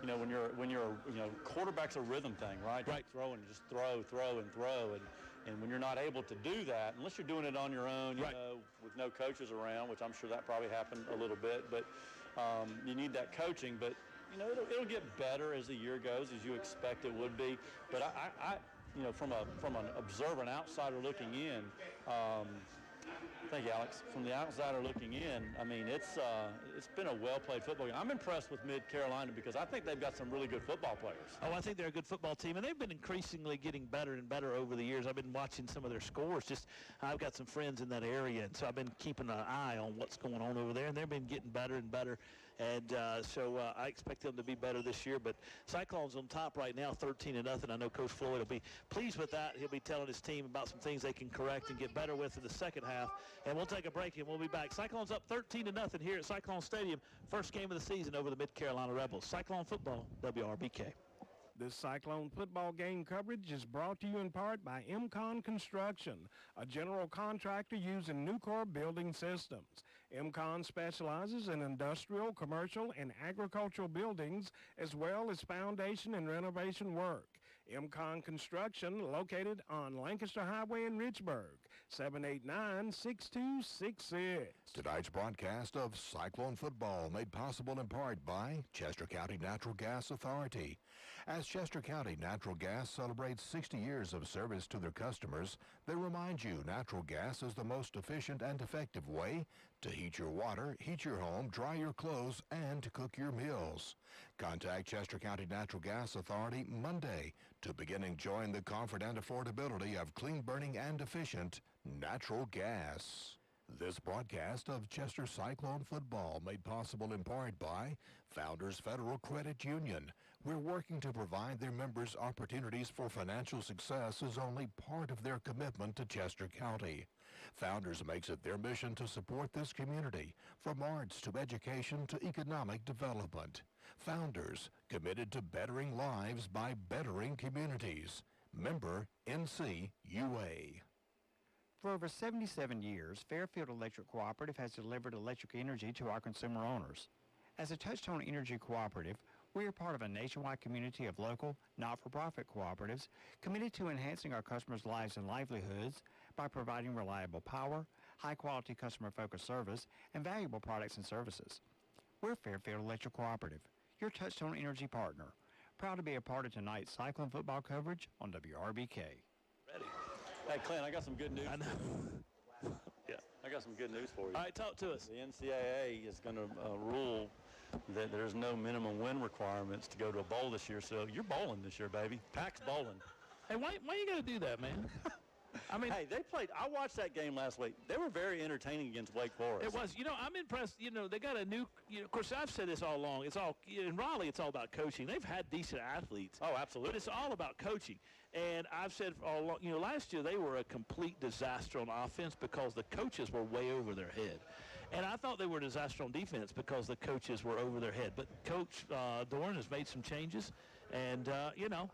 when you're, quarterback's a rhythm thing, right? Right. Throw and just throw. And when you're not able to do that, unless you're doing it on your own, with no coaches around, which I'm sure that probably happened a little bit, but you need that coaching. But, it'll get better as the year goes, as you expect it would be. But I from an observer, an outsider looking in, thank you, Alex. From the outsider looking in, I mean, it's been a well-played football game. I'm impressed with Mid-Carolina because I think they've got some really good football players. Oh, I think they're a good football team, and they've been increasingly getting better and better over the years. I've been watching some of their scores. I've got some friends in that area, and so I've been keeping an eye on what's going on over there, and they've been getting better and better. And so I expect them to be better this year. But Cyclones on top right now, 13-0. I know Coach Floyd will be pleased with that. He'll be telling his team about some things they can correct and get better with in the second half. And we'll take a break, and we'll be back. Cyclones up 13-0 here at Cyclone Stadium. First game of the season over the Mid-Carolina Rebels. Cyclone football, WRBK. This Cyclone football game coverage is brought to you in part by MCON Construction, a general contractor using Nucor Building Systems. MCON specializes in industrial, commercial, and agricultural buildings, as well as foundation and renovation work. MCON Construction, located on Lancaster Highway in Richburg, 789-6266. Tonight's broadcast of Cyclone Football made possible in part by Chester County Natural Gas Authority. As Chester County Natural Gas celebrates 60 years of service to their customers, they remind you natural gas is the most efficient and effective way to heat your water, heat your home, dry your clothes, and to cook your meals. Contact Chester County Natural Gas Authority Monday to begin enjoying the comfort and affordability of clean burning and efficient natural gas. This broadcast of Chester Cyclone Football made possible in part by Founders Federal Credit Union. We're working to provide their members opportunities for financial success is only part of their commitment to Chester County. Founders makes it their mission to support this community, from arts to education to economic development. Founders, committed to bettering lives by bettering communities. Member NCUA. For over 77 years, Fairfield Electric Cooperative has delivered electric energy to our consumer owners. As a Touchstone Energy Cooperative, we are part of a nationwide community of local, not-for-profit cooperatives committed to enhancing our customers' lives and livelihoods by providing reliable power, high-quality customer-focused service, and valuable products and services. We're Fairfield Electric Cooperative, your Touchstone Energy partner. Proud to be a part of tonight's Cyclone football coverage on WRBK. Ready. Hey, Clint, I got some good news. I know. Yeah, I got some good news for you. All right, talk to us. The NCAA is going to rule that there's no minimum win requirements to go to a bowl this year. So you're bowling this year, baby. Pack's bowling. Hey, why you got to do that, man? I mean, hey, I watched that game last week. They were very entertaining against Wake Forest. It was. I'm impressed. They got a new, of course, I've said this all along. It's all, in Raleigh, it's all about coaching. They've had decent athletes. Oh, absolutely. But it's all about coaching. And I've said all along, last year they were a complete disaster on offense because the coaches were way over their head. And I thought they were a disaster on defense because the coaches were over their head. But Coach Dorn has made some changes. And,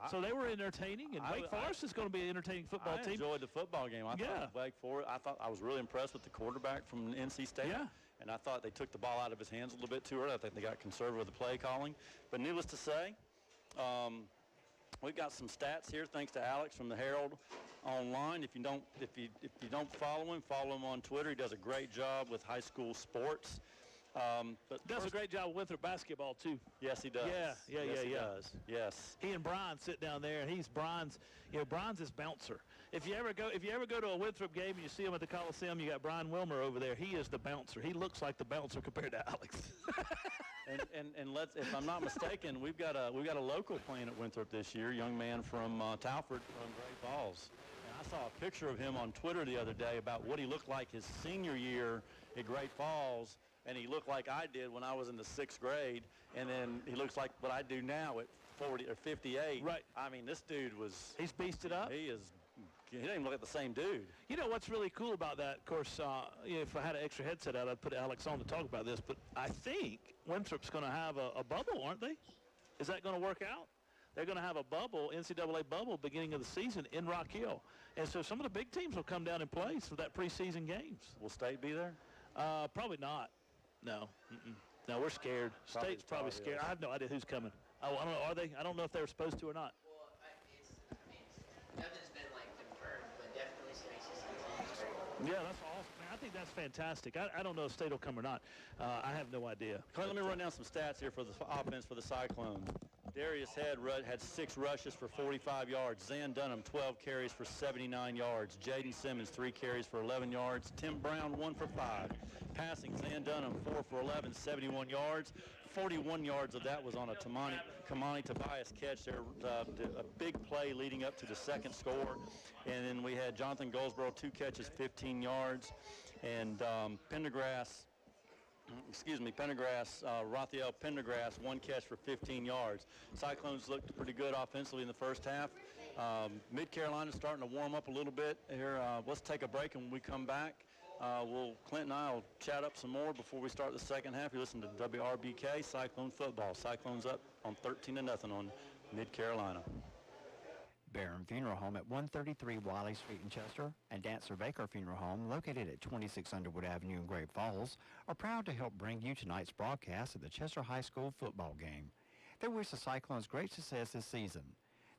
so they were entertaining. And Wake Forest is going to be an entertaining football team. I enjoyed the football game. I thought Wake Forest, I was really impressed with the quarterback from NC State. Yeah. And I thought they took the ball out of his hands a little bit too early. I think they got conservative with the play calling. But needless to say, we've got some stats here thanks to Alex from the Herald online. If you don't follow him on Twitter. He does a great job with high school sports. But does a great job with Winthrop basketball too. Yes, he does. Yeah. He does. Yes. He and Brian sit down there, and he's Brian's. Brian's his bouncer. If you ever go to a Winthrop game and you see him at the Coliseum, you got Brian Wilmer over there. He is the bouncer. He looks like the bouncer compared to Alex. and if I'm not mistaken, we've got a local playing at Winthrop this year. Young man from Talford from Great Falls. And I saw a picture of him on Twitter the other day about what he looked like his senior year at Great Falls. And he looked like I did when I was in the 6th grade, and then he looks like what I do now at 40 or 58. Right. I mean, this dude he's beasted up. He is he doesn't even look like the same dude. You know what's really cool about that, of course, if I had an extra headset out, I'd put Alex on to talk about this, but I think Winthrop's going to have a bubble, aren't they? Is that going to work out? They're going to have a bubble, NCAA bubble, beginning of the season in Rock Hill. And so some of the big teams will come down and play for that preseason games. Will State be there? Probably not. No. No, we're scared. State's probably scared. I have no idea who's coming. Oh, I don't know. Are they? I don't know if they were supposed to or not. Well, nothing's been confirmed, but definitely some ACC. Yeah, that's awesome. Man, I think that's fantastic. I don't know if State will come or not. I have no idea. Clint, let me run down some stats here for the offense for the Cyclones. Darius Head had 6 rushes for 45 yards. Zan Dunham, 12 carries for 79 yards. Jaden Simmons, 3 carries for 11 yards. Tim Brown, 1 for 5. Passing, Zan Dunham, 4 for 11, 71 yards. 41 yards of that was on a Kamani Tobias catch there, a big play leading up to the second score. And then we had Jonathan Goldsboro, 2 catches, 15 yards. And Raphael Pendergrass, 1 catch for 15 yards. Cyclones looked pretty good offensively in the first half. Mid-Carolina's starting to warm up a little bit here. Let's take a break, and when we come back, Clint and I will chat up some more before we start the second half. You listen to WRBK Cyclone Football. Cyclones up on 13-0 on Mid-Carolina. Barron Funeral Home at 133 Wiley Street in Chester and Dancer Baker Funeral Home, located at 26 Underwood Avenue in Great Falls, are proud to help bring you tonight's broadcast of the Chester High School football game. They wish the Cyclones great success this season.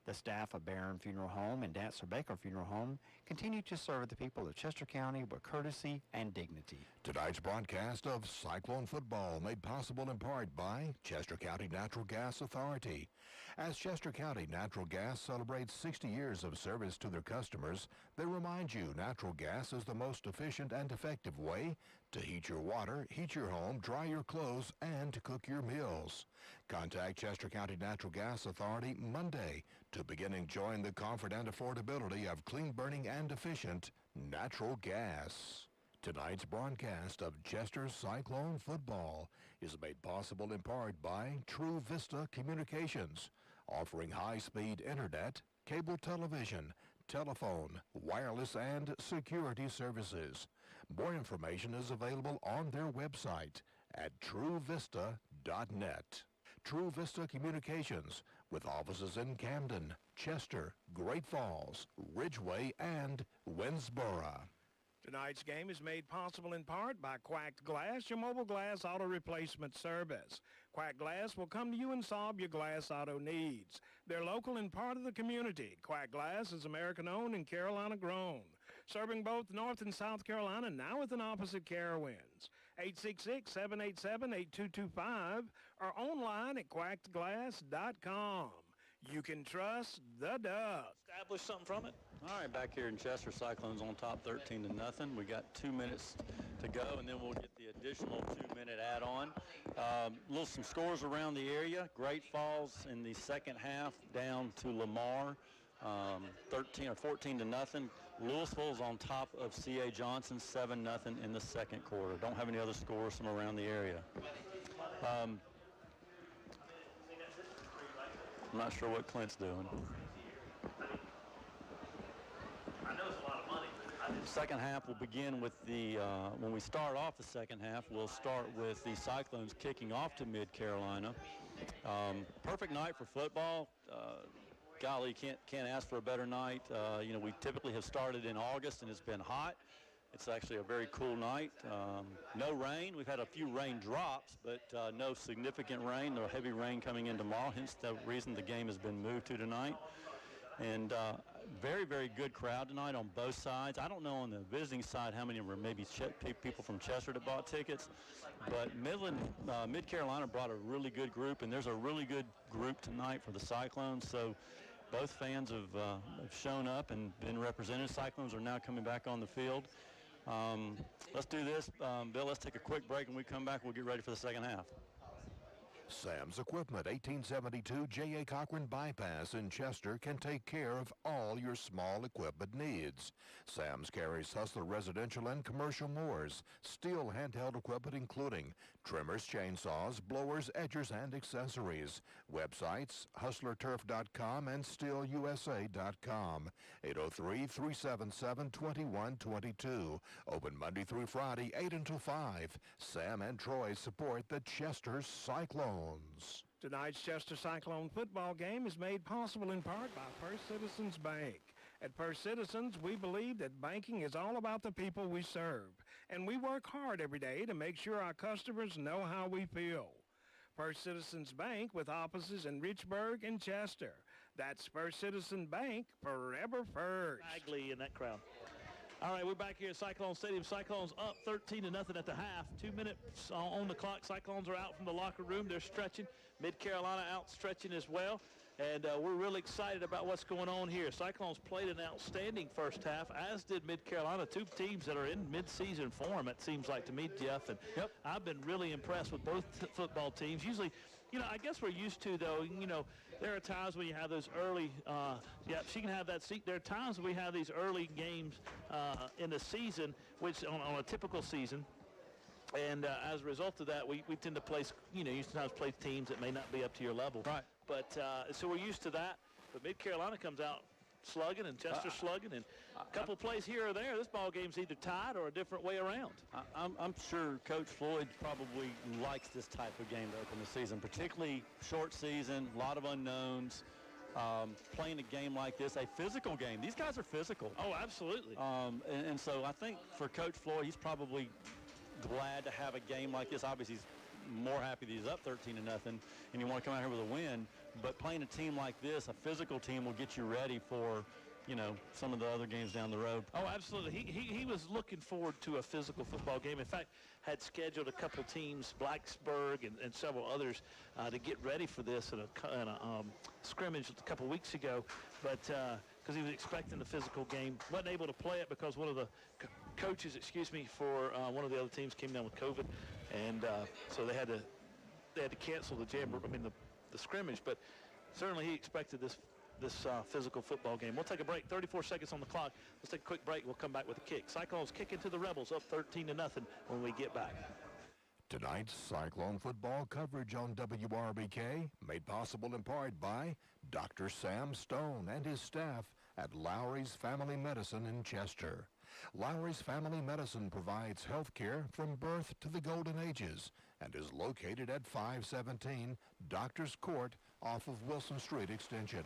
The staff of Barron Funeral Home and Dancer Baker Funeral Home continue to serve the people of Chester County with courtesy and dignity. Tonight's broadcast of Cyclone Football made possible in part by Chester County Natural Gas Authority. As Chester County Natural Gas celebrates 60 years of service to their customers, they remind you natural gas is the most efficient and effective way to heat your water, heat your home, dry your clothes, and to cook your meals. Contact Chester County Natural Gas Authority Monday to begin enjoying the comfort and affordability of clean burning and efficient natural gas. Tonight's broadcast of Chester Cyclone Football is made possible in part by True Vista Communications, offering high-speed internet, cable television, telephone, wireless, and security services. More information is available on their website at truevista.net. True Vista Communications, with offices in Camden, Chester, Great Falls, Ridgeway, and Winnsboro. Tonight's game is made possible in part by Quacked Glass, your mobile glass auto replacement service. Quack Glass will come to you and solve your glass auto needs. They're local and part of the community. Quack Glass is American-owned and Carolina-grown, serving both North and South Carolina, now with an opposite Carowinds. 866-787-8225 or online at quackedglass.com. You can trust the Duck. Establish something from it. All right, back here in Chester, Cyclones on top 13-0. We got 2 minutes to go, and then we'll get the additional 2-minute add-on. Some scores around the area. Great Falls in the second half down to Lamar, 14-0. Louisville's on top of C.A. Johnson, 7-0 in the second quarter. Don't have any other scores from around the area. I'm not sure what Clint's doing. Second half will begin with when we start off the second half, we'll start with the Cyclones kicking off to Mid-Carolina. Perfect night for football. Golly, can't ask for a better night. We typically have started in August and it's been hot. It's actually a very cool night. No rain. We've had a few rain drops, but no significant rain. No heavy rain coming in tomorrow, hence the reason the game has been moved to tonight. And very, very good crowd tonight on both sides. I don't know on the visiting side how many were maybe people from Chester that bought tickets, but Mid-Carolina brought a really good group, and there's a really good group tonight for the Cyclones. So both fans have shown up and been represented. Cyclones are now coming back on the field. Let's do this. Bill, let's take a quick break, and when we come back, we'll get ready for the second half. Sam's Equipment, 1872 J.A. Cochran Bypass in Chester can take care of all your small equipment needs. Sam's carries Hustler residential and commercial mowers, steel handheld equipment including trimmers, chainsaws, blowers, edgers, and accessories. Websites, hustlerturf.com and steelusa.com. 803-377-2122. Open Monday through Friday, 8 until 5. Sam and Troy support the Chester Cyclones. Tonight's Chester Cyclone football game is made possible in part by First Citizens Bank. At First Citizens, we believe that banking is all about the people we serve, and we work hard every day to make sure our customers know how we feel. First Citizens Bank with offices in Richburg and Chester. That's First Citizen Bank, forever first. Bagley in that crowd. All right, we're back here at Cyclone Stadium. Cyclones up 13-0 at the half. 2 minutes on the clock. Cyclones are out from the locker room. They're stretching. Mid-Carolina out stretching as well. And we're really excited about what's going on here. Cyclones played an outstanding first half, as did Mid-Carolina. Two teams that are in mid-season form, it seems like to me, Jeff. And I've been really impressed with both football teams. Usually, you know, I guess we're used to, though, you know, there are times when you have those early, she can have that seat. There are times when we have these early games in the season, which on a typical season. And as a result of that, we tend to place, you know, you sometimes play teams that may not be up to your level. Right. But so we're used to that. But Mid-Carolina comes out slugging and Chester slugging, and a couple plays here or there. This ball game's either tied or a different way around. I'm sure Coach Floyd probably likes this type of game to open the season, particularly short season, a lot of unknowns. Playing a game like this, a physical game. These guys are physical. Oh, absolutely. And so I think for Coach Floyd, he's probably glad to have a game like this. Obviously, he's more happy that he's up 13-0, and you want to come out here with a win. But playing a team like this, a physical team, will get you ready for, you know, some of the other games down the road. Oh, absolutely. He was looking forward to a physical football game. In fact, had scheduled a couple teams, Blacksburg and several others, to get ready for this in a scrimmage a couple weeks ago. But because he was expecting the physical game, wasn't able to play it because one of the coaches, for one of the other teams came down with COVID, and so they had to cancel the the scrimmage. But certainly he expected this physical football game. We'll take a break. 34 seconds on the clock. Let's take a quick break. We'll come back with a kick. Cyclones kicking to the Rebels, up 13-0 when we get back. Tonight's Cyclone football coverage on WRBK made possible in part by Dr. Sam Stone and his staff at Lowry's Family Medicine in Chester. Lowry's Family Medicine provides health care from birth to the golden ages and is located at 517 Doctors Court off of Wilson Street Extension.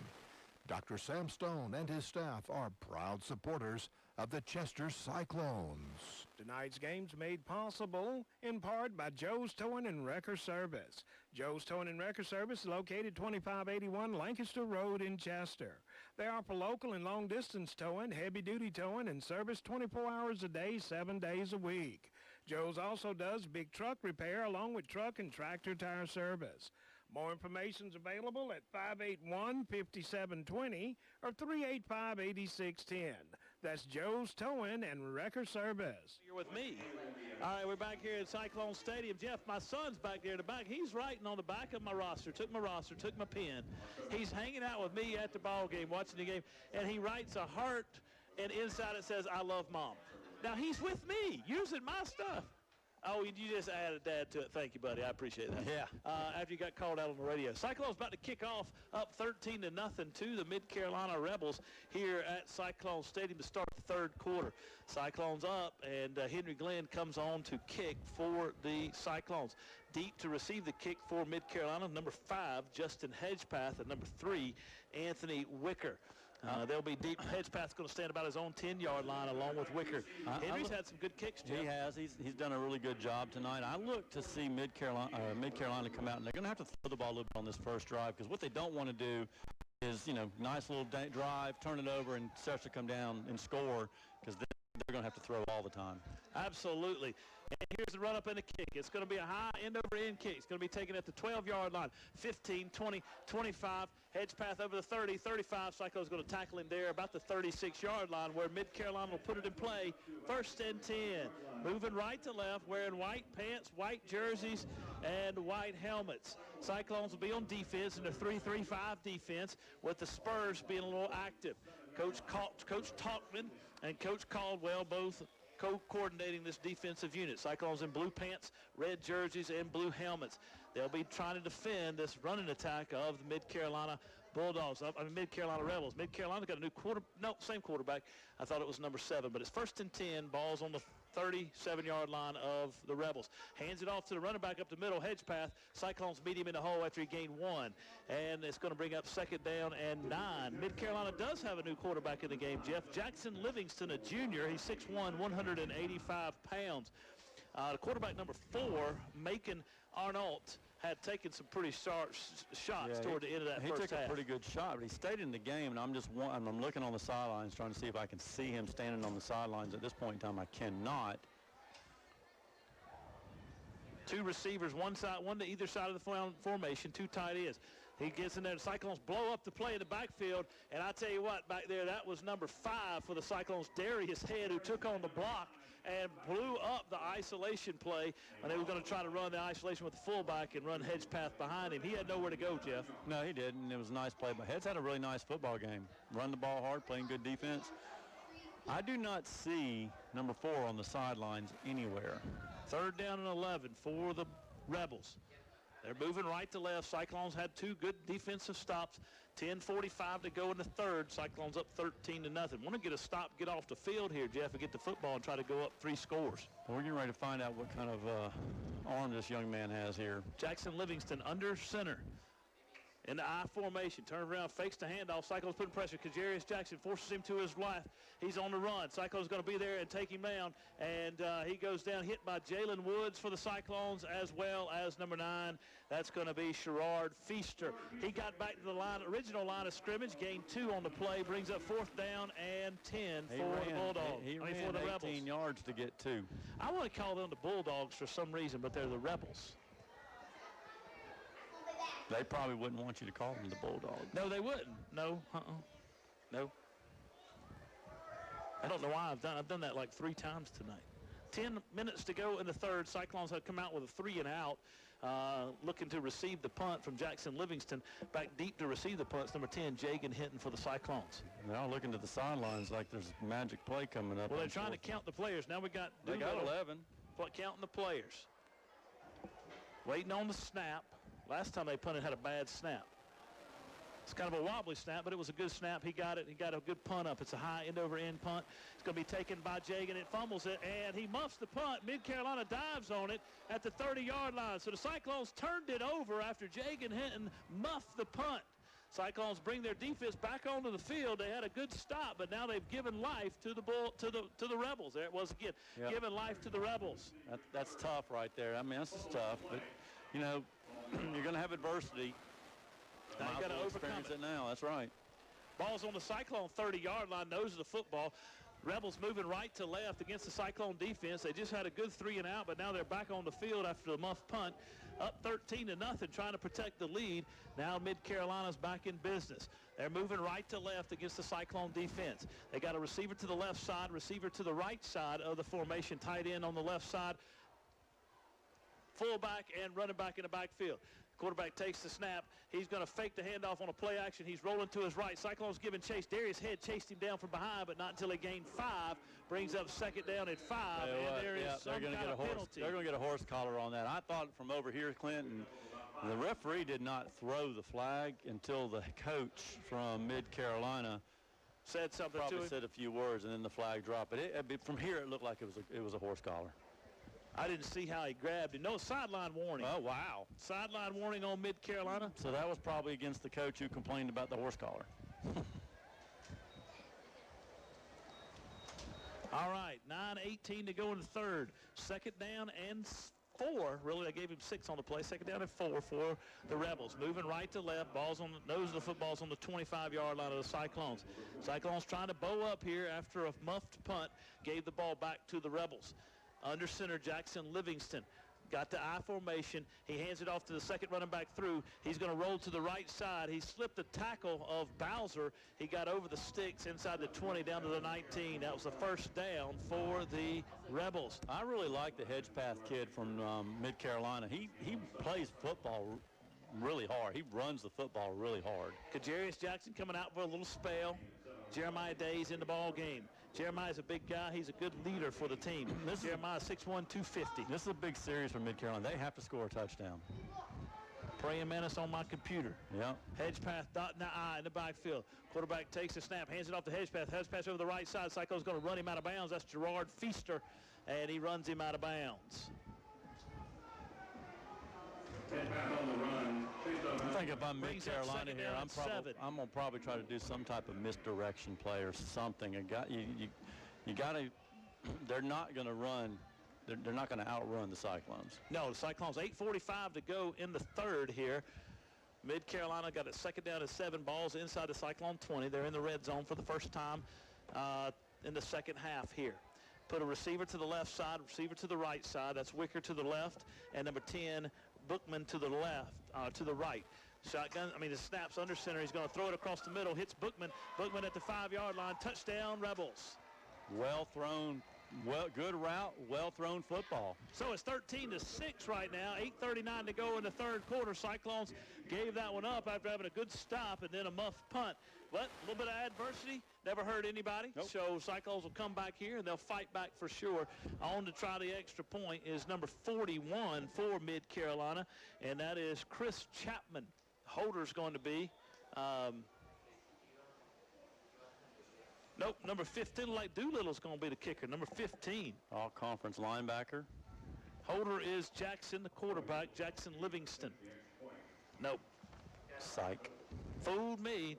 Dr. Sam Stone and his staff are proud supporters of the Chester Cyclones. Tonight's game's made possible in part by Joe's Towing and Wrecker Service. Joe's Towing and Wrecker Service is located 2581 Lancaster Road in Chester. They offer local and long-distance towing, heavy-duty towing, and service 24 hours a day, 7 days a week. Joe's also does big truck repair along with truck and tractor tire service. More information is available at 581-5720 or 385-8610. That's Joe's Towing and Wrecker Service. You're with me. All right, we're back here at Cyclone Stadium. Jeff, my son's back there in the back. He's writing on the back of my roster, took my pen. He's hanging out with me at the ball game, watching the game, and he writes a heart, and inside it says, "I love Mom." Now, he's with me, using my stuff. Oh, you just added Dad to it. Thank you, buddy. I appreciate that. Yeah. After you got called out on the radio. Cyclone's about to kick off up 13-0 to the Mid-Carolina Rebels here at Cyclone Stadium to start the third quarter. Cyclones up, and Henry Glenn comes on to kick for the Cyclones. Deep to receive the kick for Mid-Carolina, number 5, Justin Hedgepath, and number 3, Anthony Wicker. They'll be deep. Hedgepath's going to stand about his own 10-yard line along with Wicker. Henry's had some good kicks, Jeff. He has. He's done a really good job tonight. I look to see Mid-Carolina come out, and they're going to have to throw the ball a little bit on this first drive, because what they don't want to do is, you know, nice little drive, turn it over, and Chester come down and score, because then they're going to have to throw all the time. Absolutely. And here's the run-up and the kick. It's going to be a high end-over-end kick. It's going to be taken at the 12-yard line. 15, 20, 25. Hedgepath over the 30, 35. Cyclone's going to tackle him there about the 36-yard line, where Mid-Carolina will put it in play. 1st and 10. Moving right to left, wearing white pants, white jerseys, and white helmets. Cyclones will be on defense in the 3-3-5 defense, with the Spurs being a little active. Coach Talkman and Coach Caldwell both co-coordinating this defensive unit. Cyclones in blue pants, red jerseys, and blue helmets. They'll be trying to defend this running attack of the Mid-Carolina Bulldogs. Mid-Carolina Rebels. Mid-Carolina got a new same quarterback. I thought it was number 7, but it's 1st and 10. Ball's on the 37-yard line of the Rebels. Hands it off to the running back up the middle, hedge path. Cyclones meet him in the hole after he gained 1. And it's going to bring up 2nd down and 9. Mid-Carolina does have a new quarterback in the game, Jeff. Jackson Livingston, a junior. He's 6'1", 185 pounds. The quarterback number 4, Macon Arnault, had taken some pretty sharp shots toward the end of that first half. He took a pretty good shot, but he stayed in the game, and I'm looking on the sidelines trying to see if I can see him standing on the sidelines. At this point in time, I cannot. 2 receivers, one to either side of the formation, 2 tight ends. He gets in there. The Cyclones blow up the play in the backfield, and I tell you what, back there, that was number 5 for the Cyclones, Darius Head, who took on the block and blew up the isolation play when they were going to try to run the isolation with the fullback and run hedge path behind him. He had nowhere to go, Jeff. No, he didn't. It was a nice play, but Head's had a really nice football game. Run the ball hard, playing good defense. I do not see number 4 on the sidelines anywhere. 3rd down and 11 for the Rebels. They're moving right to left. Cyclones had 2 good defensive stops. 10:45 to go in the 3rd. Cyclones up 13-0. Want to get a stop, get off the field here, Jeff, and get the football and try to go up 3 scores. Well, we're getting ready to find out what kind of arm this young man has here. Jackson Livingston under center. In the I formation, turns around, fakes the handoff. Cyclones putting pressure. Kajarius Jackson forces him to his left. He's on the run. Cyclones going to be there and take him down. And he goes down, hit by Jalen Woods for the Cyclones, as well as number 9. That's going to be Sherrard Feaster. He got back to the original line of scrimmage, gained 2 on the play, brings up 4th down and 10 for the Bulldogs. He ran for the 18 Rebels. yards to get 2. I want to call them the Bulldogs for some reason, but they're the Rebels. They probably wouldn't want you to call them the Bulldogs. No, they wouldn't. No, no. I don't know why I've done that like 3 times tonight. 10 minutes to go in the 3rd. Cyclones have come out with a 3 and out, looking to receive the punt from Jackson Livingston. Back deep to receive the punt, number 10, Jagan Hinton for the Cyclones. They're all looking to the sidelines like there's a magic play coming up. Well, they're trying to count the players. Now we got They got 11. Counting the players. Waiting on the snap. Last time they punted had a bad snap. It's kind of a wobbly snap, but it was a good snap. He got it. He got a good punt up. It's a high end-over-end punt. It's going to be taken by Jagan. It fumbles it, and he muffs the punt. Mid-Carolina dives on it at the 30-yard line. So the Cyclones turned it over after Jagan Hinton muffed the punt. Cyclones bring their defense back onto the field. They had a good stop, but now they've given life to the Rebels. There it was again, giving life to the Rebels. That's tough right there. I mean, this is tough, but you know, you're going to have adversity. Now you got to overcome it now. That's right. Ball's on the Cyclone 30-yard line, nose of the football. Rebels moving right to left against the Cyclone defense. They just had a good 3 and out, but now they're back on the field after the muff punt. Up 13-0, trying to protect the lead. Now Mid-Carolina's back in business. They're moving right to left against the Cyclone defense. They got a receiver to the left side, receiver to the right side of the formation, tight end on the left side, fullback and running back in the backfield. Quarterback takes the snap. He's going to fake the handoff on a play action. He's rolling to his right. Cyclones giving chase. Darius Head chased him down from behind, but not until he gained 5. Brings up 2nd down and 5, and there is some kind of penalty. They're going to get a horse collar on that. I thought from over here, Clinton, the referee did not throw the flag until the coach from Mid-Carolina said something to him. Probably said a few words, and then the flag dropped. But from here, it looked like it was a horse collar. I didn't see how he grabbed him. No, sideline warning. Oh, wow. Sideline warning on Mid-Carolina. So that was probably against the coach who complained about the horse collar. All right, 9:18 to go in the 3rd. 2nd down and 4. Really, they gave him 6 on the play. 2nd down and 4 for the Rebels. Moving right to left. Ball's on the nose of the football's on the 25-yard line of the Cyclones. Cyclones trying to bow up here after a muffed punt. Gave the ball back to the Rebels. Under center, Jackson Livingston got the I formation. He hands it off to the second running back through. He's going to roll to the right side. He slipped the tackle of Bowser. He got over the sticks inside the 20 down to the 19. That was the first down for the Rebels. I really like the Hedgepath kid from Mid-Carolina. He plays football really hard. He runs the football really hard. Kajarius Jackson coming out for a little spell. Jeremiah Day's in the ball game. Jeremiah's a big guy. He's a good leader for the team. Jeremiah 6'1", 250. This is a big series for Mid-Carolina. They have to score a touchdown. Praying Mantis on my computer. Yeah. Hedgepath dotting the I in the backfield. Quarterback takes the snap, hands it off to Hedgepath. Hedgepath over the right side. Cyclone's going to run him out of bounds. That's Gerard Feaster, and he runs him out of bounds. I think if I'm Brings up Mid-Carolina second here, down I'm and 7. gonna probably try to do some type of misdirection play or something. You got to. They're not going to run. They're not going to outrun the Cyclones. No, the Cyclones 8:45 to go in the third here. Mid-Carolina got it second down and 7, balls inside the Cyclone 20. They're in the red zone for the first time in the second half here. Put a receiver to the left side, receiver to the right side. That's Wicker to the left, and number 10, Bookman to the left, to the right. Shotgun, the snaps under center. He's going to throw it across the middle, hits Bookman. Bookman at the 5-yard line. Touchdown, Rebels. Well thrown, good route, well thrown football. So it's 13-6 right now. 8:39 to go in the third quarter. Cyclones gave that one up after having a good stop and then a muff punt. But a little bit of adversity never hurt anybody. Nope. So Cyclones will come back here and they'll fight back for sure. On to try the extra point is number 41 for Mid-Carolina, and that is Chris Chapman. Holder's going to be. Nope, number 15, like Doolittle's going to be the kicker, number 15. All-conference linebacker. Holder is Jackson, the quarterback, Jackson Livingston. Nope. Psych. Fooled me.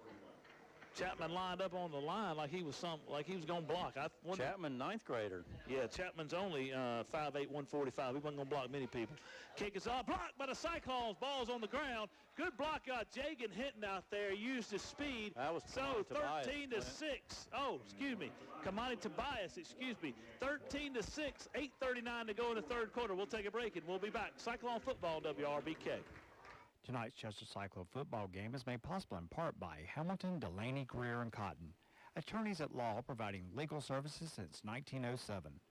Chapman lined up on the line like he was going to block. Chapman, 9th grader. Yeah, Chapman's only 5'8", 145. He wasn't going to block many people. Kick is off, blocked by the Cyclones. Ball's on the ground. Good block. Jagan Hinton out there used his speed. That was so 13-6. Oh, excuse me. Kamani Tobias, excuse me. 13-6, 8:39 to go in the third quarter. We'll take a break and we'll be back. Cyclone football, WRBK. Tonight's Chester Cyclone football game is made possible in part by Hamilton, Delaney, Greer, and Cotton, attorneys at law providing legal services since 1907.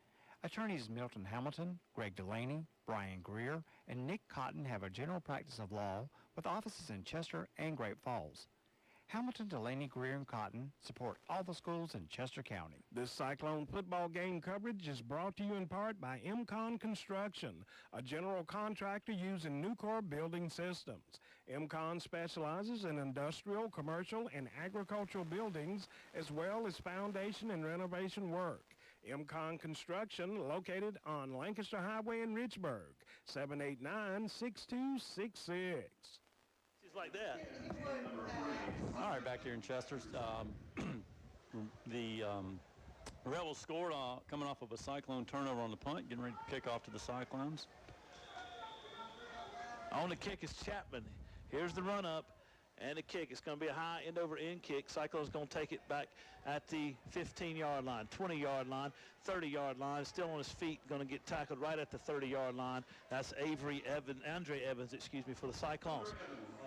Attorneys Milton Hamilton, Greg Delaney, Brian Greer, and Nick Cotton have a general practice of law with offices in Chester and Great Falls. Hamilton, Delaney, Greer, and Cotton support all the schools in Chester County. This Cyclone football game coverage is brought to you in part by MCON Construction, a general contractor using Nucor Building Systems. MCON specializes in industrial, commercial, and agricultural buildings, as well as foundation and renovation work. MCON Construction, located on Lancaster Highway in Richburg, 789-6266. Like that. All right, back here in Chester, the Rebels scored coming off of a Cyclone turnover on the punt, getting ready to kick off to the Cyclones. On the kick is Chapman. Here's the run up and the kick. It's going to be a high end over end kick. Cyclone's going to take it back at the 15-yard line, 20-yard line, 30-yard line. Still on his feet, going to get tackled right at the 30-yard line. That's Andre Evans, for the Cyclones.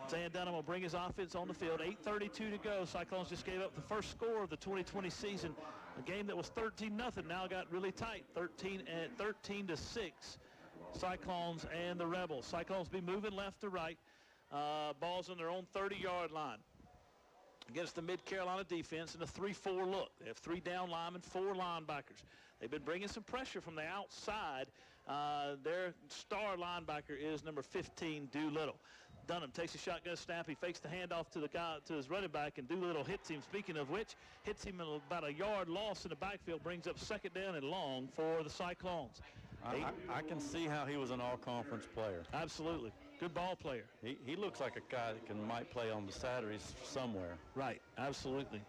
Zan Dunham will bring his offense on the field. 8:32 to go. Cyclones just gave up the first score of the 2020 season. A game that was 13-0 now got really tight. 13-6. Cyclones and the Rebels. Cyclones be moving left to right. Ball's on their own 30-yard line. Against the Mid-Carolina defense in a 3-4 look. They have 3 down linemen, 4 linebackers. They've been bringing some pressure from the outside. Their star linebacker is number 15, Doolittle. Dunham takes a shotgun snap. He fakes the handoff to his running back, and Doolittle hits him. Speaking of which, hits him about a yard loss in the backfield, brings up second down and long for the Cyclones. I can see how he was an all-conference player. Absolutely. Good ball player. He looks like a guy that might play on the Saturdays somewhere. Right, absolutely.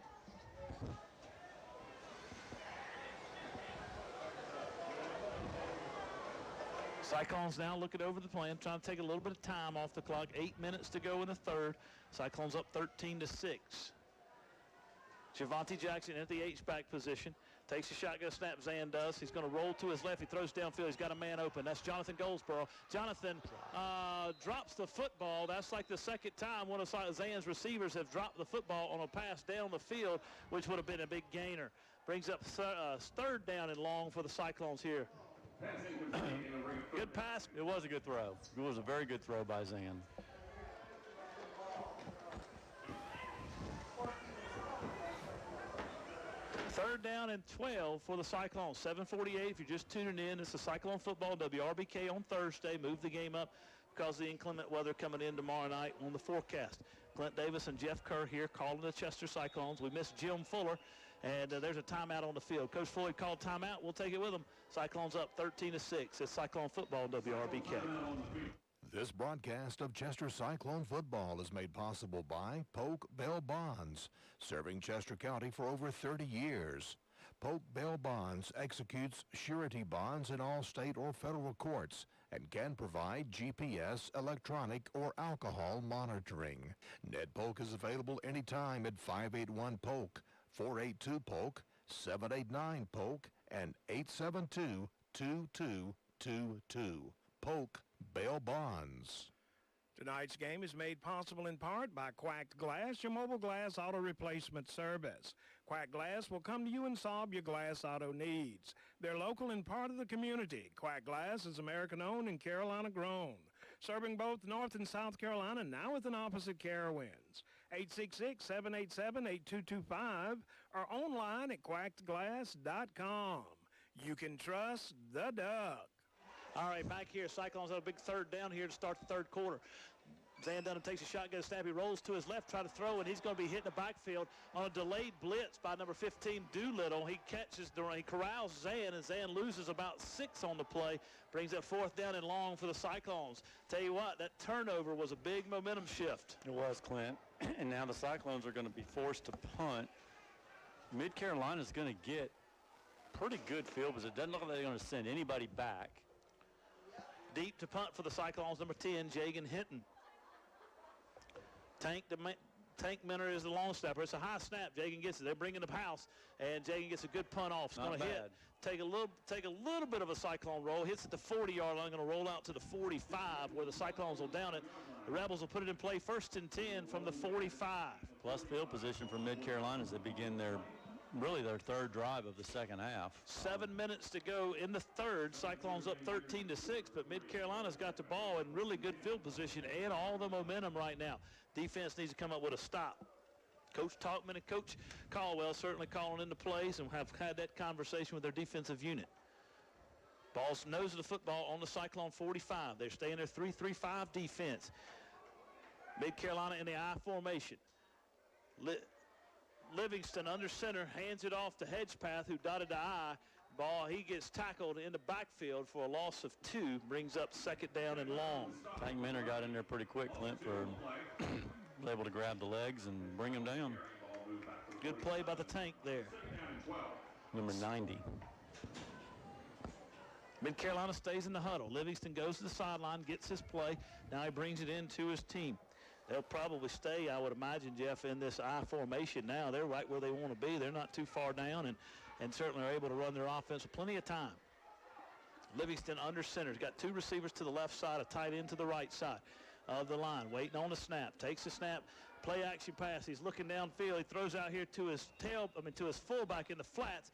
Cyclones now looking over the plan, trying to take a little bit of time off the clock. 8 minutes to go in the third. Cyclones up 13-6. Javante Jackson at the H-back position. Takes a shotgun snap, Zan does. He's going to roll to his left. He throws downfield. He's got a man open. That's Jonathan Goldsboro. Jonathan drops the football. That's like the second time one of Zan's receivers have dropped the football on a pass down the field, which would have been a big gainer. Brings up third down and long for the Cyclones here. Good pass. It was a good throw. It was a very good throw by Zan. Third down and 12 for the Cyclones. 7:48 if you're just tuning in. It's the Cyclone football WRBK on Thursday. Move the game up because of the inclement weather coming in tomorrow night on the forecast. Clint Davis and Jeff Kerr here calling the Chester Cyclones. We missed Jim Fuller, and there's a timeout on the field. Coach Floyd called timeout. We'll take it with him. Cyclones up 13-6. It's Cyclone football on WRBK. This broadcast of Chester Cyclone football is made possible by Polk Bell Bonds, serving Chester County for over 30 years. Polk Bell Bonds executes surety bonds in all state or federal courts and can provide GPS, electronic, or alcohol monitoring. Ned Polk is available anytime at 581-POLK, 482-POLK, 789-POLK, and 872-2222. Polk Bell Bonds. Tonight's game is made possible in part by Quacked Glass, your mobile glass auto replacement service. Quack Glass will come to you and solve your glass auto needs. They're local and part of the community. Quack Glass is American-owned and Carolina-grown, serving both North and South Carolina, now with an opposite Carowinds. 866-787-8225 or online at quackedglass.com. You can trust the Duck. All right, back here, Cyclones have a big third down here to start the third quarter. Zan Dunham takes a shotgun snap. He rolls to his left, try to throw, and he's going to be hitting the backfield on a delayed blitz by number 15, Doolittle. He corrals Zan, and Zan loses about 6 on the play. Brings up fourth down and long for the Cyclones. Tell you what, that turnover was a big momentum shift. It was, Clint. And now the Cyclones are going to be forced to punt. Mid-Carolina is going to get pretty good field, because it doesn't look like they're going to send anybody back. Deep to punt for the Cyclones, number 10, Jagan Hinton. Tank Minner is the long snapper. It's a high snap. Jagan gets it. They're bringing the house, and Jagan gets a good punt off. It's going to hit. Take a little bit of a Cyclone roll. Hits at the 40-yard line. Going to roll out to the 45, where the Cyclones will down it. The Rebels will put it in play 1st and 10 from the 45. Plus field position for Mid-Carolina as they begin their third drive of the second half. 7 minutes to go in the third. Cyclones up 13-6, but Mid-Carolina's got the ball in really good field position and all the momentum right now. Defense needs to come up with a stop. Coach Talkman and Coach Caldwell certainly calling into plays and have had that conversation with their defensive unit. Ball's nose of the football on the Cyclone 45. They're staying their 3-3-5 defense. Mid-Carolina in the I formation. Livingston under center, hands it off to Hedgepath, who dotted the I. Ball, he gets tackled in the backfield for a loss of 2, brings up second down and long. Tank Minner got in there pretty quick, Clint, for able to grab the legs and bring him down. Good play by the Tank there. Number 90. Mid-Carolina stays in the huddle. Livingston goes to the sideline, gets his play. Now he brings it into his team. They'll probably stay, I would imagine, Jeff, in this I formation now. They're right where they want to be. They're not too far down and certainly are able to run their offense with plenty of time. Livingston under center. He's got 2 receivers to the left side, a tight end to the right side of the line. Waiting on the snap. Takes the snap. Play action pass. He's looking downfield. He throws out here to his to his fullback in the flats.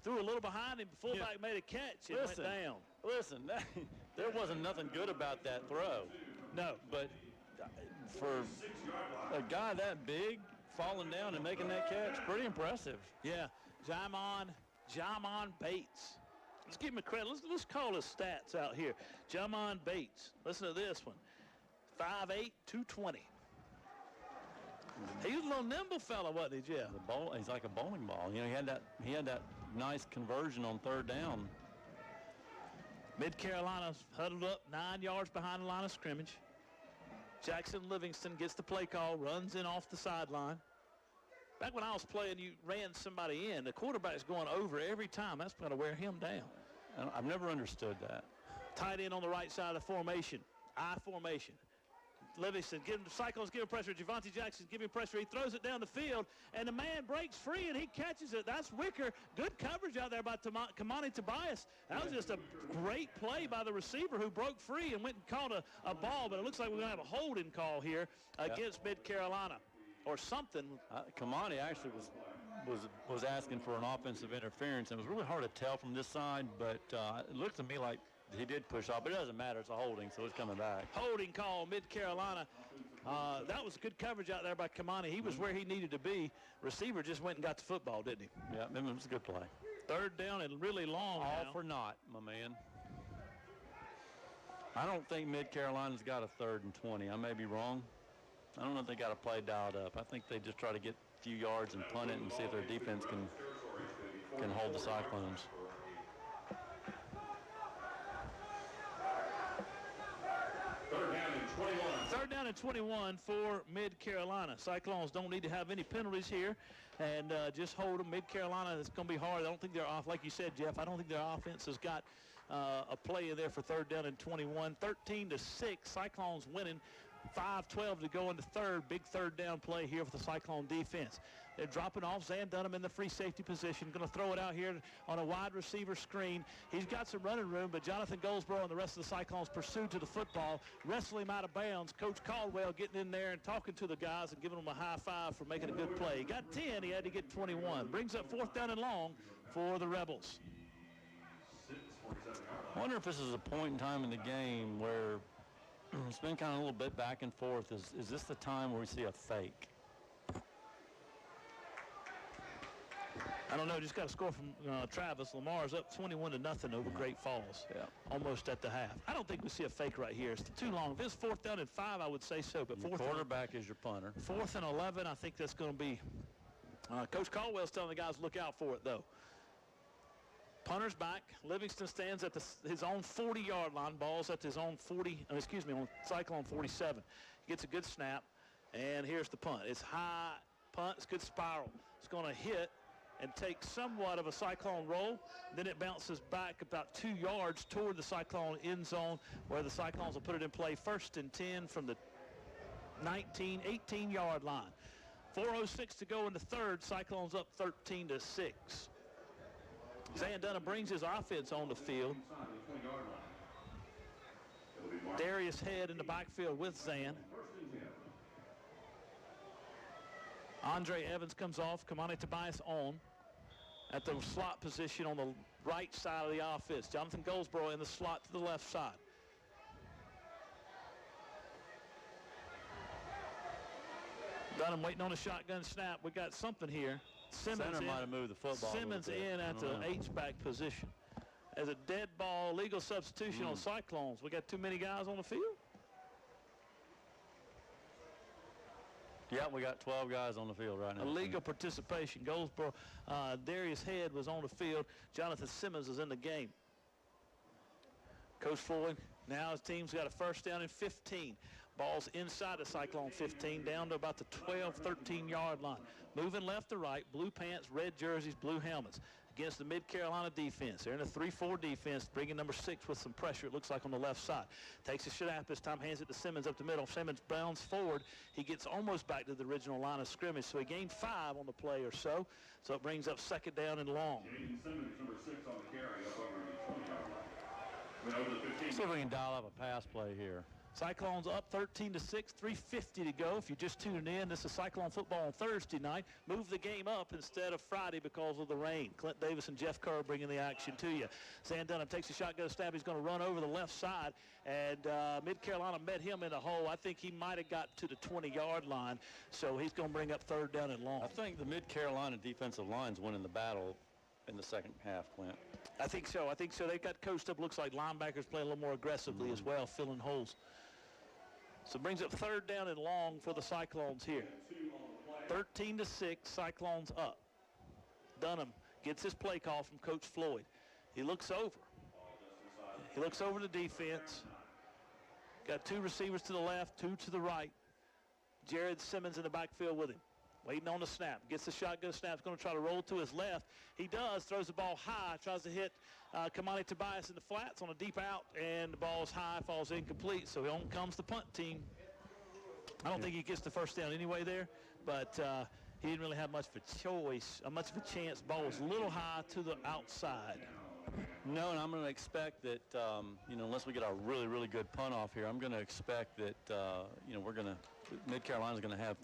Threw a little behind him. Fullback made a catch and went down. Listen, there wasn't nothing good about that throw. No. But for a guy that big falling down and making that catch, pretty impressive. Yeah, Jamon Bates. Let's give him a credit. Let's call his stats out here. Jamon Bates. Listen to this one. 5'8", 220. He was a little nimble fella, wasn't he, Jeff? He's like a bowling ball. You know, he had that nice conversion on third down. Mid-Carolina's huddled up 9 yards behind the line of scrimmage. Jackson Livingston gets the play call, runs in off the sideline. Back when I was playing, you ran somebody in. The quarterback's going over every time. That's going to wear him down. I've never understood that. Tight end on the right side of the formation. I formation. Livingston, Cyclones giving pressure. Javante Jackson's giving pressure. He throws it down the field, and the man breaks free, and he catches it. That's Wicker. Good coverage out there by Kamani Tobias. That was just a great play by the receiver who broke free and went and caught a ball, but it looks like we're going to have a holding call here against Mid-Carolina or something. Kamani actually was asking for an offensive interference. It was really hard to tell from this side, but it looked to me like he did push off, but it doesn't matter. It's a holding, so it's coming back. Holding call, Mid-Carolina. That was good coverage out there by Kamani. He was where he needed to be. Receiver just went and got the football, didn't he? Yeah, it was a good play. Third down and really long All now. for naught, my man. I don't think Mid-Carolina's got a 3rd and 20. I may be wrong. I don't know if they got a play dialed up. I think they just try to get a few yards and punt it and see if their defense can hold the Cyclones. Third down and 21 for Mid-Carolina. Cyclones don't need to have any penalties here and just hold them. Mid-Carolina, it's going to be hard. I don't think they're off. Like you said, Jeff, I don't think their offense has got a play in there for 3rd down and 21. 13-6, Cyclones winning. 5:12 to go into third. Big 3rd down play here for the Cyclone defense. They're dropping off Zan Dunham in the free safety position. Going to throw it out here on a wide receiver screen. He's got some running room, but Jonathan Goldsboro and the rest of the Cyclones pursue to the football, wrestle him out of bounds. Coach Caldwell getting in there and talking to the guys and giving them a high five for making a good play. He got 10. He had to get 21. Brings up 4th down and long for the Rebels. I wonder if this is a point in time in the game where it's been kind of a little bit back and forth. Is this the time where we see a fake? I don't know. Just got a score from Travis. Lamar's up 21-0 over Great Falls. Yeah. Almost at the half. I don't think we see a fake right here. It's too long. If it's 4th down and 5, I would say so. But Your quarterback is your punter. 4th and 11, I think that's going to be. Coach Caldwell's telling the guys look out for it, though. Punter's back. Livingston stands at his own 40-yard line. Ball's at his own on Cyclone 47. Gets a good snap, and here's the punt. It's high punt. It's good spiral. It's going to hit and take somewhat of a Cyclone roll. Then it bounces back about 2 yards toward the Cyclone end zone, where the Cyclones will put it in play. 1st and 10 from the 18-yard line. 4:06 to go in the third. Cyclones up 13-6. Zan Dunham brings his offense on the field. Darius Head in the backfield with Zan. Andre Evans comes off. Kamani Tobias on at the slot position on the right side of the offense. Jonathan Goldsboro in the slot to the left side. Dunham waiting on a shotgun snap. We got something here. Simmons Center might have moved the football. Simmons in at the H-back position. As a dead ball, legal substitution on Cyclones. We got too many guys on the field? Yeah, we got 12 guys on the field right now. Illegal participation. Goldsboro, Darius Head was on the field. Jonathan Simmons is in the game. Coach Floyd, now his team's got a 1st down and 15. Ball's inside the Cyclone 15, down to about the 12, 13-yard line. Moving left to right, blue pants, red jerseys, blue helmets. Against the Mid-Carolina defense. They're in a 3-4 defense, bringing number 6 with some pressure, it looks like, on the left side. Takes a snap this time, hands it to Simmons up the middle. Simmons bounds forward. He gets almost back to the original line of scrimmage, so he gained 5 on the play or so. So it brings up 2nd down and long. Simmons, number 6 on the carry, up over the 20-yard line. Over the 15. See if we can dial up a pass play here. Cyclones up 13-6, 3:50 to go. If you just tuned in, this is Cyclone football on Thursday night. Move the game up instead of Friday because of the rain. Clint Davis and Jeff Kerr bringing the action to you. Zan Dunham takes a shotgun stab. He's going to run over the left side, and Mid-Carolina met him in the hole. I think he might have got to the 20-yard line, so he's going to bring up 3rd down and long. I think the Mid-Carolina defensive line's winning the battle in the second half, Clint. I think so. They've got coached up. Looks like linebackers playing a little more aggressively as well, filling holes. So it brings up 3rd down and long for the Cyclones here. 13-6, Cyclones up. Dunham gets his play call from Coach Floyd. He looks over. He looks over the defense. Got 2 receivers to the left, 2 to the right. Jared Simmons in the backfield with him. Waiting on the snap. Gets the shotgun snap. He's going to try to roll to his left. He does. Throws the ball high. Tries to hit Kamani Tobias in the flats on a deep out. And the ball's high. Falls incomplete. So on comes the punt team. I don't think he gets the first down anyway there, but he didn't really have much of a choice, much of a chance. Ball was a little high to the outside. No, and I'm going to expect that, unless we get a really, really good punt off here, I'm going to expect that, Mid Carolina's going to have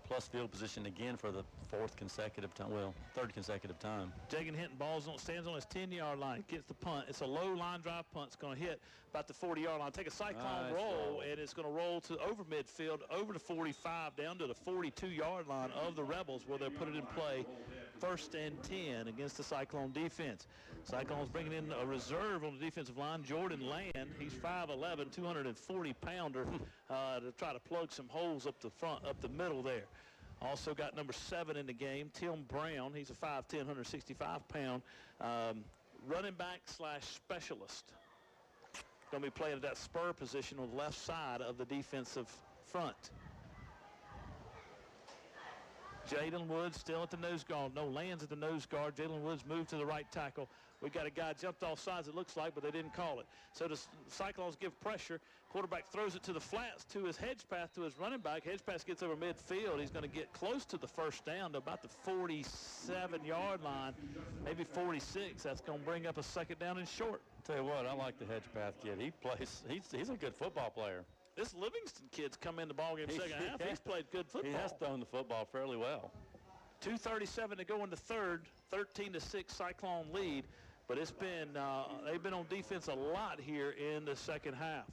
plus field position again for the third consecutive time. Jagan Hinton stands on his 10-yard line, gets the punt. It's a low line drive punt. It's going to hit about the 40-yard line. Take a cyclone roll, and it's going to roll over midfield, over to 45, down to the 42-yard line of the Rebels, where they'll put it in play. 1st and 10 against the Cyclone defense. Cyclone's bringing in a reserve on the defensive line, Jordan Land. He's 5'11", 240-pounder to try to plug some holes up the front, up the middle there. Also got number 7 in the game, Tim Brown. He's a 5'10", 165-pound running back / specialist. Going to be playing at that spur position on the left side of the defensive front. Jalen Woods still at the nose guard. No, Land's at the nose guard. Jalen Woods moved to the right tackle. We got a guy jumped off sides, it looks like, but they didn't call it. So the Cyclones give pressure. Quarterback throws it to the flats to his hedge path, to his running back. Hedge pass gets over midfield. He's going to get close to the first down, to about the 47-yard line, maybe 46. That's going to bring up a second down and short. Tell you what, I like the hedge path kid. He's a good football player. This Livingston kid's come in the ballgame second half. He's played good football. He has thrown the football fairly well. 2:37 to go in the third. 13-6 Cyclone lead. But it's been they've been on defense a lot here in the second half.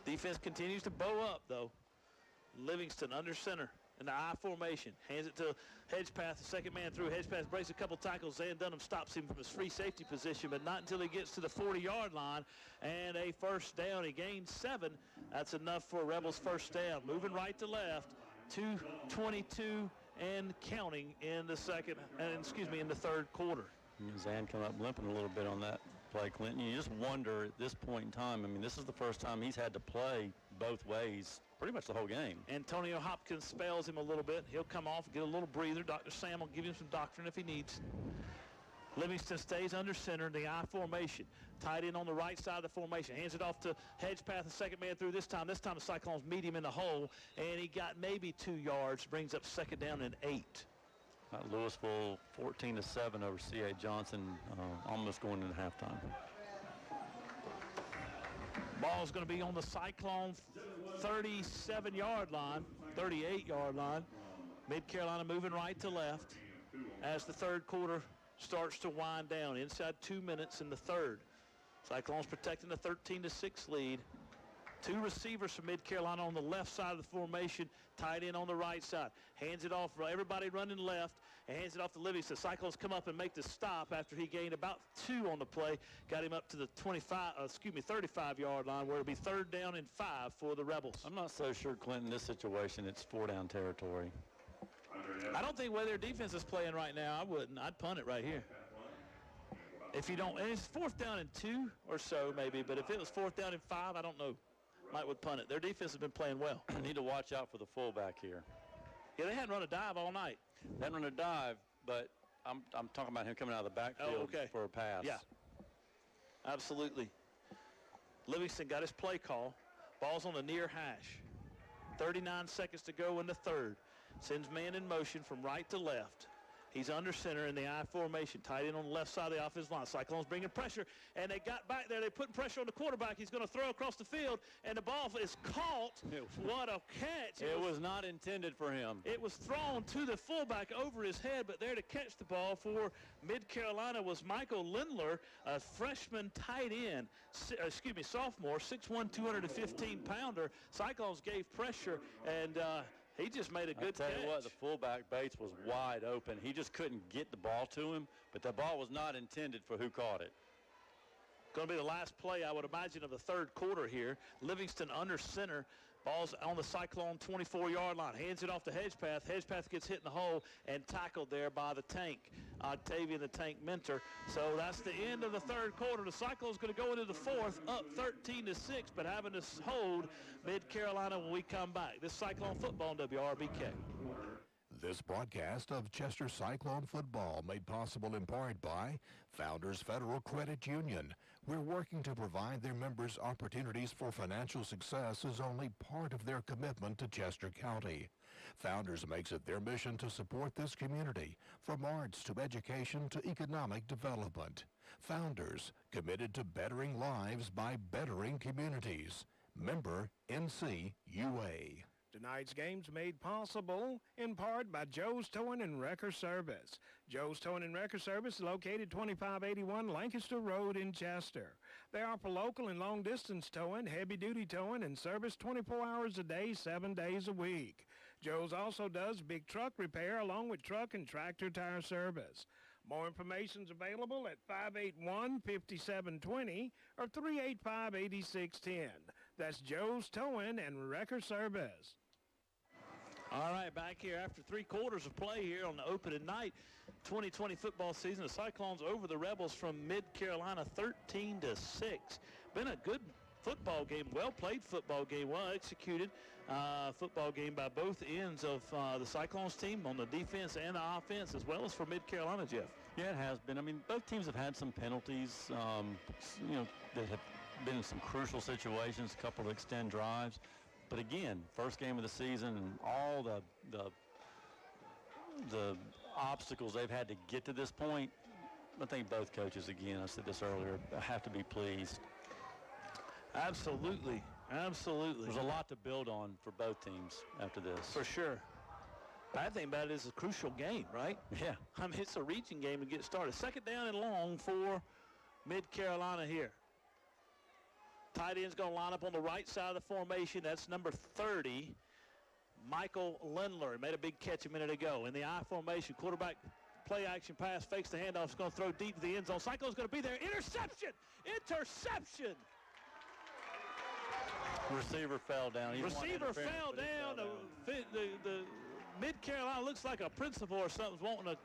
Defense continues to bow up, though. Livingston under center in the I formation. Hands it to Hedgepath, the second man through. Hedgepath breaks a couple tackles. Zan Dunham stops him from his free safety position, but not until he gets to the 40-yard line. And a first down. He gained 7. That's enough for Rebels first down. Moving right to left. 2:22 and counting in the in the third quarter. Zan come up limping a little bit on that play, Clinton. You just wonder at this point in time, I mean, this is the first time he's had to play both ways pretty much the whole game. Antonio Hopkins spells him a little bit. He'll come off, get a little breather. Dr. Sam will give him some doctrine if he needs. Livingston stays under center in the I formation. Tied in on the right side of the formation. Hands it off to Hedgepath, the second man through this time. This time the Cyclones meet him in the hole, and he got maybe 2 yards. Brings up second down and 8. Louisville 14-7 over C.A. Johnson, almost going into halftime. Ball's going to be on the Cyclone 37-yard line, 38-yard line. Mid-Carolina moving right to left as the third quarter starts to wind down. Inside 2 minutes in the third. Cyclones protecting the 13-6 lead. 2 receivers from Mid-Carolina on the left side of the formation, tied in on the right side. Hands it off, everybody running left, and hands it off to Livingston. Cyclones come up and make the stop after he gained about 2 on the play. Got him up to the 35-yard line, where it'll be third down and 5 for the Rebels. I'm not so sure, Clinton, in this situation, it's 4-down territory. I don't think where their defense is playing right now, I wouldn't. I'd punt it right here. If you don't, and it's 4th down and 2 or so maybe, but if it was 4th down and 5, I don't know. Might would punt it. Their defense has been playing well. I need to watch out for the fullback here. Yeah, they hadn't run a dive all night. They hadn't run a dive, but I'm talking about him coming out of the backfield for a pass. Yeah, absolutely. Livingston got his play call. Ball's on the near hash. 39 seconds to go in the third. Sends man in motion from right to left. He's under center in the I formation, tied in on the left side of the offensive line. Cyclones bringing pressure, and they got back there. They're putting pressure on the quarterback. He's going to throw across the field, and the ball is caught. What a catch. It was not intended for him. It was thrown to the fullback over his head, but there to catch the ball for Mid-Carolina was Michael Lindler, a freshman tight end, sophomore, 6'1", 215-pounder. Cyclones gave pressure, and he just made a good catch. I tell you what, the fullback Bates was wide open. He just couldn't get the ball to him, but the ball was not intended for who caught it. Going to be the last play, I would imagine, of the third quarter here. Livingston under center. Ball's on the Cyclone 24-yard line. Hands it off to Hedgepath. Hedgepath gets hit in the hole and tackled there by the Tank, Octavian the Tank Mentor. So that's the end of the third quarter. The Cyclone's going to go into the fourth, up 13-6, but having to hold Mid-Carolina when we come back. This Cyclone football on WRBK. This broadcast of Chester Cyclone football made possible in part by Founders Federal Credit Union. We're working to provide their members opportunities for financial success as only part of their commitment to Chester County. Founders makes it their mission to support this community, from arts to education to economic development. Founders, committed to bettering lives by bettering communities. Member NCUA. Tonight's game's made possible in part by Joe's Towing and Wrecker Service. Joe's Towing and Wrecker Service is located 2581 Lancaster Road in Chester. They offer local and long-distance towing, heavy-duty towing, and service 24 hours a day, 7 days a week. Joe's also does big truck repair along with truck and tractor tire service. More information is available at 581-5720 or 385-8610. That's Joe's Towing and Wrecker Service. All right, back here after 3 quarters of play here on the opening night, 2020 football season. The Cyclones over the Rebels from Mid-Carolina 13-6. Been a good football game, well-played football game, well-executed football game by both ends of the Cyclones team on the defense and the offense, as well as for Mid-Carolina, Jeff. Yeah, it has been. I mean, both teams have had some penalties, that have been in some crucial situations, a couple of extend drives. But again, first game of the season and all the obstacles they've had to get to this point, I think both coaches, again, I said this earlier, have to be pleased. Absolutely. Absolutely. There's a lot to build on for both teams after this. For sure. Bad thing about it is a crucial game, right? Yeah. I mean, it's a reaching game to get started. Second down and long for Mid-Carolina here. Tight end's going to line up on the right side of the formation. That's number 30, Michael Lindler. Made a big catch a minute ago. In the I formation, quarterback play action pass, fakes the handoff. It's going to throw deep to the end zone. Cyclone's going to be there. Interception! Interception! Receiver fell down. Receiver fell down. The Mid-Carolina looks like a principal or something's wanting a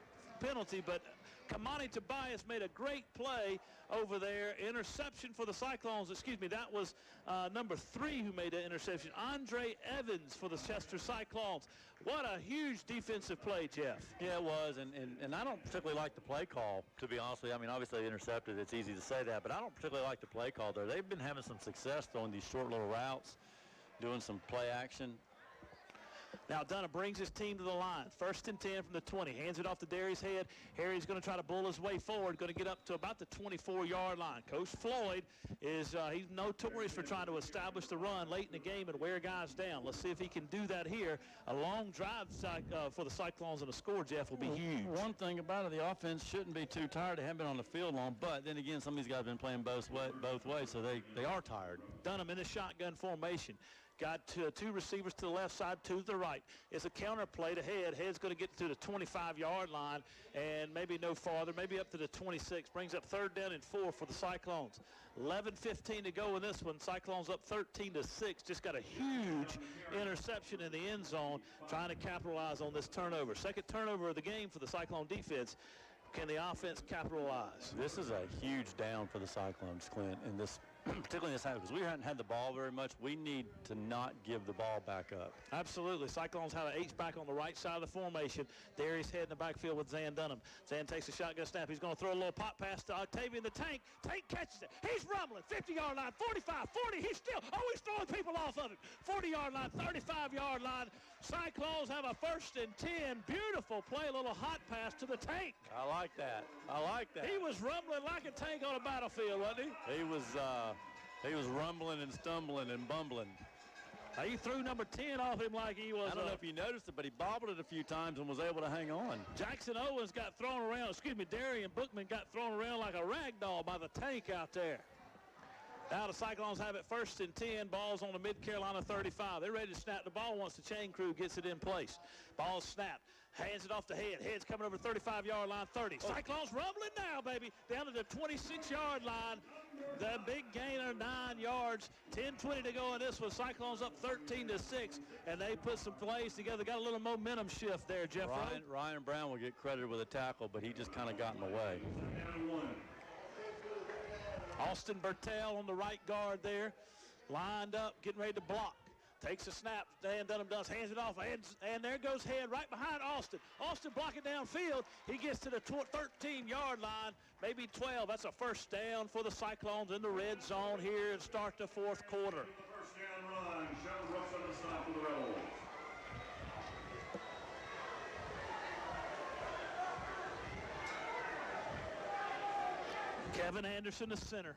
penalty, but Kamani Tobias made a great play over there. Interception for the Cyclones. Excuse me, that was number 3 who made the interception. Andre Evans for the Chester Cyclones. What a huge defensive play, Jeff. Yeah, it was, and I don't particularly like the play call, to be honest with you. I mean, obviously they intercepted. It's easy to say that, but I don't particularly like the play call there. They've been having some success throwing these short little routes, doing some play action. Now Dunham brings his team to the line. 1st and 10 from the 20. Hands it off to Darius Head. Harry's going to try to bull his way forward. Going to get up to about the 24-yard line. Coach Floyd is he's notorious for trying to establish the run late in the game and wear guys down. Let's see if he can do that here. A long drive for the Cyclones and a score, Jeff, will be huge. One thing about it, the offense shouldn't be too tired. They haven't been on the field long, but then again, some of these guys have been playing both ways, so they are tired. Dunham in the shotgun formation. Got 2 receivers to the left side, 2 to the right. It's a counter play to Head. Head's going to get to the 25-yard line and maybe no farther, maybe up to the 26. Brings up 3rd down and 4 for the Cyclones. 11:15 to go in this one. Cyclones up 13-6. Just got a huge interception in the end zone, trying to capitalize on this turnover. Second turnover of the game for the Cyclone defense. Can the offense capitalize? This is a huge down for the Cyclones, Clint, in this, particularly in this half, because we haven't had the ball very much. We need to not give the ball back up. Absolutely. Cyclones have an H-back on the right side of the formation. Darius Head in the backfield with Zan Dunham. Zan takes a shotgun snap. He's going to throw a little pop pass to Octavian the Tank. Tank catches it. He's rumbling. 50-yard line, 45, 40. He's throwing people off of it. 40-yard line, 35-yard line. Cyclones have a 1st and 10. Beautiful play, a little hot pass to the Tank. I like that. I like that. He was rumbling like a tank on a battlefield, wasn't he? He was rumbling and stumbling and bumbling. He threw number 10 off him like he was. I don't know if you noticed it, but he bobbled it a few times and was able to hang on. Jackson Owens got thrown around. Darian Bookman got thrown around like a rag doll by the Tank out there. Now the Cyclones have it 1st and 10. Ball's on the Mid-Carolina 35. They're ready to snap the ball once the chain crew gets it in place. Ball snapped. Hands it off to Head. Head's coming over 35-yard line, 30. Cyclones rumbling now, baby. Down to the 26-yard line. The big gainer, 9 yards. 10:20 to go in this one. Cyclones up 13-6, and they put some plays together. Got a little momentum shift there, Jeff. Ryan Brown will get credited with a tackle, but he just kind of got in the way. Austin Bertel on the right guard there. Lined up, getting ready to block. Takes a snap. Dan Dunham does, hands it off, and there goes Head right behind Austin. Austin blocking downfield. He gets to the 13-yard line, maybe 12. That's a first down for the Cyclones in the red zone here and start the fourth quarter. First down run. Shelton Brooks on the side for the Rebels. Kevin Anderson, the center.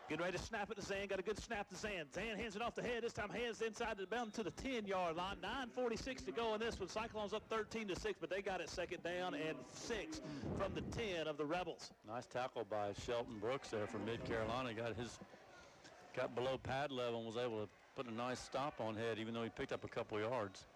Getting ready to snap it to Zan. Got a good snap to Zan. Zan hands it off the Head. This time Head's inside the bound to the 10-yard line. 9:46 to go in this one. Cyclones up 13-6, but they got it second down and 6 from the 10 of the Rebels. Nice tackle by Shelton Brooks there from Mid-Carolina. Got below pad level and was able to put a nice stop on Head, even though he picked up a couple yards.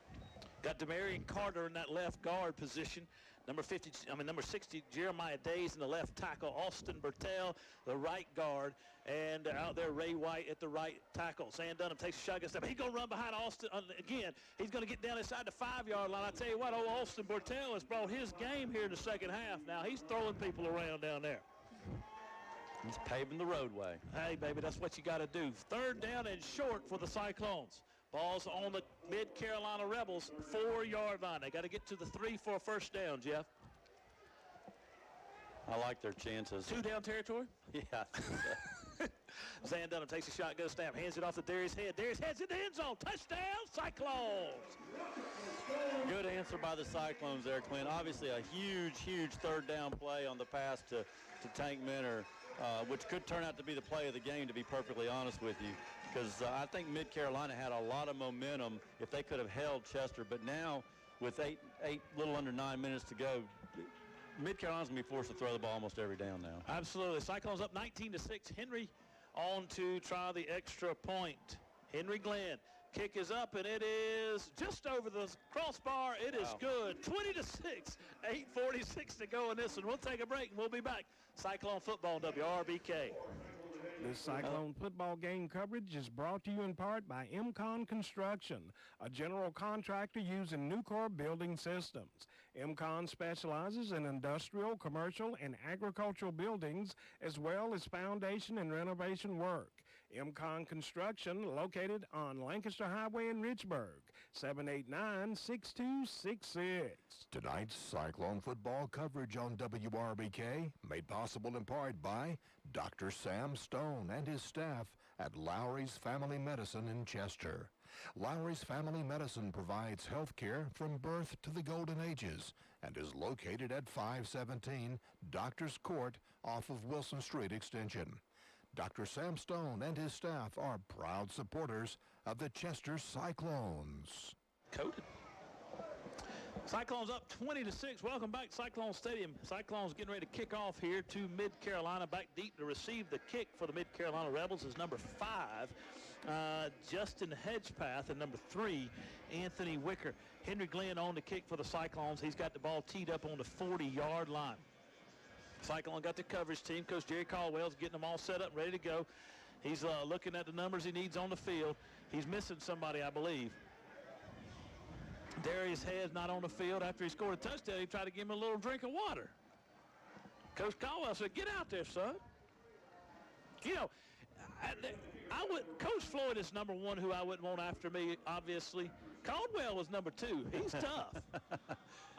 Got Demarion Carter in that left guard position. Number 60, Jeremiah Days in the left tackle. Austin Bertel, the right guard. And out there, Ray White at the right tackle. Zan Dunham takes a shot against him. He's going to run behind Austin again. He's going to get down inside the 5-yard line. I tell you what, old Austin Bertel has brought his game here in the second half. Now he's throwing people around down there. He's paving the roadway. Hey, baby, that's what you got to do. Third down and short for the Cyclones. Ball's on the Mid-Carolina Rebels 4-yard line. They got to get to the 3 for a first down, Jeff. I like their chances. 2-down territory? Yeah. Zan Dunham takes a shot, goes snap, hands it off to Darius Head. Darius Head's in the end zone. Touchdown, Cyclones! Good answer by the Cyclones there, Clint. Obviously a huge third down play on the pass to Tank Minner, which could turn out to be the play of the game, to be perfectly honest with you. Because I think Mid-Carolina had a lot of momentum if they could have held Chester. But now, with little under 9 minutes to go, Mid-Carolina's going to be forced to throw the ball almost every down now. Absolutely. Cyclones up 19-6. Henry on to try the extra point. Henry Glenn. Kick is up, and it is just over the crossbar. It is good. 20-6. 8:46 to go in this one. We'll take a break, and we'll be back. Cyclone football on WRBK. This Cyclone football game coverage is brought to you in part by MCON Construction, a general contractor using Nucor Building Systems. MCON specializes in industrial, commercial, and agricultural buildings, as well as foundation and renovation work. MCON Construction, located on Lancaster Highway in Richburg, 789-6266. Tonight's Cyclone football coverage on WRBK made possible in part by Dr. Sam Stone and his staff at Lowry's Family Medicine in Chester. Lowry's Family Medicine provides health care from birth to the golden ages and is located at 517 Doctors Court off of Wilson Street Extension. Dr. Sam Stone and his staff are proud supporters of the Chester Cyclones. Coated. Cyclones up 20-6. Welcome back to Cyclone Stadium. Cyclones getting ready to kick off here to Mid-Carolina. Back deep to receive the kick for the Mid-Carolina Rebels is number 5, Justin Hedgepath, and number 3, Anthony Wicker. Henry Glenn on the kick for the Cyclones. He's got the ball teed up on the 40-yard line. Cyclone got the coverage team. Coach Jerry Caldwell's getting them all set up, ready to go. He's looking at the numbers he needs on the field. He's missing somebody, I believe. Darius Head's not on the field. After he scored a touchdown, he tried to give him a little drink of water. Coach Caldwell said, "Get out there, son." You know, Coach Floyd is number 1, who I wouldn't want after me, obviously. Caldwell was number 2. He's tough.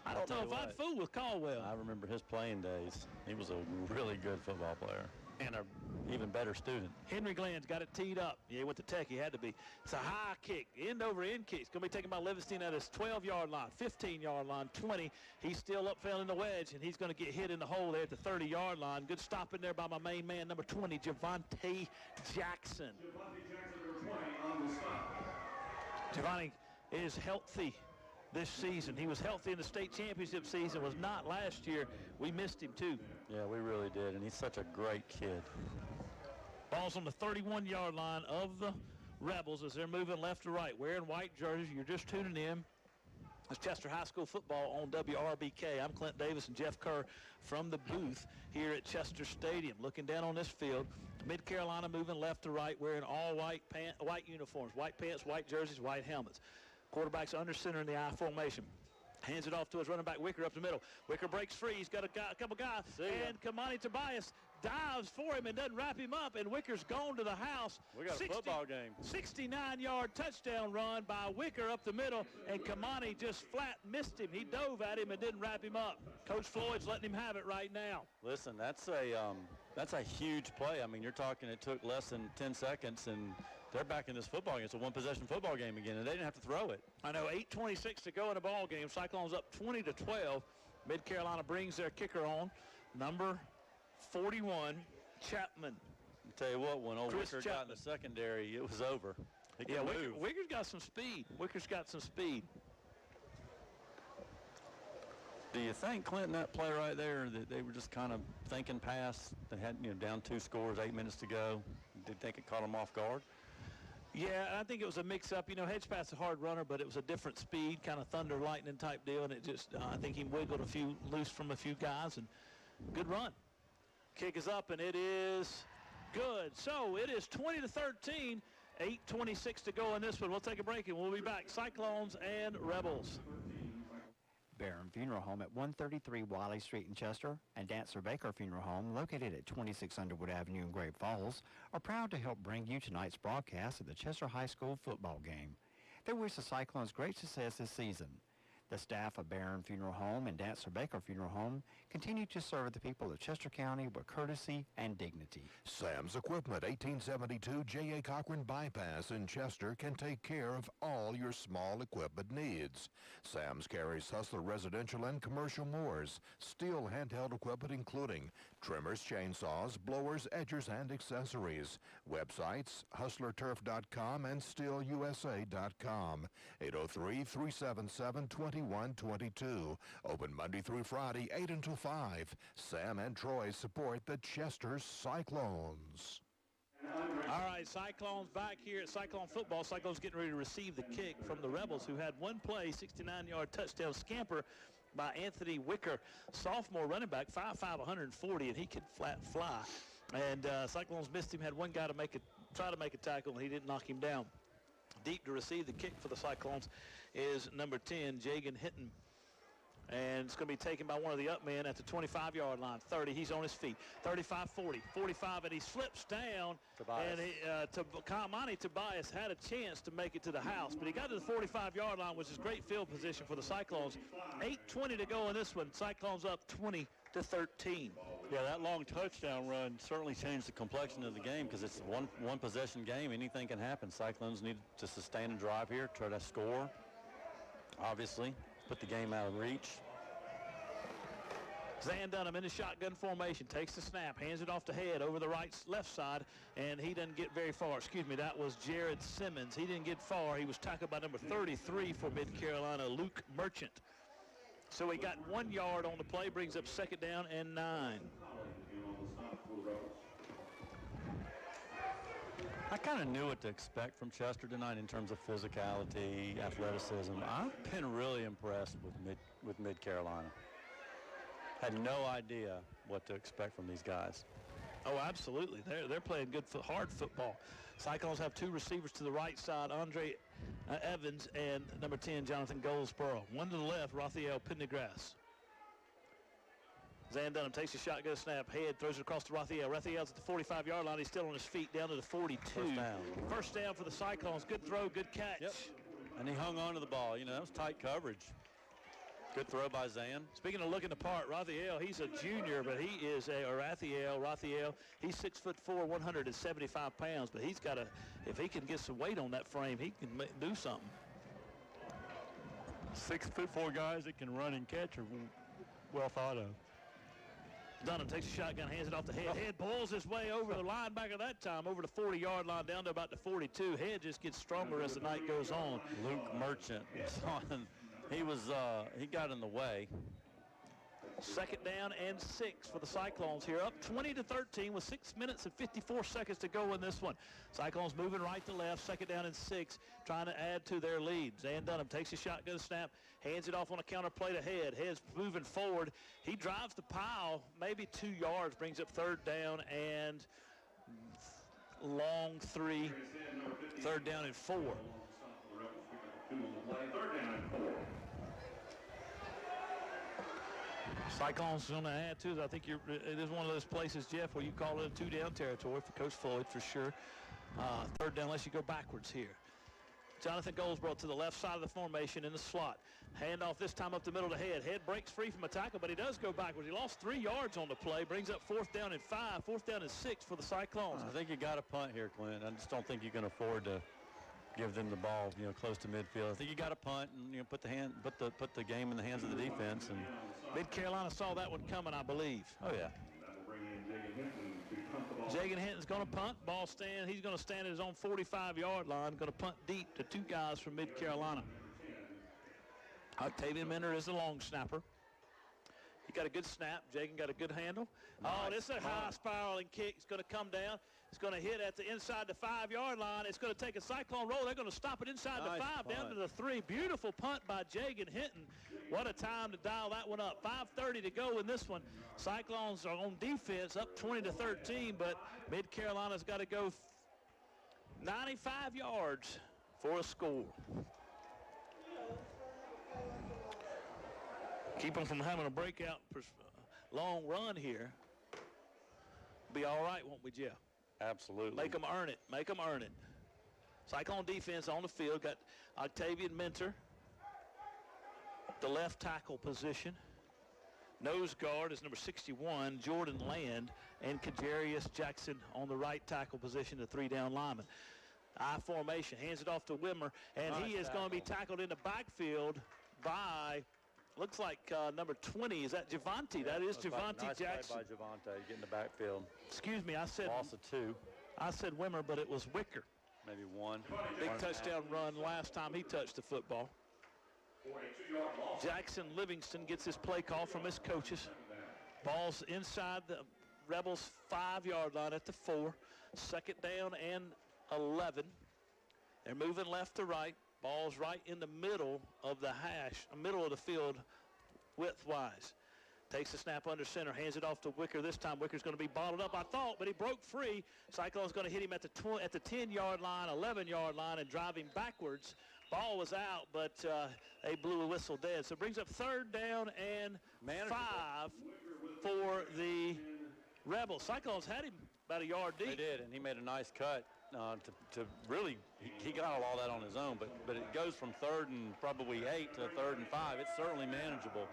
I don't know if I'd fool with Caldwell. I remember his playing days. He was a really good football player and an even better student. Henry Glenn's got it teed up. Yeah, he went to Tech. He had to be. It's a high kick, end-over-end kick. It's going to be taken by Livingston at his 12-yard line, 15-yard line, 20. He's still up failing the wedge, and he's going to get hit in the hole there at the 30-yard line. Good stop in there by my main man, number 20, Javante Jackson. Javante is healthy this season. He was healthy in the state championship season, was not last year. We missed him too. Yeah, we really did, and he's such a great kid. Ball's on the 31-yard line of the Rebels as they're moving left to right, wearing white jerseys. You're just tuning in. It's Chester High School football on WRBK. I'm Clint Davis and Jeff Kerr from the booth here at Chester Stadium. Looking down on this field, Mid-Carolina moving left to right, wearing all white uniforms, white pants, white jerseys, white helmets. Quarterback's under center in the I formation. Hands it off to his running back, Wicker, up the middle. Wicker breaks free. He's got a couple guys. And Kamani Tobias dives for him and doesn't wrap him up, and Wicker's gone to the house. We got a football game. 69-yard touchdown run by Wicker up the middle, and Kamani just flat missed him. He dove at him and didn't wrap him up. Coach Floyd's letting him have it right now. Listen, that's a huge play. I mean, you're talking it took less than 10 seconds, and they're back in this football game. It's a one-possession football game again, and they didn't have to throw it. I know, 8:26 to go in the ball game. Cyclones up 20-12. Mid-Carolina brings their kicker on, number 41, Chapman. I'll tell you what, when old Chris Wicker got in the secondary, it was over. He could move. Wicker's got some speed. Wicker's got some speed. Do you think, Clinton, that play right there, that they were just kind of thinking past? They had, down 2 scores, 8 minutes to go. Did you think it caught them off guard? Yeah, I think it was a mix-up. Hedgepath's a hard runner, but it was a different speed, kind of thunder, lightning type deal, and it just, I think he wiggled loose from a few guys, and good run. Kick is up, and it is good. So it is 20-13, 8:26 to go in this one. We'll take a break, and we'll be back. Cyclones and Rebels. Barron Funeral Home at 133 Wiley Street in Chester and Dancer Baker Funeral Home, located at 26 Underwood Avenue in Great Falls, are proud to help bring you tonight's broadcast of the Chester High School football game. They wish the Cyclones great success this season. The staff of Barron Funeral Home and Dancer Baker Funeral Home continue to serve the people of Chester County with courtesy and dignity. Sam's Equipment, 1872 J.A. Cochran Bypass in Chester, can take care of all your small equipment needs. Sam's carries Hustler residential and commercial mowers, steel handheld equipment including trimmers, chainsaws, blowers, edgers, and accessories. Websites, hustlerturf.com and steelusa.com. 803-377-2122. Open Monday through Friday, 8 until 5. Sam and Troy support the Chester Cyclones. All right, Cyclones back here at Cyclone football. Cyclones getting ready to receive the kick from the Rebels, who had one play, 69-yard touchdown scamper by Anthony Wicker, sophomore running back, 5'5", 140, and he could flat fly. And Cyclones missed him, had one guy to try to make a tackle, and he didn't knock him down. Deep to receive the kick for the Cyclones is number 10, Jagan Hinton. And it's going to be taken by one of the up men at the 25-yard line. 30, he's on his feet. 35, 40, 45, and he slips down. Tobias. And Kamani Tobias had a chance to make it to the house, but he got to the 45-yard line, which is great field position for the Cyclones. 8:20 to go in this one. Cyclones up 20-13. Yeah, that long touchdown run certainly changed the complexion of the game because it's a one possession game. Anything can happen. Cyclones need to sustain a drive here, try to score, obviously. Put the game out of reach. Zan Dunham in the shotgun formation, takes the snap, hands it off to Head over the left side, and he doesn't get very far. Excuse me, that was Jared Simmons. He didn't get far. He was tackled by number 33 for Mid-Carolina, Luke Merchant. So he got 1 yard on the play, brings up 2nd down and 9. I kind of knew what to expect from Chester tonight in terms of physicality, athleticism. I've been really impressed with Mid-Carolina. Had no idea what to expect from these guys. Oh, absolutely. They're playing good, hard football. Cyclones have 2 receivers to the right side, Andre Evans and number 10, Jonathan Goldsboro. One to the left, Raphael Pendergrass. Zan Dunham takes a shotgun snap. Head throws it across to Raphael. Raphael's at the 45-yard line. He's still on his feet down to the 42. First down for the Cyclones. Good throw, good catch. Yep. And he hung on to the ball. That was tight coverage. Good throw by Zan. Speaking of looking the part, Raphael, he's a junior, but he is Raphael, he's 6'4", 175 pounds, but he's got if he can get some weight on that frame, he can do something. 6'4" guys that can run and catch are well thought of. Dunham takes a shotgun, hands it off to Head. Head pulls his way over the linebacker that time, over the 40-yard line, down to about the 42. Head just gets stronger as the night goes on. Luke Merchant, he got in the way. 2nd down and 6 for the Cyclones here, up 20-13 with 6 minutes and 54 seconds to go in this one. Cyclones moving right to left, 2nd down and 6, trying to add to their lead. Zan Dunham takes a shotgun snap, hands it off on a counter play to Head. Head's moving forward. He drives the pile, maybe 2 yards, brings up 3rd down and long 3, 3rd down and 4. Cyclones going to add to it. I think it is one of those places, Jeff, where you call it a two-down territory for Coach Floyd for sure. Third down unless you go backwards here. Jonathan Goldsboro to the left side of the formation in the slot. Handoff this time up the middle to Head. Head breaks free from a tackle, but he does go backwards. He lost 3 yards on the play. Brings up 4th down and 5. 4th down and 6 for the Cyclones. I think you got to punt here, Clint. I just don't think you can afford to give them the ball, close to midfield. I think you got to punt and put the game in the hands of the defense. And Mid Carolina saw that one coming, I believe. Oh yeah. Jagan Hinton's going to punt. Ball stand. He's going to stand at his own 45-yard line. Going to punt deep to 2 guys from Mid Carolina. Octavian Minter is the long snapper. He got a good snap. Jagan got a good handle. Nice. Oh, this is a high spiraling kick. It's going to come down. It's going to hit at the inside the 5-yard line. It's going to take a Cyclone roll. They're going to stop it inside the 5 down to the 3. Beautiful punt by Jagan Hinton. What a time to dial that one up. 5:30 to go in this one. Cyclones are on defense up 20-13, but Mid Carolina's got to go 95 yards for a score. Keep them from having a breakout long run here. Be all right, won't we, Jeff? Absolutely. Make them earn it. Make them earn it. Cyclone defense on the field. Got Octavian Minter, the left tackle position. Nose guard is number 61, Jordan Land, and Kajarius Jackson on the right tackle position, the 3-down lineman. I formation, hands it off to Wimmer, and he is going to be tackled in the backfield by, looks like number 20. Is that Javante? Yeah, that is Javante nice Jackson. Play by Javante, getting the backfield. Excuse me, I said loss of 2. I said Wimmer, but it was Wicker. Maybe 1. Big touchdown run last time he touched the football. Jackson Livingston gets his play call from his coaches. Ball's inside the Rebels 5-yard line at the 4. 2nd down and 11. They're moving left to right. Ball's right in the middle of the middle of the field width-wise. Takes the snap under center, hands it off to Wicker. This time Wicker's going to be bottled up, I thought, but he broke free. Cyclone's going to hit him at the 10-yard line, 11-yard line, and drive him backwards. Ball was out, but they blew a whistle dead. So it brings up 3rd down and 5 for the Rebels. Cyclones had him about a yard deep. They did, and he made a nice cut to really, he got all that on his own, but it goes from 3rd and probably 8 to 3rd and 5. It's certainly manageable.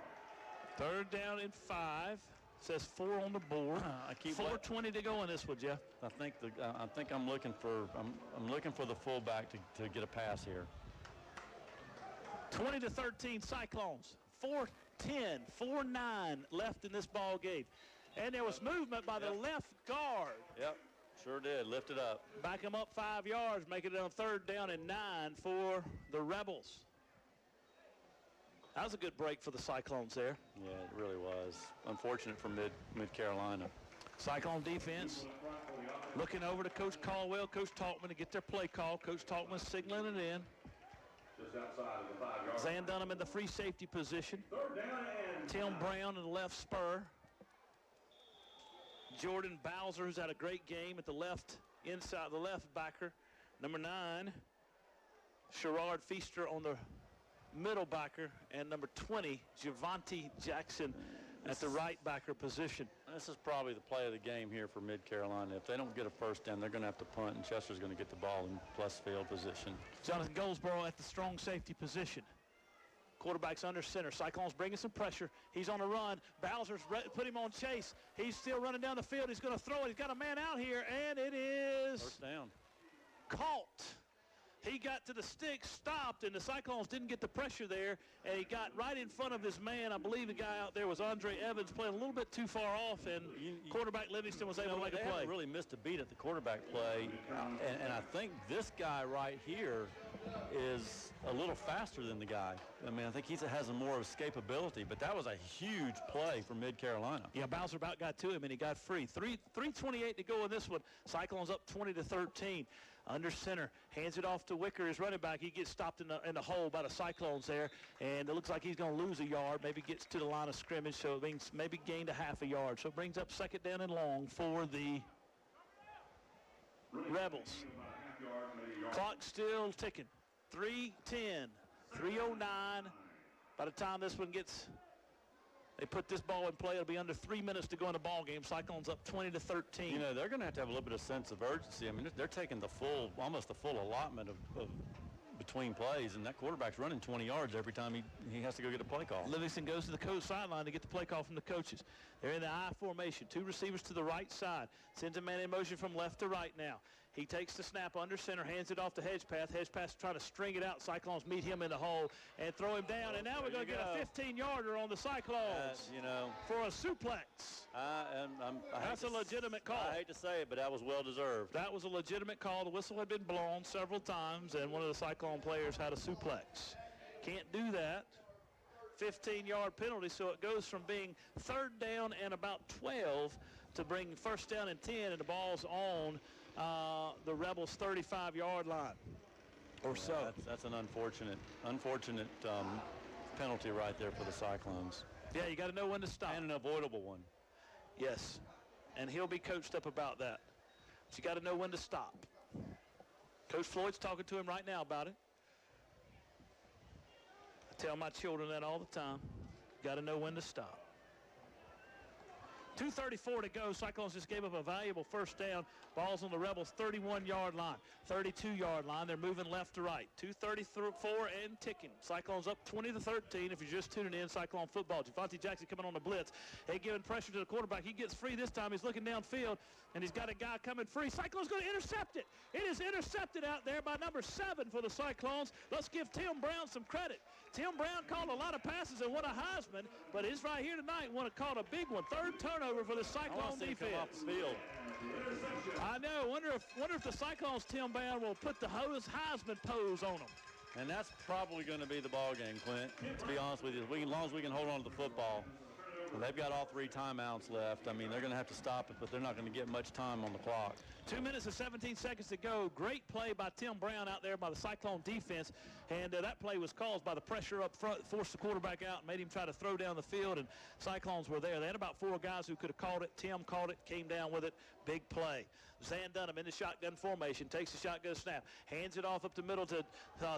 3rd down and 5. Says 4 on the board. 4:20 to go in this one, Jeff. I think I'm looking for the fullback to get a pass here. 20-13 Cyclones. 4:10, 4:09 left in this ball game. And there was movement by the left guard. Yep, sure did. Lift it up. Back him up 5 yards, making it on 3rd down and 9 for the Rebels. That was a good break for the Cyclones there. Yeah, it really was. Unfortunate for Mid Carolina. Cyclone defense looking over to Coach Caldwell, Coach Talkman to get their play call. Coach Talkman signaling it in. Zan Dunham in the free safety position. Tim Brown in the left spur. Jordan Bowser, who's had a great game at the left, inside the left backer. Number 9, Sherrod Feaster on the middle backer, and number 20, Javante Jackson at the right backer position. This is probably the play of the game here for Mid Carolina. If they don't get a 1st down, they're going to have to punt, and Chester's going to get the ball in plus field position. Jonathan Goldsboro at the strong safety position. Quarterback's under center. Cyclones bringing some pressure. He's on a run. Bowser's put him on chase. He's still running down the field. He's going to throw it. He's got a man out here, and it is 1st down. Caught. He got to the stick, stopped, and the Cyclones didn't get the pressure there, and he got right in front of his man. I believe the guy out there was Andre Evans, playing a little bit too far off, and quarterback Livingston was able to make a play. They haven't really missed a beat at the quarterback play, and I think this guy right here is a little faster than the guy. I mean, I think he has a more escapability, but that was a huge play for Mid Carolina. Yeah, Bowser about got to him, and he got free. 3:28 to go in this one. Cyclones up 20-13. Under center, hands it off to Wicker, his running back. He gets stopped in the hole by the Cyclones there, and it looks like he's going to lose a yard, maybe gets to the line of scrimmage, so it means maybe gained a half a yard. So it brings up 2nd down and long for the Rebels. Clock still ticking. 3:10, 3:09. By the time this one gets They put this ball in play. It'll be under 3 minutes to go in the ball game. Cyclones up 20-13. You know, they're going to have a little bit of sense of urgency. I mean, they're taking almost the full allotment of between plays, and that quarterback's running 20 yards every time he has to go get a play call. Livingston goes to the coach sideline to get the play call from the coaches. They're in the I formation. 2 receivers to the right side. Sends a man in motion from left to right now. He takes the snap under center, hands it off to Hedgepath. Hedgepath trying to string it out. Cyclones meet him in the hole and throw him down. And now we're going to get a 15-yarder on the Cyclones for a suplex. That's a legitimate call. I hate to say it, but that was well-deserved. That was a legitimate call. The whistle had been blown several times, and one of the Cyclone players had a suplex. Can't do that. 15-yard penalty, so it goes from being 3rd down and about 12 to bring 1st down and 10, and the ball's on the Rebels' 35-yard line or so. That's an unfortunate penalty right there for the Cyclones. Yeah, you got to know when to stop. And an avoidable one. Yes, and he'll be coached up about that. But you got to know when to stop. Coach Floyd's talking to him right now about it. I tell my children that all the time. Got to know when to stop. 2:34 to go. Cyclones just gave up a valuable 1st down. Ball's on the Rebels' 31-yard line, 32-yard line. They're moving left to right. 2:34 and ticking. Cyclones up 20-13. If you're just tuning in, Cyclone football. Javante Jackson coming on the blitz. They giving pressure to the quarterback. He gets free this time. He's looking downfield, and he's got a guy coming free. Cyclones going to intercept it. It is intercepted out there by number 7 for the Cyclones. Let's give Tim Brown some credit. Tim Brown called a lot of passes and won a Heisman, but he's right here tonight. Caught a big one. 3rd turnover for the Cyclone defense. Come off the field. I know. Wonder if the Cyclones, Tim Brown, will put the Heisman pose on them. And that's probably going to be the ball game, Clint. To be honest with you, as long as we can hold on to the football. They've got all 3 timeouts left. I mean, they're going to have to stop it, but they're not going to get much time on the clock. 2 minutes and 17 seconds to go. Great play by Tim Brown out there by the Cyclone defense. And that play was caused by the pressure up front, forced the quarterback out, and made him try to throw down the field, and Cyclones were there. They had about 4 guys who could have caught it. Tim caught it, came down with it. Big play. Zan Dunham in the shotgun formation, takes the shotgun snap, hands it off up the middle to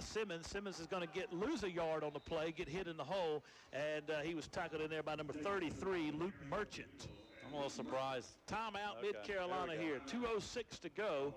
Simmons. Simmons is going to lose a yard on the play, get hit in the hole, and he was tackled in there by number 33, Luke Merchant. I'm a little surprised. Timeout, Mid-Carolina here. 2:06 to go.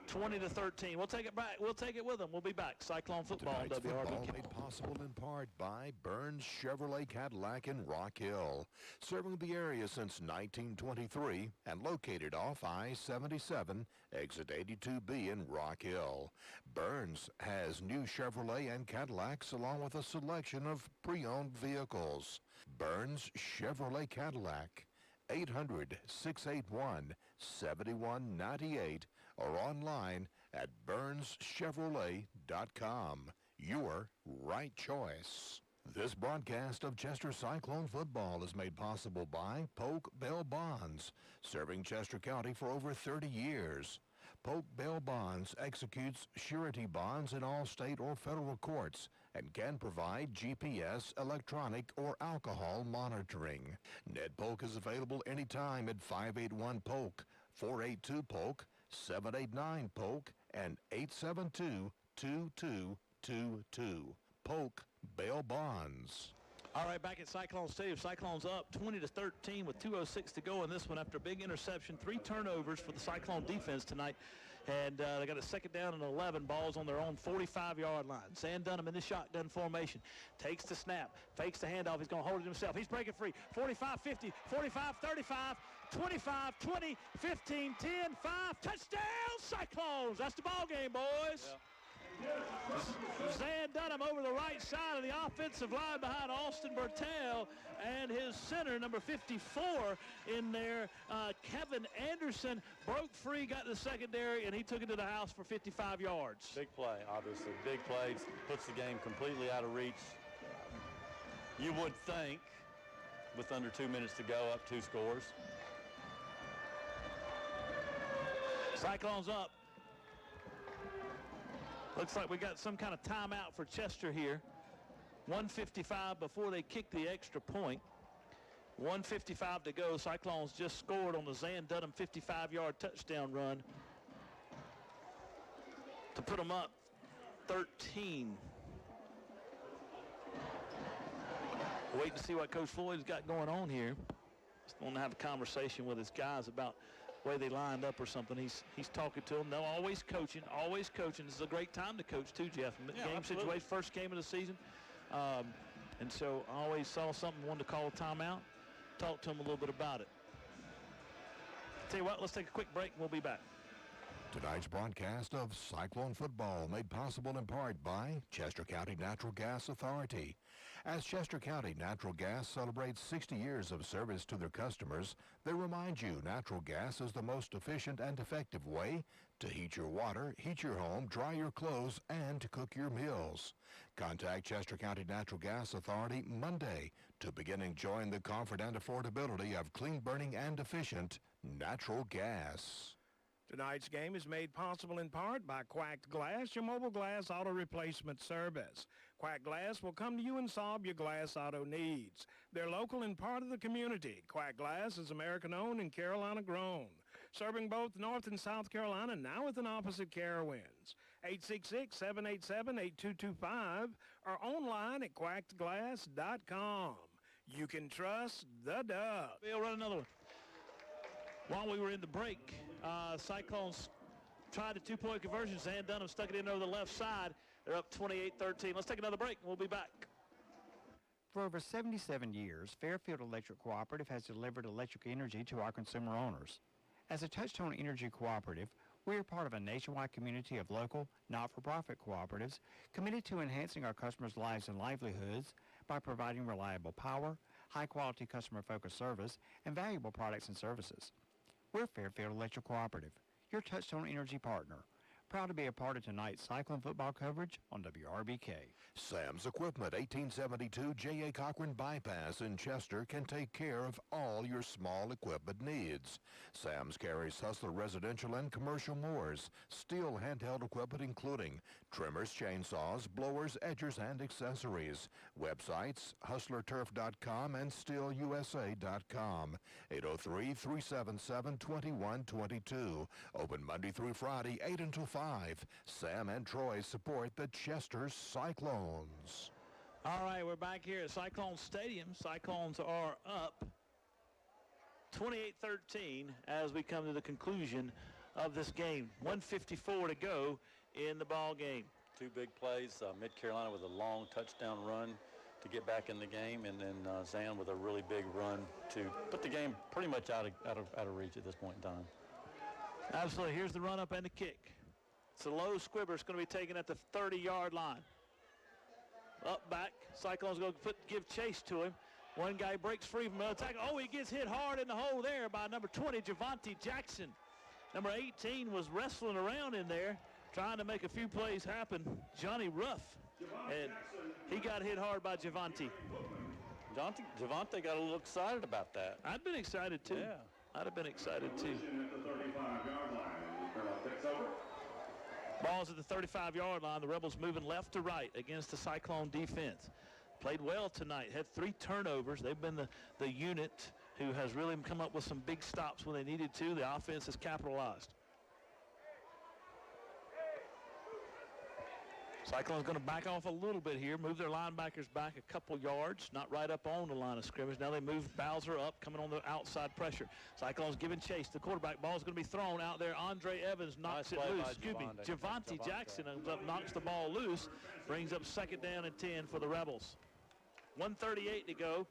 20-13. We'll take it back. We'll take it with them. We'll be back. Cyclone football on Tonight's WRBK. football made possible in part by Burns Chevrolet Cadillac in Rock Hill, serving the area since 1923 and located off I-77, exit 82B in Rock Hill. Burns has new Chevrolet and Cadillacs along with a selection of pre-owned vehicles. Burns Chevrolet Cadillac, 800-681-7198 or online at BurnsChevrolet.com. Your right choice. This broadcast of Chester Cyclone football is made possible by Polk Bell Bonds, serving Chester County for over 30 years. Polk Bell Bonds executes surety bonds in all state or federal courts and can provide GPS, electronic, or alcohol monitoring. Ned Polk is available anytime at 581-POLK, 482-POLK, 789-POLK, and 872-2222. Polk Bail Bonds. All right, back at Cyclone Stadium. Cyclones up 20-13 with 2:06 to go in this one after a big interception. 3 turnovers for the Cyclone defense tonight. And they got a 2nd down and 11. Balls on their own 45-yard line. Zan Dunham in the shotgun formation. Takes the snap. Fakes the handoff. He's going to hold it himself. He's breaking free. 45-50, 45-35, 25, 20, 15, 10, 5. Touchdown, Cyclones. That's the ball game, boys. Yeah. Zan Dunham over the right side of the offensive line behind Austin Bertel, and his center, number 54, in there, Kevin Anderson, broke free, got to the secondary, and he took it to the house for 55 yards. Big play, obviously. Big play. Puts the game completely out of reach. You would think, with under 2 minutes to go, up 2 scores. Cyclones up. Looks like we got some kind of timeout for Chester here. 1:55 before they kick the extra point. 1:55 to go. Cyclones just scored on the Zan Dunham 55-yard touchdown run to put them up 13. waiting to see what Coach Floyd's got going on here. Just want to have a conversation with his guys about the way they lined up or something. He's talking to them. They're always coaching, always coaching. This is a great time to coach too, Jeff. Game absolutely. situation, first game of the season. And so I always saw something, wanted to call a timeout, talk to him a little bit about it. Tell you what, let's take a quick break and we'll be back. Tonight's broadcast of Cyclone Football made possible in part by Chester County Natural Gas Authority. As Chester County Natural Gas celebrates 60 years of service to their customers, they remind you natural gas is the most efficient and effective way to heat your water, heat your home, dry your clothes, and to cook your meals. Contact Chester County Natural Gas Authority Monday to begin enjoying the comfort and affordability of clean burning and efficient natural gas. Tonight's game is made possible in part by Quacked Glass, your mobile glass auto replacement service. Quack Glass will come to you and solve your glass auto needs. They're local and part of the community. Quack Glass is American-owned and Carolina-grown, serving both North and South Carolina, now with an opposite Carowinds. 866-787-8225 or online at quackedglass.com. You can trust the Dub. We'll run another one. While we were in the break, Cyclones tried a two-point conversion. Zan Dunham stuck it in over the left side. They're up 28-13. Let's take another break, and we'll be back. For over 77 years, Fairfield Electric Cooperative has delivered electric energy to our consumer owners. As a Touchstone Energy Cooperative, we are part of a nationwide community of local, not-for-profit cooperatives committed to enhancing our customers' lives and livelihoods by providing reliable power, high-quality customer-focused service, and valuable products and services. We're Fairfield Electric Cooperative, your Touchstone Energy partner. Proud to be a part of tonight's Cyclone football coverage on WRBK. Sam's Equipment, 1872 J.A. Cochran Bypass in Chester can take care of all your small equipment needs. Sam's carries Hustler residential and commercial mowers, steel handheld equipment including trimmers, chainsaws, blowers, edgers, and accessories. Websites, hustlerturf.com and steelusa.com. 803-377-2122. Open Monday through Friday, 8 until 5. Sam and Troy support the Chester Cyclones. All right, we're back here at Cyclone Stadium. Cyclones are up 28-13 as we come to the conclusion of this game. 1:54 to go in the ball game. Two big plays, Mid-Carolina with a long touchdown run to get back in the game, and then Zan with a really big run to put the game pretty much out of reach at this point in time. Absolutely. Here's the run up and the kick. It's a low squibber. It's going to be taken at the 30-yard line. Up back. Cyclones going to give chase to him. One guy breaks free from the attack. Oh, he gets hit hard in the hole there by number 20, Javante Jackson. Number 18 was wrestling around in there, trying to make a few plays happen. Johnny Ruff. And he got hit hard by Javante. Javante got a little excited about that. I'd been excited too. Yeah. I'd have been excited too. Ball's at the 35-yard line. The Rebels moving left to right against the Cyclone defense. Played well tonight. Had 3 turnovers. They've been the unit who has really come up with some big stops when they needed to. The offense has capitalized. Cyclone's going to back off a little bit here, move their linebackers back a couple yards, not right up on the line of scrimmage. Now they move Bowser up, coming on the outside pressure. Cyclone's giving chase. The quarterback ball's going to be thrown out there. Andre Evans knocks it loose. Javante Jackson knocks the ball loose, brings up 2nd down and 10 for the Rebels. 1:38 to go.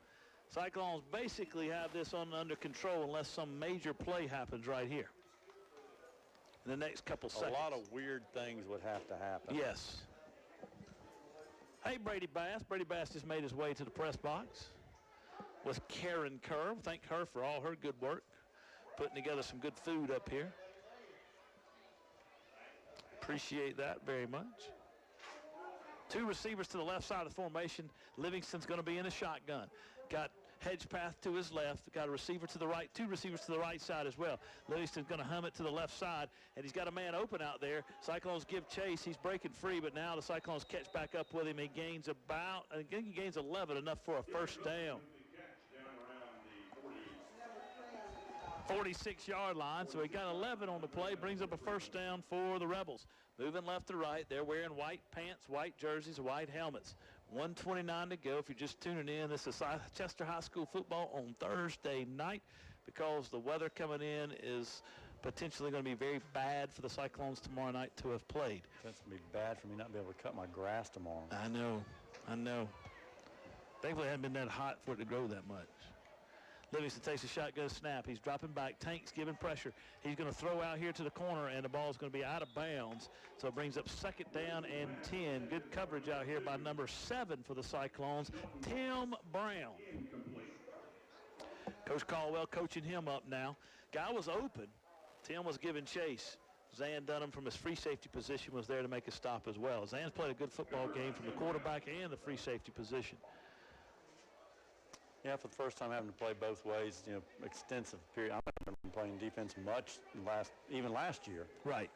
Cyclones basically have this under control unless some major play happens right here in the next couple seconds. A lot of weird things would have to happen. Yes. Hey, Brady Bass. Brady Bass just made his way to the press box with Karen Kerr. Thank her for all her good work, putting together some good food up here. Appreciate that very much. 2 receivers to the left side of the formation. Livingston's going to be in a shotgun. Got Hedgepath to his left, got a receiver to the right, 2 receivers to the right side as well. Livingston's going to hum it to the left side, and he's got a man open out there. Cyclones give chase. He's breaking free, but now the Cyclones catch back up with him. He gains I think he gains 11, enough for a first down. 46-yard line, so he got 11 on the play, brings up a first down for the Rebels. Moving left to right, they're wearing white pants, white jerseys, white helmets. 1:29 to go. If you're just tuning in, this is Chester High School football on Thursday night because the weather coming in is potentially going to be very bad for the Cyclones tomorrow night to have played. That's going to be bad for me not to be able to cut my grass tomorrow. I know. Thankfully, it hasn't been that hot for it to grow that much. Livingston takes a shotgun snap. He's dropping back. Tank's giving pressure. He's going to throw out here to the corner, and the ball's going to be out of bounds. So it brings up 2nd down and 10. Good coverage out here by number 7 for the Cyclones, Tim Brown. Coach Caldwell coaching him up now. Guy was open. Tim was giving chase. Zan Dunham from his free safety position was there to make a stop as well. Zan's played a good football game from the quarterback and the free safety position. Yeah, for the first time having to play both ways, extensive period. I remember playing defense much even last year. Right.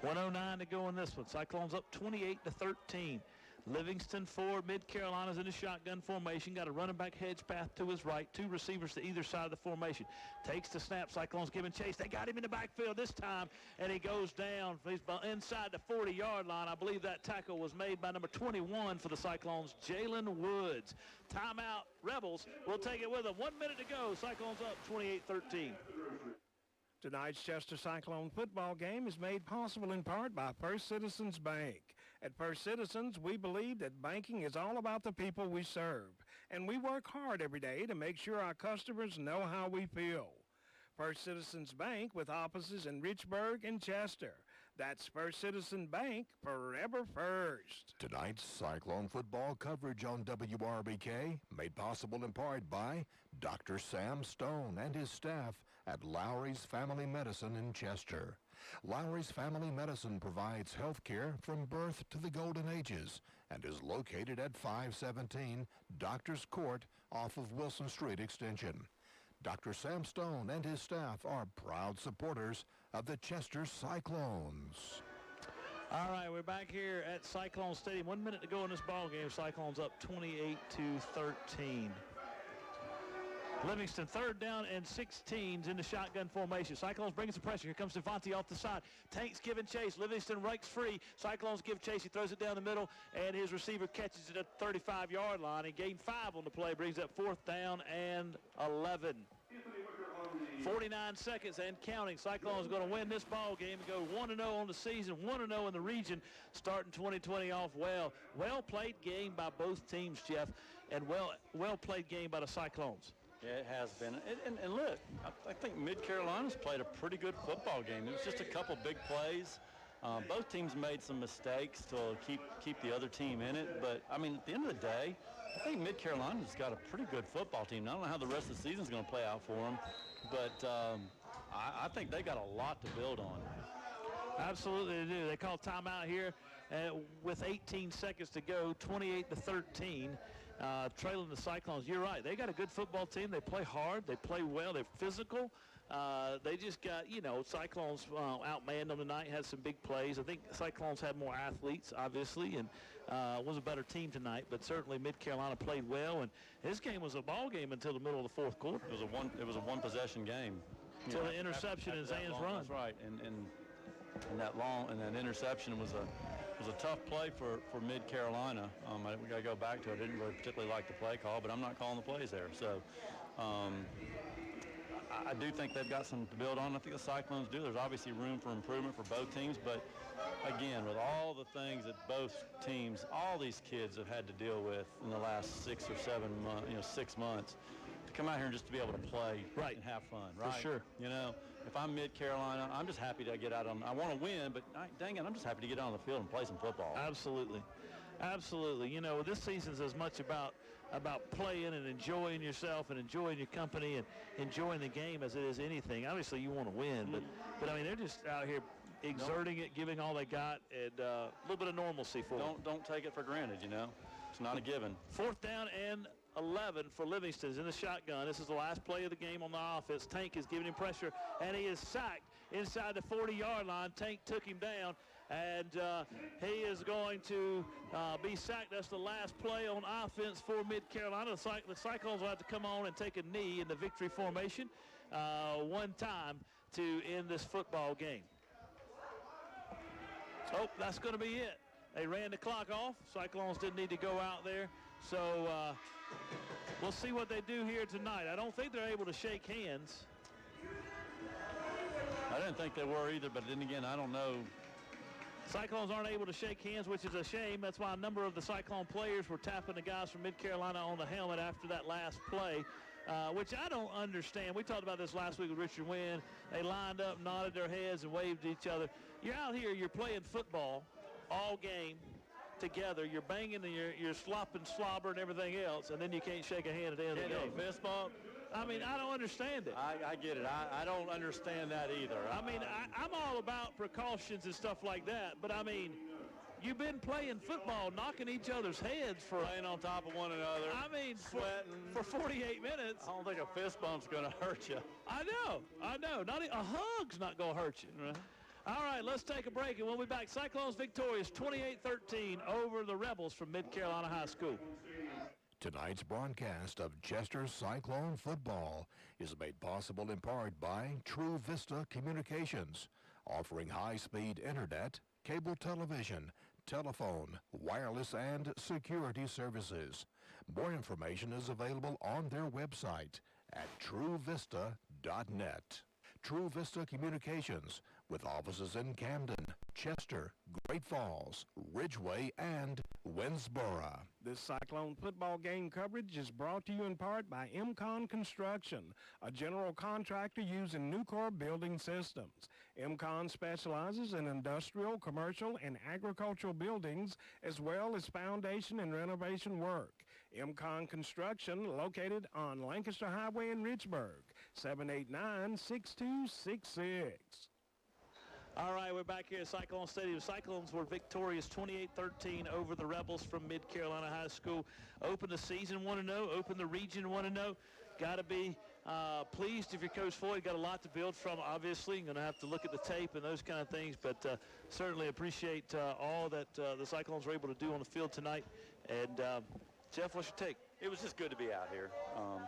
1:09 to go in this one. Cyclones up 28-13. Livingston for Mid-Carolina's in a shotgun formation. Got a running back hedge path to his right. 2 receivers to either side of the formation. Takes the snap. Cyclones giving chase. They got him in the backfield this time, and he goes down. He's inside the 40-yard line. I believe that tackle was made by number 21 for the Cyclones, Jalen Woods. Timeout. Rebels will take it with them. 1 minute to go. Cyclones up 28-13. Tonight's Chester Cyclone football game is made possible in part by First Citizens Bank. At First Citizens, we believe that banking is all about the people we serve, and we work hard every day to make sure our customers know how we feel. First Citizens Bank with offices in Richburg and Chester. That's First Citizen Bank, forever first. Tonight's Cyclone football coverage on WRBK made possible in part by Dr. Sam Stone and his staff at Lowry's Family Medicine in Chester. Lowry's Family Medicine provides health care from birth to the golden ages and is located at 517 Doctors Court off of Wilson Street Extension. Dr. Sam Stone and his staff are proud supporters of the Chester Cyclones. All right, we're back here at Cyclone Stadium. 1 minute to go in this ball game. Cyclones up 28-13. Livingston 3rd down and 16s in the shotgun formation. Cyclones bringing some pressure. Here comes Devontae off the side. Tank's giving chase. Livingston breaks free. Cyclones give chase. He throws it down the middle, and his receiver catches it at the 35-yard line. He gained 5 on the play. Brings up 4th down and 11. 49 seconds and counting. Cyclones going to win this ball game and go 1-0 on the season, 1-0 in the region, starting 2020 off well. Well-played game by both teams, Jeff, and well-played game by the Cyclones. Yeah, it has been. And look, I think Mid-Carolina's played a pretty good football game. It was just a couple big plays. Both teams made some mistakes to keep the other team in it. But, I mean, at the end of the day, I think Mid-Carolina's got a pretty good football team. I don't know how the rest of the season's going to play out for them. But I think they got a lot to build on. Absolutely they do. They call timeout here with 18 seconds to go, 28-13. Trailing the Cyclones. You're right. They got a good football team. They play hard. They play well. They're physical. They just got, Cyclones outmanned them tonight, had some big plays. I think Cyclones had more athletes, obviously, and was a better team tonight, but certainly Mid-Carolina played well, and this game was a ball game until the middle of the 4th quarter. It was a one-possession game. Until the interception in Zan's run. That's right, and that interception was a tough play for Mid-Carolina. We got to go back to it. I didn't really particularly like the play call, but I'm not calling the plays there. So I do think they've got some to build on. I think the Cyclones do. There's obviously room for improvement for both teams, but again, with all the things that both teams, all these kids have had to deal with in the last 6 or 7 months, 6 months, to come out here and just to be able to play and have fun, right? For sure. If I'm Mid-Carolina, I'm just happy to get out on. I want to win, but dang it, I'm just happy to get out on the field and play some football. Absolutely. This season's as much about playing and enjoying yourself and enjoying your company and enjoying the game as it is anything. Obviously, you want to win, but I mean, they're just out here exerting it, giving all they got, and a little bit of normalcy for them. Don't take it for granted, It's not a given. 4th down and 11 for Livingston in the shotgun. This is the last play of the game on the offense. Tank is giving him pressure, and he is sacked inside the 40-yard line. Tank took him down, and he is going to be sacked. That's the last play on offense for Mid-Carolina. The Cyclones will have to come on and take a knee in the victory formation one time to end this football game. Oh, that's going to be it. They ran the clock off. Cyclones didn't need to go out there. So we'll see what they do here tonight. I don't think they're able to shake hands. I didn't think they were either, but then again, I don't know. Cyclones aren't able to shake hands, which is a shame. That's why a number of the Cyclone players were tapping the guys from Mid-Carolina on the helmet after that last play, which I don't understand. We talked about this last week with Richard Wynn. They lined up, nodded their heads, and waved to each other. You're out here, you're playing football all game together. You're banging and you're slopping, slobber, and everything else, and then you can't shake a hand at the end of the game. Fist bump. I mean, I don't understand it. I get it. I don't understand that either. I mean, I'm all about precautions and stuff like that, but I mean, you've been playing football, knocking each other's heads for... Playing on top of one another. I mean, sweating. For 48 minutes. I don't think a fist bump's going to hurt you. I know. Not a hug's not going to hurt you. Right. All right, let's take a break, and we'll be back. Cyclones victorious 28-13 over the Rebels from Mid-Carolina High School. Tonight's broadcast of Chester Cyclone football is made possible in part by True Vista Communications, offering high-speed internet, cable television, telephone, wireless, and security services. More information is available on their website at truevista.net. True Vista Communications, with offices in Camden, Chester, Great Falls, Ridgeway, and Winnsboro. This Cyclone football game coverage is brought to you in part by MCON Construction, a general contractor using Nucor Building Systems. MCON specializes in industrial, commercial, and agricultural buildings, as well as foundation and renovation work. MCON Construction, located on Lancaster Highway in Richburg, 789-6266. All right, we're back here at Cyclone Stadium. Cyclones were victorious 28-13 over the Rebels from Mid-Carolina High School. Open the season 1-0, open the region 1-0. Got to be pleased if you're Coach Floyd. Got a lot to build from, obviously. Going to have to look at the tape and those kind of things, but certainly appreciate all that the Cyclones were able to do on the field tonight. And Jeff, what's your take? It was just good to be out here.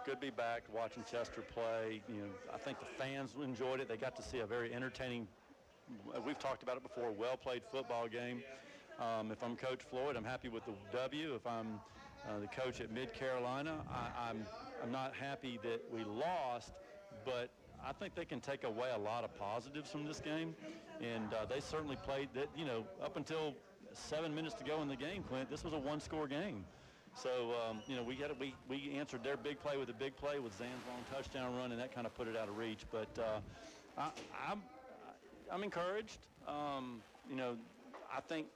Good to be back watching Chester play. You know, I think the fans enjoyed it. They got to see a very entertaining, we've talked about it before, well-played football game. If I'm Coach Floyd, I'm happy with the W. If I'm the coach at Mid-Carolina, I'm not happy that we lost, but I think they can take away a lot of positives from this game. And they certainly played that, you know, up until 7 minutes to go in the game, Clint, this was a one-score game. So, you know, we answered their big play with a big play with Zan's long touchdown run, and that kind of put it out of reach. But I'm encouraged. You know, I think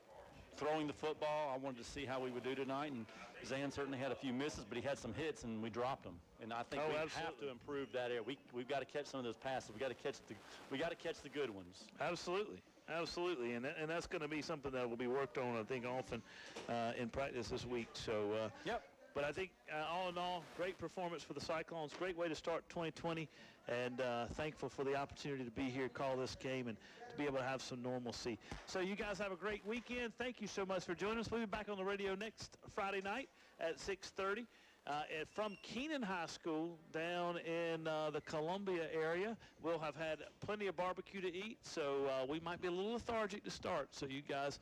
throwing the football, I wanted to see how we would do tonight, and Zan certainly had a few misses, but he had some hits, and we dropped them. And I think we have to improve that area. We've got to catch some of those passes. We got to catch the good ones. Absolutely. Absolutely, and that's going to be something that will be worked on, I think, often in practice this week. So, yep. But I think, all in all, great performance for the Cyclones. Great way to start 2020, and thankful for the opportunity to be here, call this game, and to be able to have some normalcy. So you guys have a great weekend. Thank you so much for joining us. We'll be back on the radio next Friday night at 6:30. From Keenan High School down in the Columbia area. We'll have had plenty of barbecue to eat, so we might be a little lethargic to start, so you guys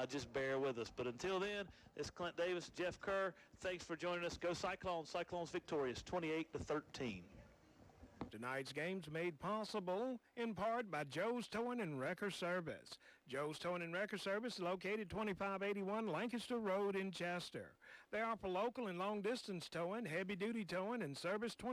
just bear with us. But until then, it's Clint Davis, Jeff Kerr. Thanks for joining us. Go Cyclones. Cyclones victorious 28-13. Tonight's game's made possible in part by Joe's Towing and Wrecker Service. Joe's Towing and Wrecker Service, located 2581 Lancaster Road in Chester. They offer local and long-distance towing, heavy-duty towing, and service 20